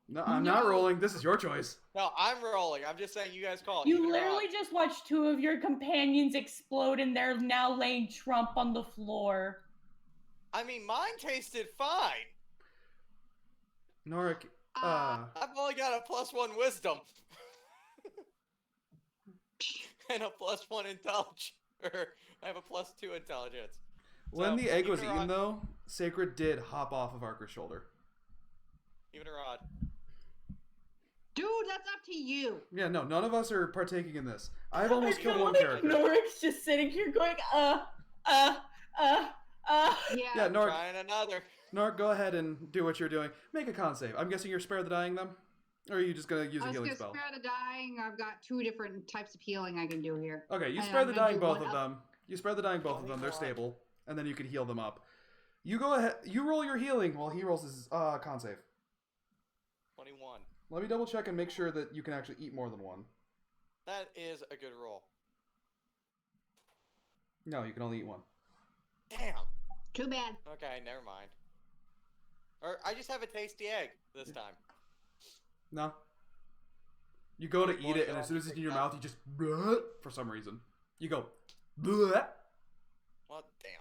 No, I'm not No. rolling. This is your choice. No, I'm rolling. I'm just saying you guys call it. You even or literally odd. just watched 2 of your companions explode and they're now laying Trump on the floor. I mean, mine tasted fine. Norik, I've only got a +1 wisdom. And a +1 intelligence. Or I have a +2 intelligence. when So, the egg even was or eaten, odd? though, Sacred did hop off of Arker's shoulder. Even or odd? Dude, that's up to you. Yeah, no, none of us are partaking in this. I've almost I killed feel one like character. Norik's just sitting here going, Yeah. Yeah, Norik, Trying another. Norik, go ahead and do what you're doing. Make a con save. I'm guessing you're spare the dying them? Or are you just going to use I a was healing gonna spell? spare the dying. I've got 2 different types of healing I can do here. Okay, you And spare I'm the gonna dying do both one of up. them. You spare the dying both of them. They're 24. stable. And then you can heal them up. You go ahead. You roll your healing while he rolls his con save. 21. Let me double check and make sure that you can actually eat more than one. That is a good roll. No, you can only eat one. Damn. Too bad. Okay, never mind. Or I just have a tasty egg this time. No. You go to eat Boy, it, and go as soon as it's in your up. mouth, you just for some reason. You go bleh, Well, damn.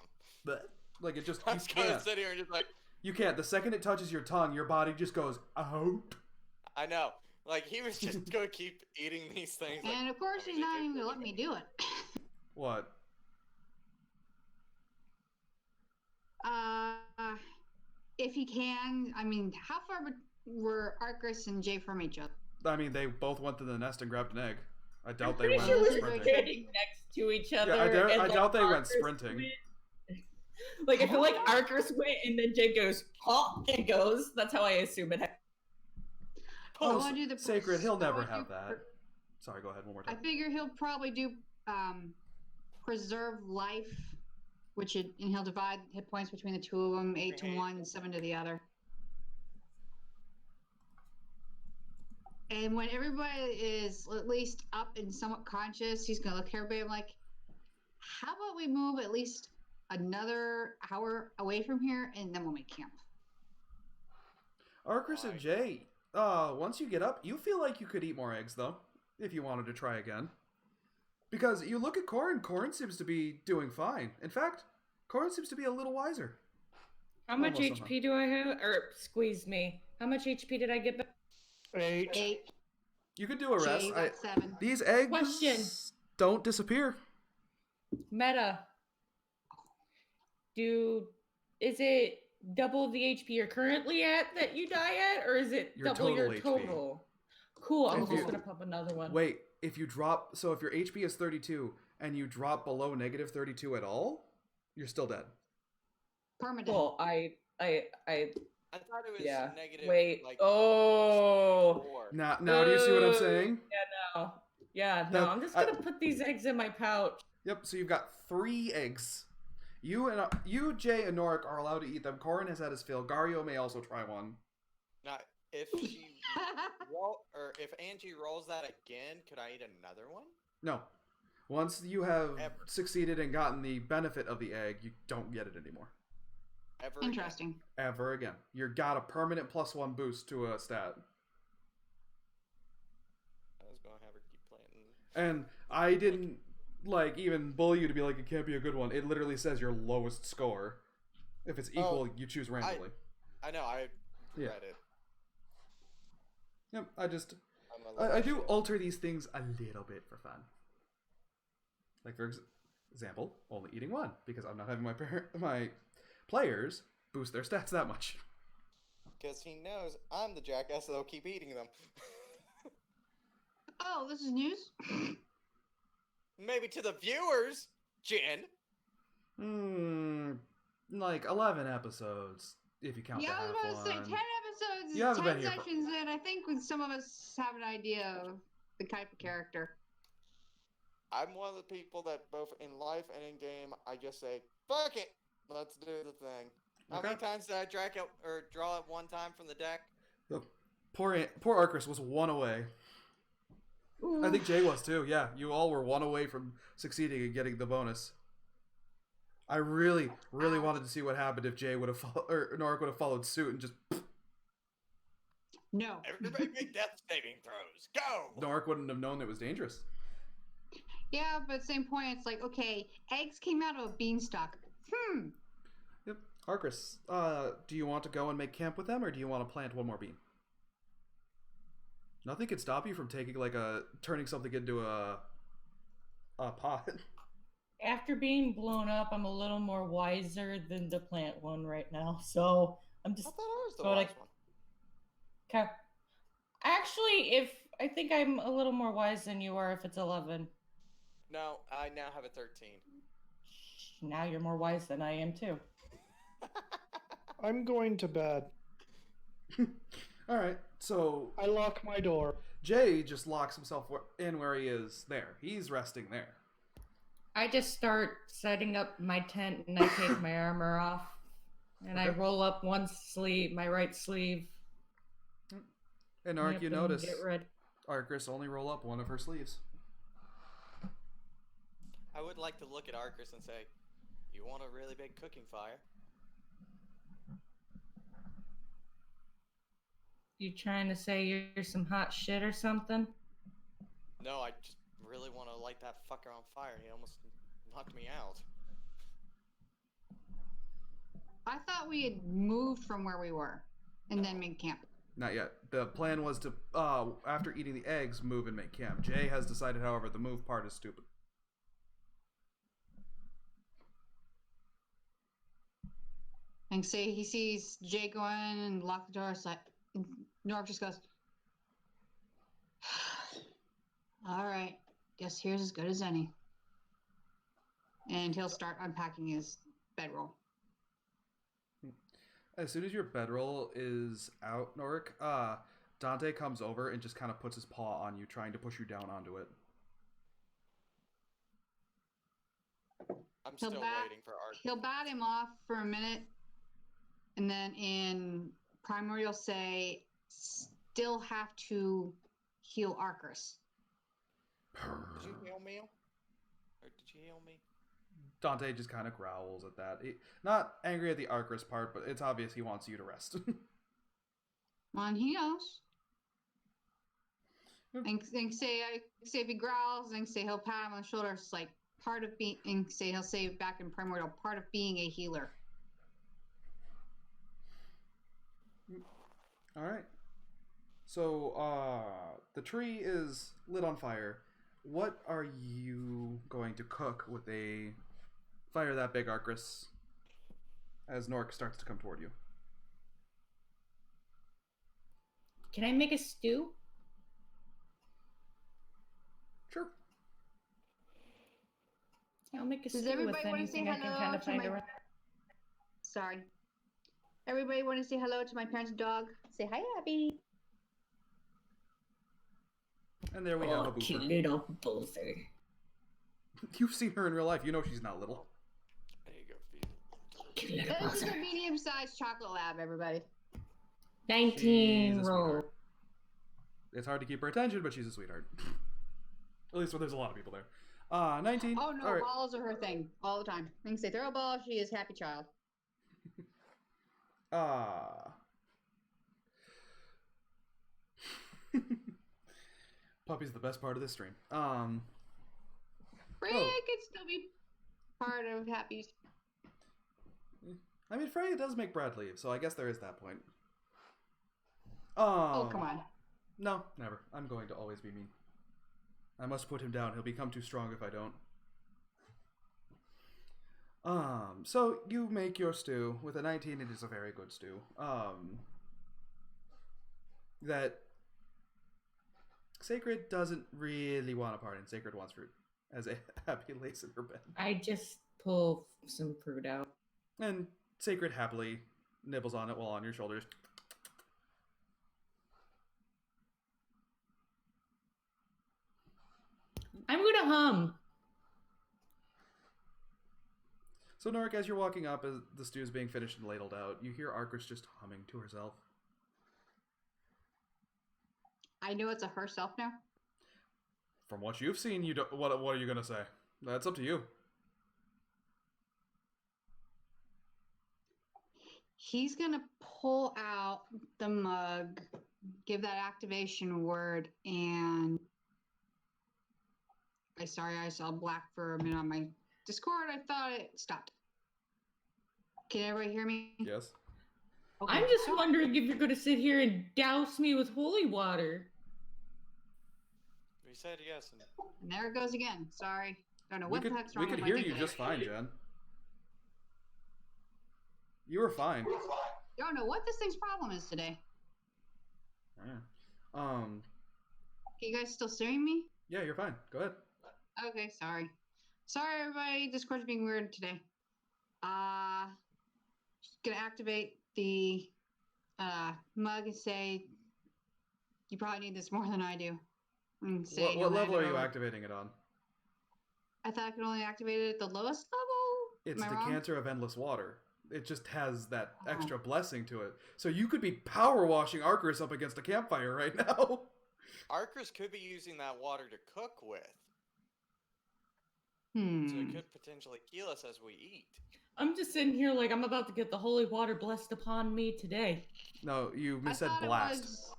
bleh. Like it just I you was gonna can't. sit here and just like, You can't. The second it touches your tongue, your body just goes out. I know. Like he was just gonna keep eating these things. Like, And of course, he's not even gonna let me do it. What? If he can, I mean, how far were Arcris and Jay from each other? I mean, they both went to the nest and grabbed an egg. I doubt I'm they pretty went sure we're sprinting. standing next to each other. I and, doubt they went Arcus sprinting. went- Like, I feel like Arcus went and then Jake goes, oh, it goes. That's how I assume it happened. I Oh, wanna do the Sacred, he'll I never wanna have do that. per- Sorry, go ahead one more I time. figure he'll probably do preserve life, and he'll divide hit points between the 2 of them, 8 to Right. one and 7 to the other. And when everybody is at least up and somewhat conscious, he's gonna look at everybody and like, how about we move at least another hour away from here, and then we'll make camp. Arcris and Why? Jay, once you get up, you feel like you could eat more eggs, though, if you wanted to try again. Because you look at Corin seems to be doing fine. In fact, Corin seems to be a little wiser. How much Almost HP do I have? Or, squeeze me. How much HP did I get back? 8. 8. You could do a rest. Jay got 7. These eggs Question. don't disappear. Meta. Is it double the HP you're currently at that you die at, or is it Your double total your HP. total? Cool, I'm If just you- gonna pop another one. Wait, if you drop... So if your HP is 32, and you drop below negative 32 at all, you're still dead. Permanent. Cool, I I thought it was yeah. negative. Wait. Like, Oh. 4. Now do you see what I'm Ooh. saying? No. Yeah, no, That- I'm just gonna put these eggs in my pouch. Yep, so you've got 3 eggs. You, Jay, and Norik are allowed to eat them. Corin has had his fill. Gario may also try one. Now, if she or if Angie rolls that again, could I eat another one? No. Once you have Ever. succeeded and gotten the benefit of the egg, you don't get it anymore. Ever? again? Interesting. Ever again. You got a permanent +1 boost to a stat. gonna have her keep planting. And I didn't like even bully you to be like it can't be a good one. It literally says your lowest score. If it's equal, you choose randomly. I know. I Yeah. read it. Yep. I'm a I little do shit. alter these things a little bit for fun. Like for example, only eating one because I'm not having my players boost their stats that much. Because he knows I'm the jackass that'll keep eating them. Oh, this is news. Maybe to the viewers, Jen. Like 11 episodes if you count Yeah, I the was half about to say one. 10 episodes, You haven't 10 been here for- sessions in. I think some of us have an idea of the type of character. I'm one of the people that both in life and in game, I just say, fuck it, let's do the thing. How many Okay. times did I draw it one time from the deck? The poor Arcris was one away. I think Jay was too. Yeah, you all were one away from succeeding and getting the bonus. I really wanted to see what happened if Jay would have or Norik would have followed suit and just No. Everybody make death saving throws. Go! Norik wouldn't have known it was dangerous. Yeah, but same point. It's like, okay, eggs came out of a beanstalk. Yep. Arcris, do you want to go and make camp with them, or do you want to plant one more bean? Nothing could stop you from taking turning something into a pot. After being blown up, I'm a little more wiser than the plant one right now. So I'm I just thought I was the So, last like- one. okay. Actually, I think I'm a little more wise than you are if it's 11. No, I now have a 13. Now you're more wise than I am too. I'm going to bed. All right, so I lock my door. Jay just locks himself in where he is there. He's resting there. I just start setting up my tent and I take my armor off and I Okay. roll up one sleeve, my right sleeve. And Ark, Yep, you and notice Get ready. Arcris only roll up one of her sleeves. I would like to look at Arcris and say, you want a really big cooking fire? You trying to say you're some hot shit or something? No, I just really want to light that fucker on fire. He almost knocked me out. I thought we had moved from where we were and then made camp. Not yet. The plan was to, after eating the eggs, move and make camp. Jay has decided, however, the move part is stupid. And say he sees Jay go in and lock the door. It's like, and Norv just goes, all right, guess here's as good as any. And he'll start unpacking his bedroll. As soon as your bedroll is out, Norik, Dante comes over and just kind of puts his paw on you, trying to push you down onto it. I'm He'll still bat- waiting for Arcris. He'll bat him off for a minute, and then in Primordial say, still have to heal Arcris. Did you heal me? Or did you heal me? Dante just kind of growls at that. Not angry at the Arcris part, but it's obvious he wants you to rest. And he knows. Yep. And say if he growls, and say he'll pat him on the shoulder. It's like part of being. And say he'll say back in Primordial, part of being a healer. All right. So, the tree is lit on fire. What are you going to cook with a fire that big, Arcris? As Nork starts to come toward you. Can I make a stew? Sure. I'll make a Does stew with everybody want to say anything I can hello kind of to find my? around. Sorry. Everybody want to say hello to my parents' dog? Say hi, Abby. And there we have a Oh, cute booper. little boozer. You've seen her in real life. You know she's not little. There you go, feed. Cute little This is boozer. a medium-sized chocolate lab, everybody. 19 She's a roll. sweetheart. It's hard to keep her attention, but she's a sweetheart. At least when there's a lot of people there. 19. Oh no, All right. balls are her thing all the time. When you say throw a ball, she is happy child. Puppy's the best part of this stream. Freya Oh. could still be part of Happy's. I mean, Freya does make Brad leave, so I guess there is that point. Oh, come on. No, never. I'm going to always be mean. I must put him down. He'll become too strong if I don't. So you make your stew. With a 19, it is a very good stew. That Sacred doesn't really want a part in. Sacred wants fruit, as Happy lays in her bed. I just pull some fruit out. And Sacred happily nibbles on it while on your shoulders. I'm gonna hum. So Norik, as you're walking up, as the stew's being finished and ladled out, you hear Arcris just humming to herself. I know it's a herself now. From what you've seen, you don't. What are you gonna say? That's up to you. He's gonna pull out the mug, give that activation word, and I saw black for a minute on my Discord. I thought it stopped. Can everybody hear me? Yes. Okay. I'm just wondering if you're gonna sit here and douse me with holy water. We said yes. And there it goes again. Sorry. Don't know We what could the heck's wrong we with could my hear thing you today. just fine, Jen. You were fine. Don't know what this thing's problem is today. Yeah. Can you guys still hearing me? Yeah, you're fine. Go ahead. Okay, sorry. Sorry, everybody. Discord's being weird today. Just gonna activate the mug and say, you probably need this more than I do. And say What he'll level hand are it you over. activating it on? I thought I could only activate it at the lowest level. It's Am I wrong? Decanter of Endless Water. It just has that Oh. extra blessing to it. So you could be power washing Arcris up against a campfire right now. Arcris could be using that water to cook with, so Hmm. it could potentially heal us as we eat. I'm just sitting here like I'm about to get the holy water blessed upon me today. No, you I missaid thought blast. it was.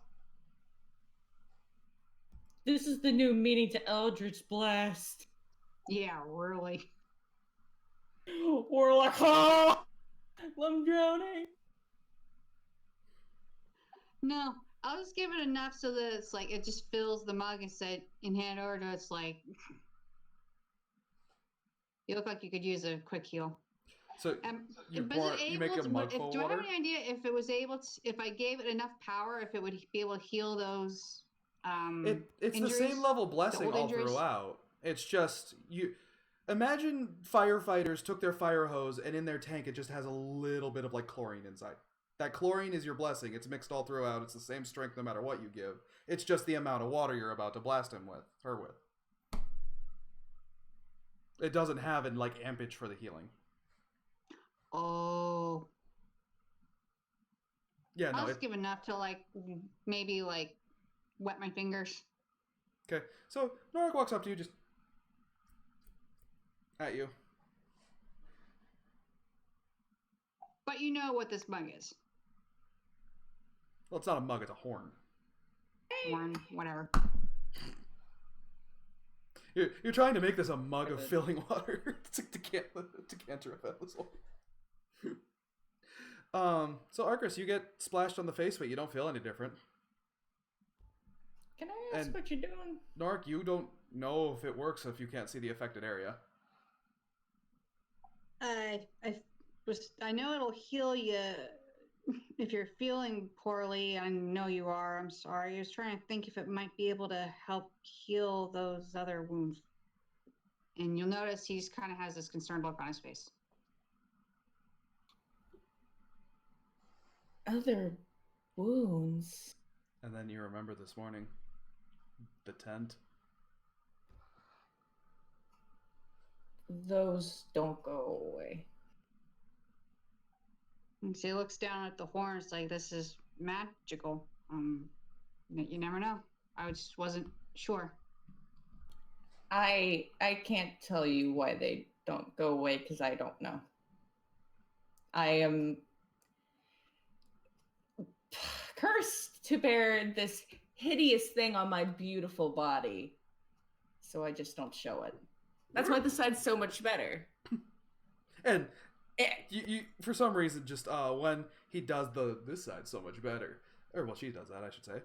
This is the new meaning to Eldritch Blast. Yeah, really. We're like, oh, I'm drowning. No, I'll just give it enough so that it's like it just fills the mug and said in hand order. It's like you look like you could use a quick heal. So you But pour, is it you make able a to? mug full of Do I have water. any idea if it was able to? If I gave it enough power, if it would be able to heal those? It's the injuries? same level blessing old all injuries? throughout. It's just you. Imagine firefighters took their fire hose and in their tank it just has a little bit of like chlorine inside. That chlorine is your blessing. It's mixed all throughout. It's the same strength no matter what you give. It's just the amount of water you're about to blast her with. It doesn't have an like ampage for the healing. Oh, Yeah, I'll no. just give enough to like maybe like wet my fingers. Okay, so Norik walks up to you, just at you. But you know what this mug is. Well, it's not a mug; it's a horn. Horn, whatever. You're trying to make this a mug of filling water. It's a decanter of endless water. So Arcris, you get splashed on the face, but you don't feel any different. Can I ask And- what you're doing? Norik, you don't know if it works if you can't see the affected area. I know it'll heal you if you're feeling poorly. I know you are. I'm sorry. I was trying to think if it might be able to help heal those other wounds. And you'll notice he's kind of has this concerned look on his face. Other wounds. And then you remember this morning, the tent. Those don't go away. And so he looks down at the horns like this is magical. You never know. I just wasn't sure. I can't tell you why they don't go away because I don't know. I am cursed to bear this hideous thing on my beautiful body. So I just don't show it. That's why this side's so much better. And you for some reason, just when he does this side so much better, or well, she does that, I should say.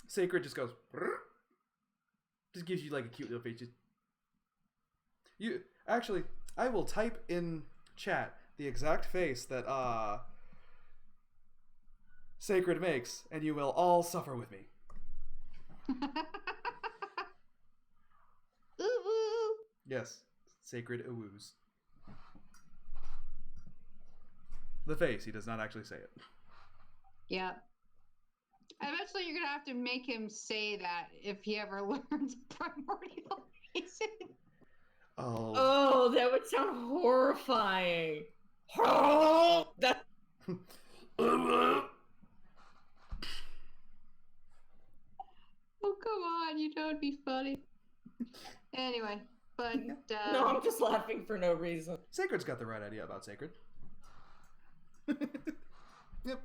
Sacred just goes, just gives you like a cute little face. You actually, I will type in chat the exact face that Sacred makes, and you will all suffer with me. Ooh, ooh. Yes, Sacred Awoos. The face, he does not actually say it. Yeah. Eventually, you're gonna have to make him say that if he ever learns primordial reason. Oh, that would sound horrifying. Oh, that. Oh, come on, you know it'd be funny. Anyway, but No, I'm just laughing for no reason. Sacred's got the right idea about Sacred. Yep.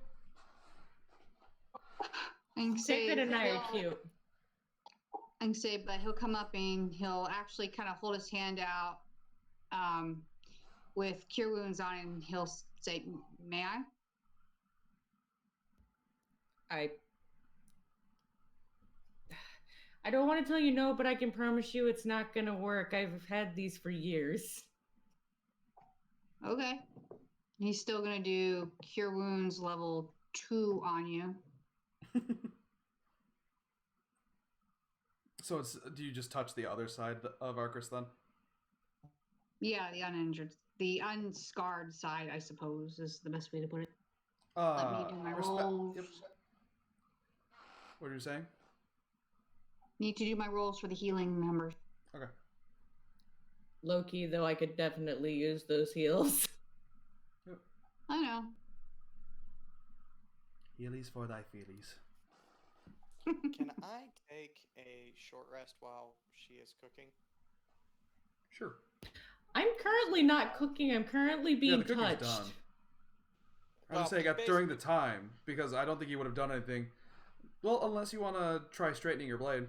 and say, Sacred and I are cute. And say, but he'll come up and he'll actually kind of hold his hand out, with cure wounds on, and he'll say, "May I?" I don't want to tell you no, but I can promise you it's not gonna work. I've had these for years. Okay. He's still gonna do cure wounds level 2 on you. So do you just touch the other side of Arcus then? Yeah, the uninjured, the unscarred side, I suppose, is the best way to put it. Let me do my rolls. Yep. What are you saying? Need to do my rolls for the healing numbers. Okay. Loki, though, I could definitely use those heals. I know. Healies for thy feelies. Can I take a short rest while she is cooking? Sure. I'm currently not cooking. I'm currently being the cooking's touched. done. I'm just saying during the time, because I don't think you would have done anything. Well, unless you want to try straightening your blade.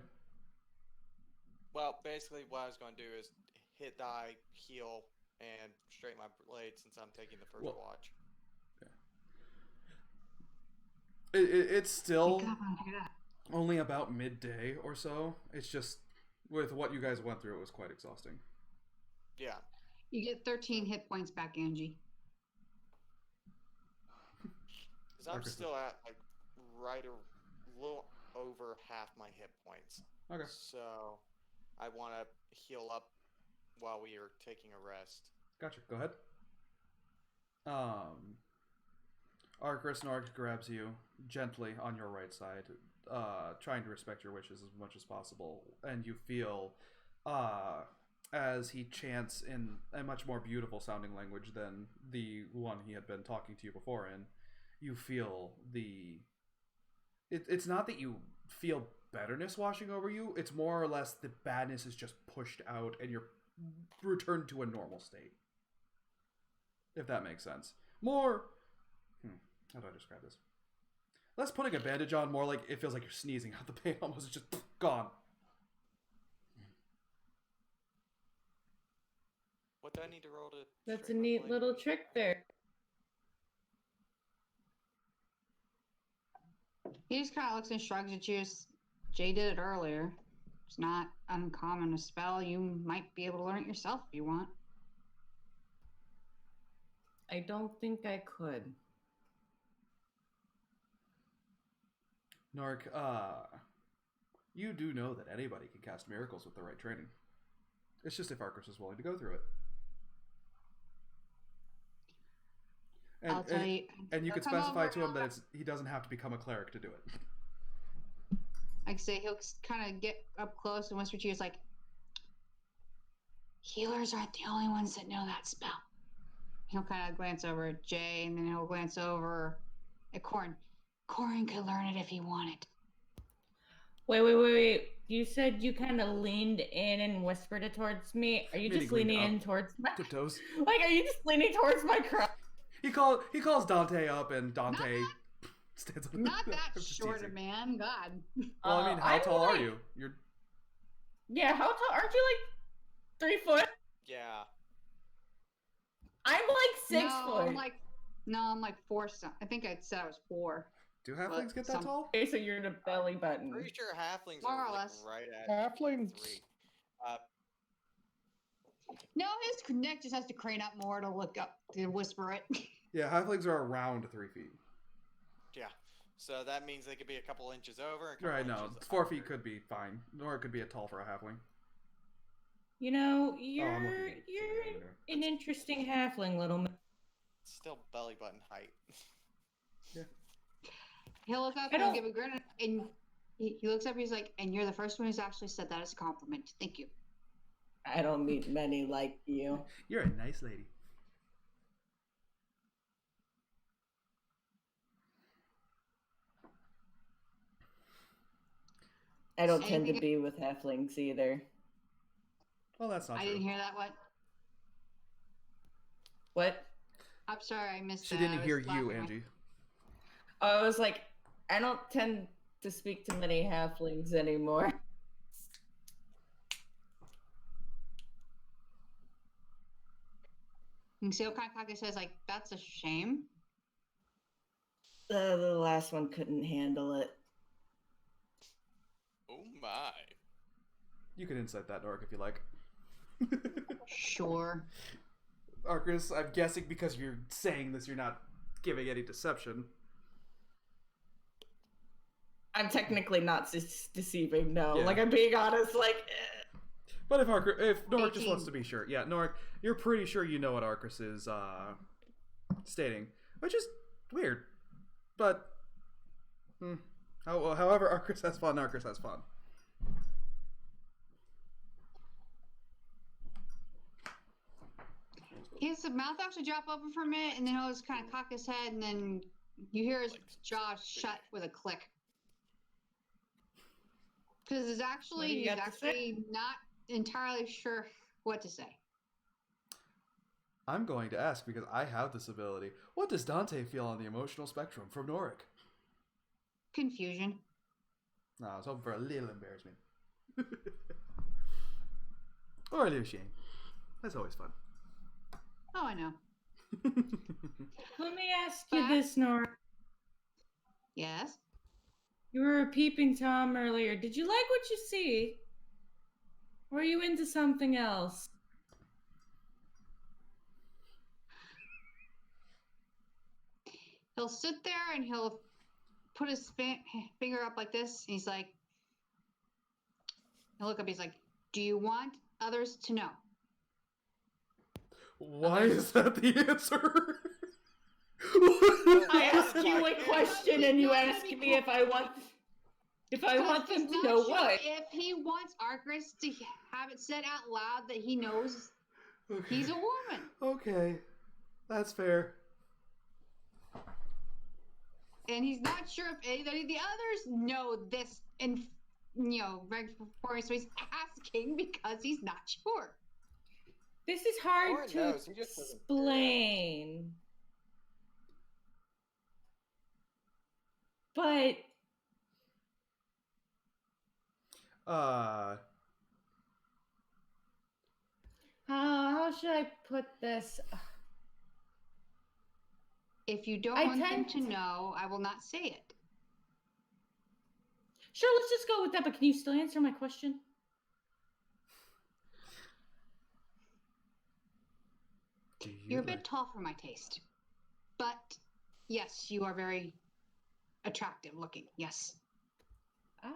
Well, basically what I was going to do is hit die, heal, and straighten my blade since I'm taking the first watch. Yeah. It's still Come on, look at that. only about midday or so. It's just, with what you guys went through, it was quite exhausting. Yeah. You get 13 hit points back, Angie. Because I'm still at like right a little over half my hit points. Okay. So I want to heal up while we are taking a rest. Gotcha. Go ahead. Arcus Norg grabs you gently on your right side, trying to respect your wishes as much as possible, and you feel, as he chants in a much more beautiful sounding language than the one he had been talking to you before in, you feel it's not that you feel betterness washing over you, it's more or less the badness is just pushed out and you're returned to a normal state. If that makes sense. More, how do I describe this? Less putting a bandage on, more like it feels like you're sneezing out the pain, almost just gone. What do I need to roll to? That's a straighten my neat blade? little trick there. He just kind of looks and shrugs at you. Jay did it earlier. It's not uncommon a spell. You might be able to learn it yourself if you want. I don't think I could. Nark, you do know that anybody can cast miracles with the right training. It's just if Arcus is willing to go through it. I'll tell you. And you He'll could come specify over to him and that he doesn't have to become a cleric to do it. Like I say, he'll kind of get up close and whisper to you, it's like, healers aren't the only ones that know that spell. He'll kind of glance over at Jay, and then he'll glance over at Corin. Corin could learn it if he wanted. Wait. You said you kind of leaned in and whispered it towards me. Are you just leaning in towards my... Tiptoes. Like, are you just leaning towards my crotch? He calls Dante up, and Dante stands on Not I'm that just short a teasing. man. God. Well, I mean, how I'm tall are like- you? You're Yeah, how tall? Aren't you like 3 foot? Yeah. I'm like 6 no, foot. I'm like 4. I think I said I was 4. do halflings get that some- tall? Okay, so you're the belly button. Pretty sure halflings More are or like less. right at Halflings. 3. No, his neck just has to crane up more to look up to whisper it. Yeah, halflings are around 3 feet. Yeah. So that means they could be a couple inches over. And a couple Right, no, inches 4 feet under. could be fine. Nor it could be a tall for a halfling. You know, Oh, I'm you're looking at you're an interesting halfling, little man. Still belly button height. He'll look up I and he'll don't- give a grin, and he looks up. He's like, "And you're the first one who's actually said that as a compliment. Thank you." I don't meet many like you. You're a nice lady. I don't tend to Anything- be with halflings either. Well, that's not I true. didn't hear that. What? What? I'm sorry, I missed She that. didn't I hear was you, laughing. Angie. I was like, I don't tend to speak to many halflings anymore. And so Kakaka says, like, that's a shame. The last one couldn't handle it. Oh my. You can insight that, Nork, if you like. Sure. Arcus, I'm guessing because you're saying this, you're not giving any deception. I'm technically not deceiving, no. Yeah. Like, I'm being honest, like, eh. But if Nork just 18. wants to be sure, yeah, Nork, you're pretty sure you know what Arcus is stating, which is weird. But however Arcus has fun, Arcus has fun. His mouth actually drop open for a minute, and then he'll just kind of cock his head, and then you hear his Like, jaw shut with a click. Because What do you he's got to say? actually not entirely sure what to say. I'm going to ask because I have this ability. What does Dante feel on the emotional spectrum from Norik? Confusion. No, I was hoping for a little embarrassment. Or a little shame. That's always fun. Oh, I know. Let me ask you But- this, Nora. Yes. You were a peeping Tom earlier. Did you like what you see? Or are you into something else? He'll sit there and he'll put his finger up like this, and he's like, he'll look up. He's like, "Do you want others to know?" Why is that the answer? I ask you a question and you ask me if I want Because them he's to not know sure what. if he wants Arcris to have it said out loud that he knows Okay. he's a woman. Okay, that's fair. And he's not sure if any of the others know this and right before, so he's asking because he's not sure. This is hard Lauren to knows, he just doesn't figure it out. explain. But how should I put this? If you don't I want them tend to to- know, I will not say it. Sure, let's just go with that, but can you still answer my question? Do you You're a like- bit tall for my taste. But yes, you are very attractive looking. Yes. Ah.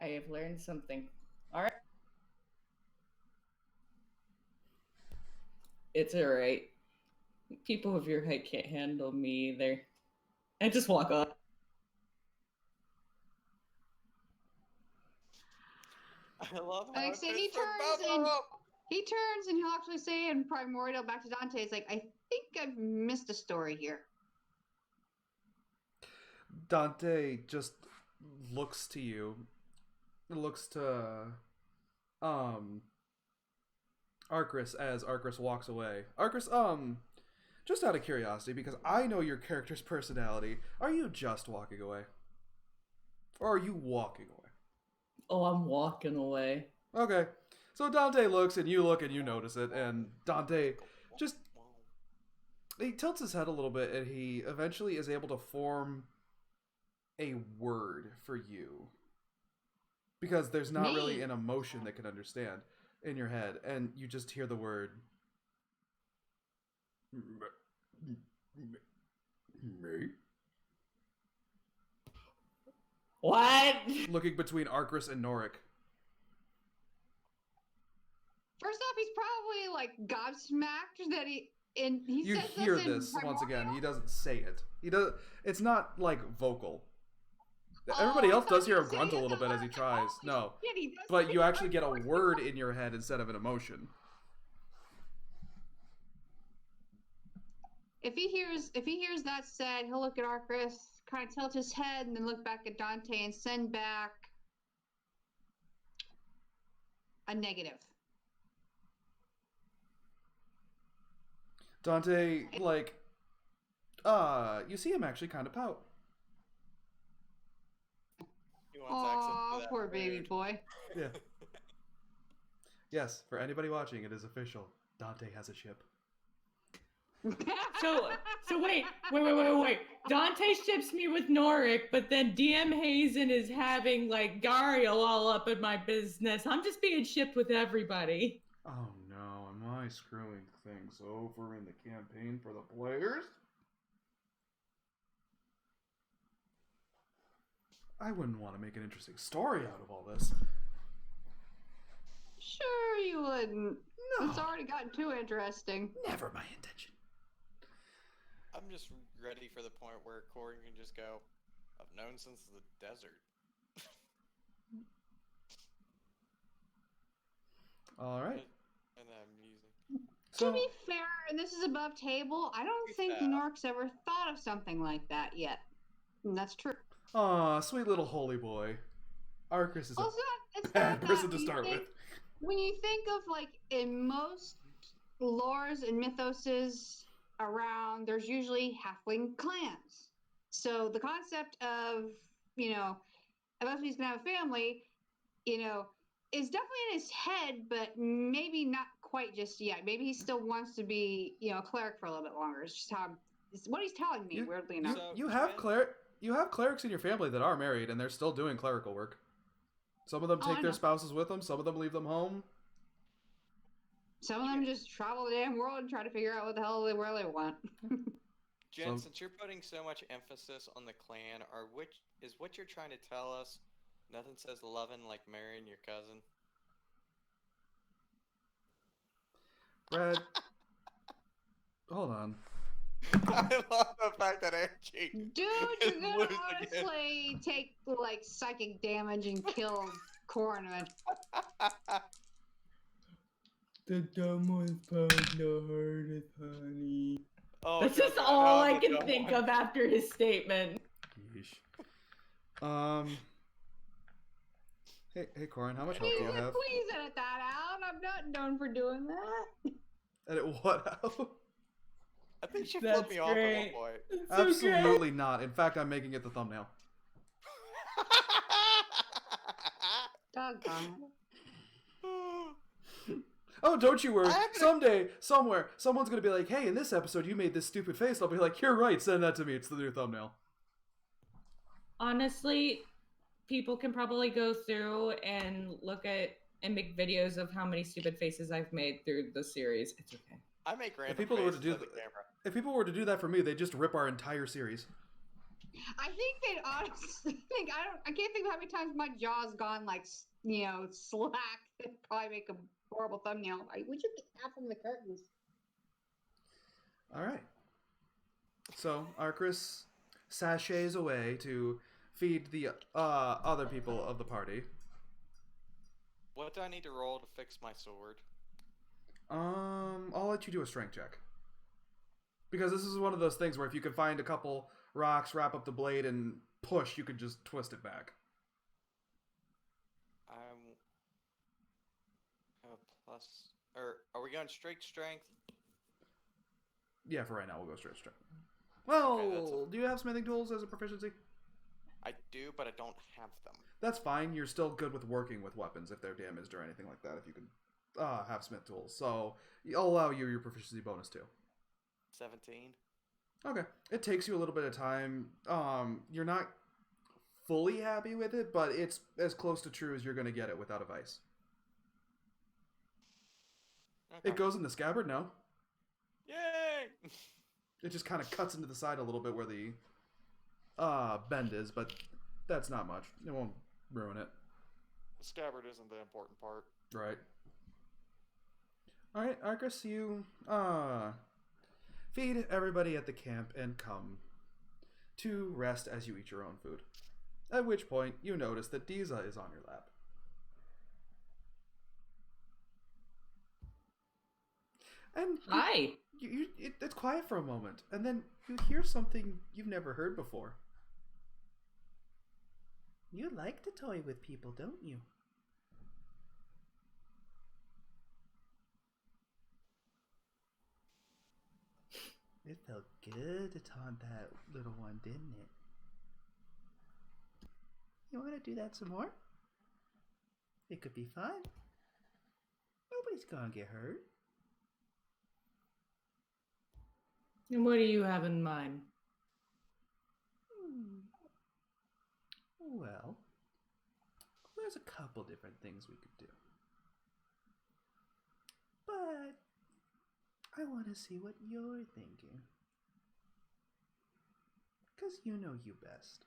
I have learned something. Alright. It's alright. People of your height can't handle me either. I just walk up. I love how Like I it said, he fits for turns both of and- them. He turns and he'll actually say in primordial back to Dante, it's like, I think I've missed a story here. Dante just looks to you, looks to Arcris as Arcris walks away. Arcris, just out of curiosity, because I know your character's personality, are you just walking away? Or are you walking away? Oh, I'm walking away. Okay. So Dante looks and you look and you notice it, and Dante just he tilts his head a little bit and he eventually is able to form a word for you. Because there's not really Me? an emotion that can understand in your head, and you just hear the word me. What? Looking between Arcris and Norik. First off, he's probably like gobsmacked that he You says hear this, in this once again. primordial? He doesn't say it. He does. It's not like vocal. Oh, Everybody I else thought does you hear a were grunt a saying little it bit as he like, tries. holy No, shit, he does but say you it actually get a primordial. word in your head instead of an emotion. If he hears that said, he'll look at Arcris, kind of tilt his head, and then look back at Dante and send back a negative. Dante, like, you see him actually kind of pout. He wants access to Oh, that poor baby word. boy. Yeah. Yes, for anybody watching, it is official. Dante has a ship. So wait. Dante ships me with Norik, but then DM Hazen is having like Gariel all up in my business. I'm just being shipped with everybody. Oh no, am I screwing things over in the campaign for the players? I wouldn't want to make an interesting story out of all this. Sure you wouldn't. No, It's already gotten too interesting. Never my intention. I'm just ready for the point where Corin can just go, I've known since the desert. all right. And I'm using. So, To be fair, and this is above table, I don't think Yeah. Nork's ever thought of something like that yet. And that's true. aw, sweet little holy boy. Arcris is Well, a it's bad not person that. to start with. When you think of like in most lores and mythoses around, there's usually halfling clans. So the concept of, unless he's gonna have a family, is definitely in his head, but maybe not quite just yet. Maybe he still wants to be, a cleric for a little bit longer. It's just how it's what he's telling me, weirdly enough. So, You have Jen- clerics in your family that are married and they're still doing clerical work. Some of them Oh, I take their know. spouses with them. Some of them leave them home. Some of them just travel the damn world and try to figure out what the hell they really want. Jen, So- since you're putting so much emphasis on the clan, is what you're trying to tell us? Nothing says loving like marrying your cousin. Brad, hold on. I love the fact that Angie. Dude, is you're gonna loose again. honestly take like psychic damage and kill Corin. The dumb ones pound the hardest, honey. Oh, That's trust just me, all know I the can dumb think one. of after his statement. Yeesh. Hey, Corin, how much health do you have? Please edit that out. I'm not known for doing that. Edit what out? I think she That's flipped me off at great. one point. That's so great. Absolutely not. In fact, I'm making it the thumbnail. Doggone it. Oh, don't you worry. I have to- Someday, somewhere, someone's gonna be like, "Hey, in this episode, you made this stupid face." I'll be like, "You're right. Send that to me. It's the new thumbnail." Honestly, people can probably go through and look at and make videos of how many stupid faces I've made through the series. It's okay. I make random people were to faces do at the th- camera. If people were to do that for me, they'd just rip our entire series. I think they'd honestly think I can't think of how many times my jaw's gone like slack. It'd probably make a horrible thumbnail. We should get that from the curtains. All right. So Arcris sachets away to feed the other people of the party. What do I need to roll to fix my sword? I'll let you do a strength check. Because this is one of those things where if you can find a couple rocks, wrap up the blade, and push, you could just twist it back. I'm a plus. Or are we going straight strength? Yeah, for right now, we'll go straight. Well, Okay, that's do you have smithing tools as a proficiency? I do, but I don't have them. That's fine. You're still good with working with weapons if they're damaged or anything like that. If you can have smith tools, so I'll allow you your proficiency bonus too. 17. Okay, it takes you a little bit of time. You're not fully happy with it, but it's as close to true as you're going to get it without a vice. Okay. It goes in the scabbard now. Yay! It just kind of cuts into the side a little bit where the bend is, but that's not much. It won't ruin it. The scabbard isn't the important part. Right. Alright, Argus, you feed everybody at the camp and come to rest as you eat your own food. At which point, you notice that Diza is on your lap. And Hi. it's quiet for a moment, and then you hear something you've never heard before. You like to toy with people, don't you? It felt good to taunt that little one, didn't it? You want to do that some more? It could be fun. Nobody's gonna get hurt. And what do you have in mind? Well, there's a couple different things we could do. But I want to see what you're thinking. Because you know you best.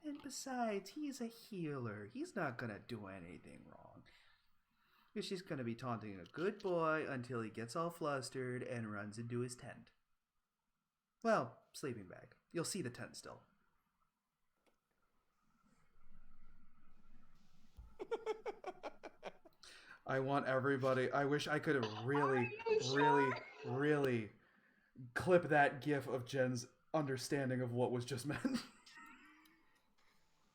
And besides, he's a healer. He's not going to do anything wrong. He's just going to be taunting a good boy until he gets all flustered and runs into his tent. Well, sleeping bag. You'll see the tent still. I want everybody. I wish I could have really clip that gif of Jen's understanding of what was just meant.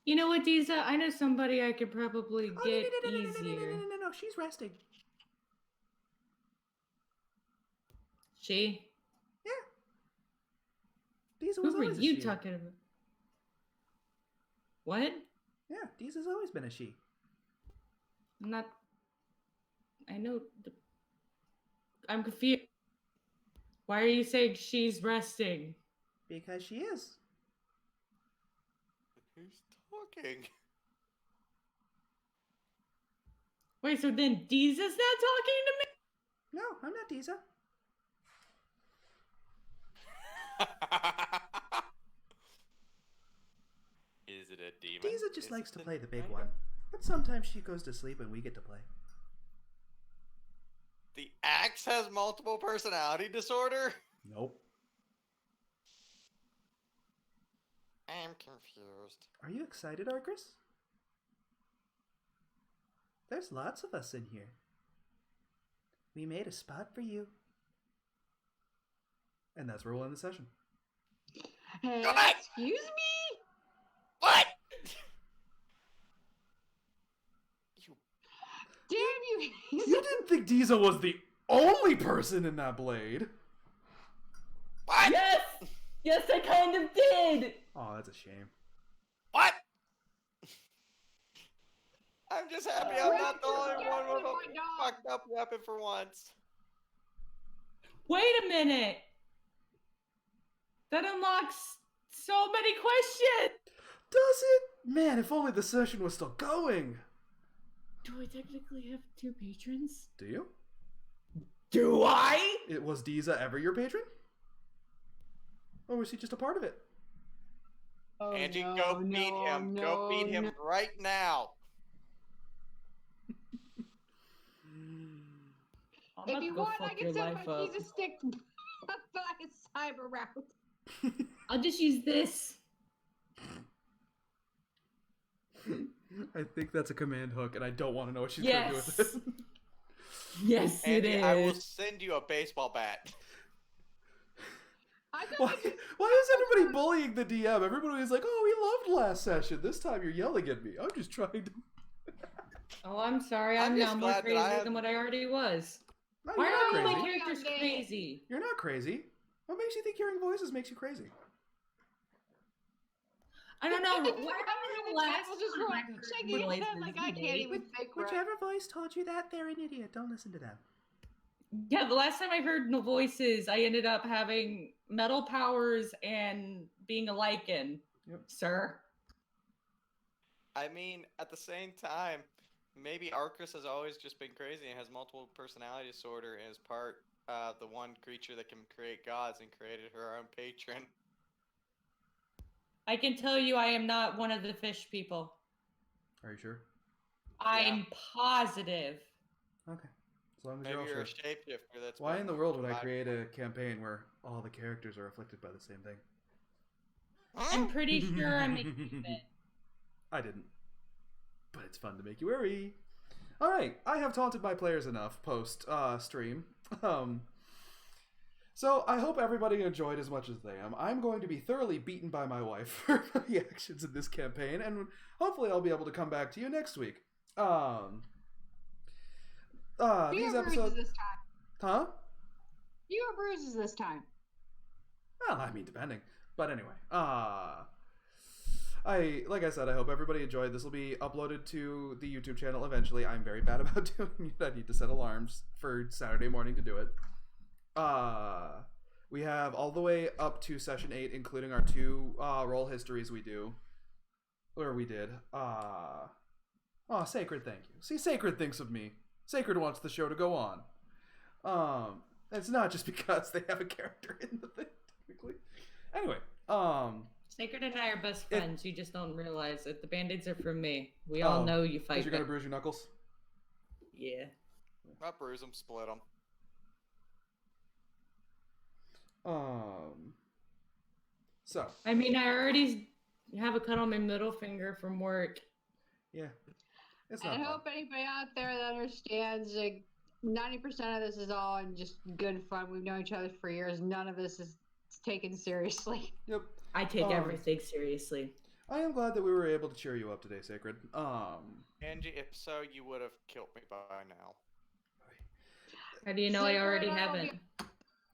You know what, Diza? I know somebody I could probably get easier. No, she's resting. She? Yeah. Diza was Who were always a you she. talking about? What? Yeah, Diza's always been a she. I'm not. I know. I'm confused. Why are you saying she's resting? Because she is. Who's talking? Wait, so then Diza's not talking to me? No, I'm not Diza. Is it a demon? Diza just Is likes it to the play the big demon? one. But sometimes she goes to sleep and we get to play. The axe has multiple personality disorder? Nope. I'm confused. Are you excited, Arcris? There's lots of us in here. We made a spot for you. And that's where we'll end the session. Hey, Come back! excuse me? What? You Damn you! You didn't think Diza was the only person in that blade. what? Yes! Yes, I kind of did! Oh, that's a shame. What? I'm just happy I'm not the only one with a fucked up weapon for once. Wait a minute! That unlocks so many questions! Does it? Man, if only the session was still going. Do I technically have 2 patrons? Do you? Do I? Was Diza ever your patron? Or was he just a part of it? Oh, Angie, no, go beat no, him. Go beat him no. right now. I'm If about you to go want, I fuck can your set life my up. piece of stick by a cyber route. I'll just use this. I think that's a command hook, and I don't want to know what she's going to do with Yes. it. Yes, it Angie, is. I will send you a baseball bat. I thought Why, I just- why is everybody bullying the DM? Everybody was like, oh, we loved last session. This time you're yelling at me. I'm just trying to... Oh, I'm sorry. I'm I'm just now more glad that I crazy have- than what I already was. No, Why you're are not all my crazy. characters Okay. crazy? You're not crazy. What makes you think hearing voices makes you crazy? I don't know. Why I are mean, the last was just time wrong. I heard Shaking his voices head like I can't made- even think right. Whichever voice told you that, they're an idiot. Don't listen to them. Yeah, the last time I heard no voices, I ended up having metal powers and being a lichen. Yep. Sir. I mean, at the same time, maybe Arcus has always just been crazy and has multiple personality disorder and is part the one creature that can create gods and created her own patron. I can tell you I am not one of the fish people. Are you sure? I'm positive. Okay. As long as Maybe you're all you're a sure. shapeshifter that's Why been in the world would I combined- create a campaign where all the characters are afflicted by the same thing? I'm pretty sure I'm making it. I didn't. But it's fun to make you worry. Alright, I have taunted my players enough post stream. So I hope everybody enjoyed as much as they am. I'm going to be thoroughly beaten by my wife for my actions in this campaign, and hopefully I'll be able to come back to you next week. These Fewer episodes, bruises this time. huh? Fewer bruises this time. Well, I mean, depending. But anyway, like I said, I hope everybody enjoyed. This will be uploaded to the YouTube channel eventually. I'm very bad about doing it. I need to set alarms for Saturday morning to do it. We have all the way up to session 8, including our 2 roll histories we did. Sacred, thank you. See, Sacred thinks of me. Sacred wants the show to go on. It's not just because they have a character in the thing, technically. Anyway, Sacred and I are best friends. You just don't realize it. The band-aids are from me. We all know you fight. because you're gonna back. bruise your knuckles. Yeah. Not bruise them, split them. So I mean, I already have a cut on my middle finger from work. yeah, it's not I fun. hope anybody out there that understands, like, 90% of this is all in just good fun. We've known each other for years. None of this is taken seriously. Yep. I take everything seriously. I am glad that we were able to cheer you up today, Sacred. Angie, if so, you would have killed me by now. How do you know I Sacred, already I will haven't?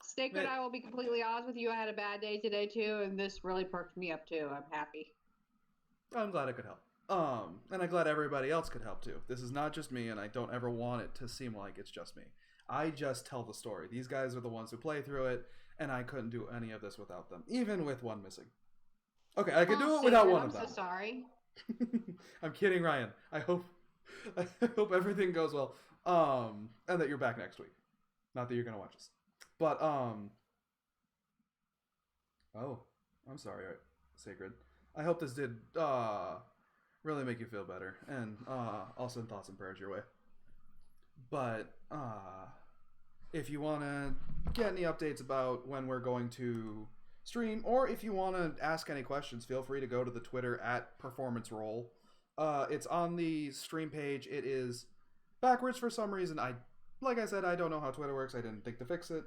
Sacred, Wait. I will be completely honest with you. I had a bad day today too, and this really perked me up too. I'm happy. I'm glad I could help. And I'm glad everybody else could help too. This is not just me, and I don't ever want it to seem like it's just me. I just tell the story. These guys are the ones who play through it, and I couldn't do any of this without them, even with one missing. Okay, I could do Oh, it without Sacred, one I'm of them. so sorry. I'm kidding, Ryan. I hope everything goes well. And that you're back next week. Not that you're gonna watch us. But oh, I'm sorry, Sacred. I hope this did really make you feel better, and I'll send thoughts and prayers your way. But if you want to get any updates about when we're going to stream, or if you want to ask any questions, feel free to go to the Twitter at Performance Roll. It's on the stream page. It is backwards for some reason. Like I said, I don't know how Twitter works. I didn't think to fix it.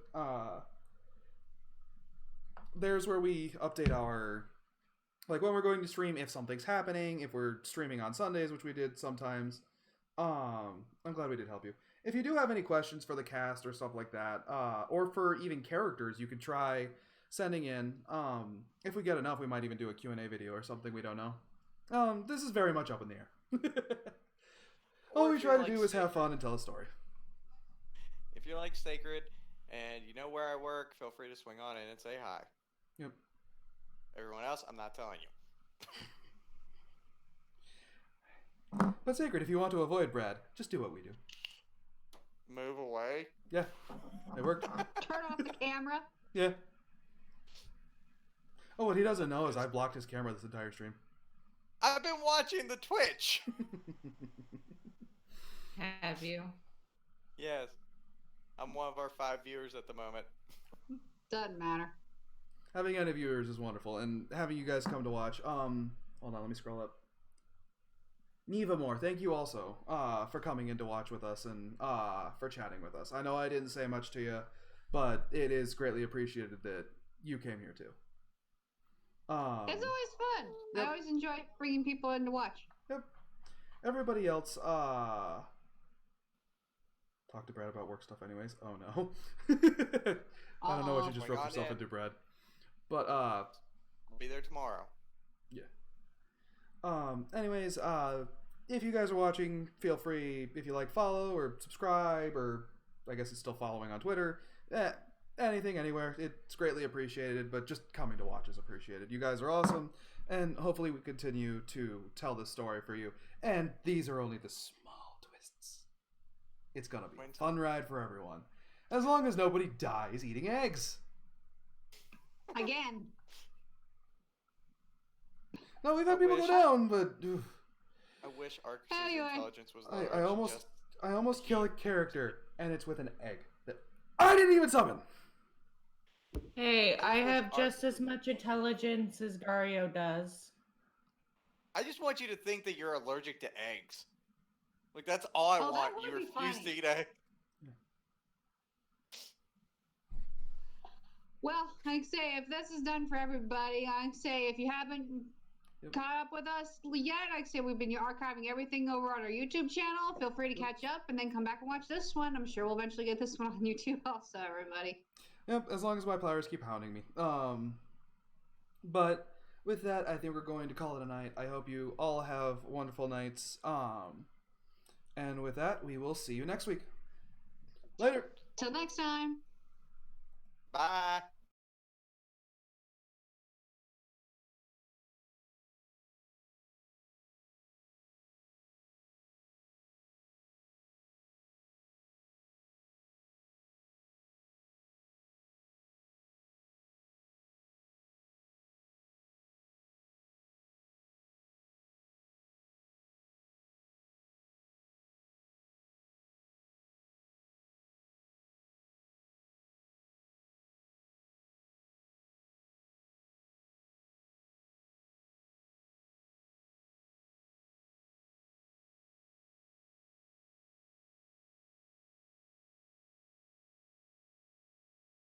There's where we update our, like, when we're going to stream, if something's happening, if we're streaming on Sundays, which we did sometimes. I'm glad we did help you. If you do have any questions for the cast or stuff like that, or for even characters, you could try sending in. If we get enough, we might even do a Q&A video or something. We don't know. This is very much up in the air. All Or we if try you're to like do is have Sacred- fun and tell a story. If you're like Sacred and you know where I work, feel free to swing on in and say hi. Yep. Everyone else, I'm not telling you. But Sacred, if you want to avoid Brad, just do what we do. Move away. Yeah, it worked. Turn off the camera. Yeah. Oh, what he doesn't know is I blocked his camera this entire stream. I've been watching the Twitch. Have you? Yes. I'm one of our 5 viewers at the moment. Doesn't matter. Having any viewers is wonderful, and having you guys come to watch. Hold on, let me scroll up. Neva Moore, thank you also for coming in to watch with us and for chatting with us. I know I didn't say much to you, but it is greatly appreciated that you came here too. It's always fun. Yep. I always enjoy bringing people in to watch. Yep. Everybody else, talk to Brad about work stuff anyways. Oh no. I don't know what you just Swing roped on yourself in. into, Brad. But I'll be there tomorrow. anyways, if you guys are watching, feel free, if you like, follow or subscribe, or I guess it's still following on Twitter. Anything, anywhere. It's greatly appreciated, but just coming to watch is appreciated. You guys are awesome, and hopefully we continue to tell this story for you. And these are only the small twists. It's gonna be a fun ride for everyone. As long as nobody dies eating eggs. Again. No, we've had I people go wish- down, but oof, I wish Arcus' Anyway. intelligence was I large, almost just- I almost kill a character, and it's with an egg that I didn't even summon. Hey, I Of course, have just as much intelligence as Gario does. I just want you to think that you're allergic to eggs. Like, that's all I Oh, that want. would You be refuse to funny. eat eggs. Well, like I say, if this is done for everybody, like I say, if you haven't Yep. caught up with us yet, like I say, we've been archiving everything over on our YouTube channel. Feel free to catch up and then come back and watch this one. I'm sure we'll eventually get this one on YouTube also, everybody. Yep, as long as my players keep hounding me. But with that, I think we're going to call it a night. I hope you all have wonderful nights. And with that, we will see you next week. Later. Till next time. Bye.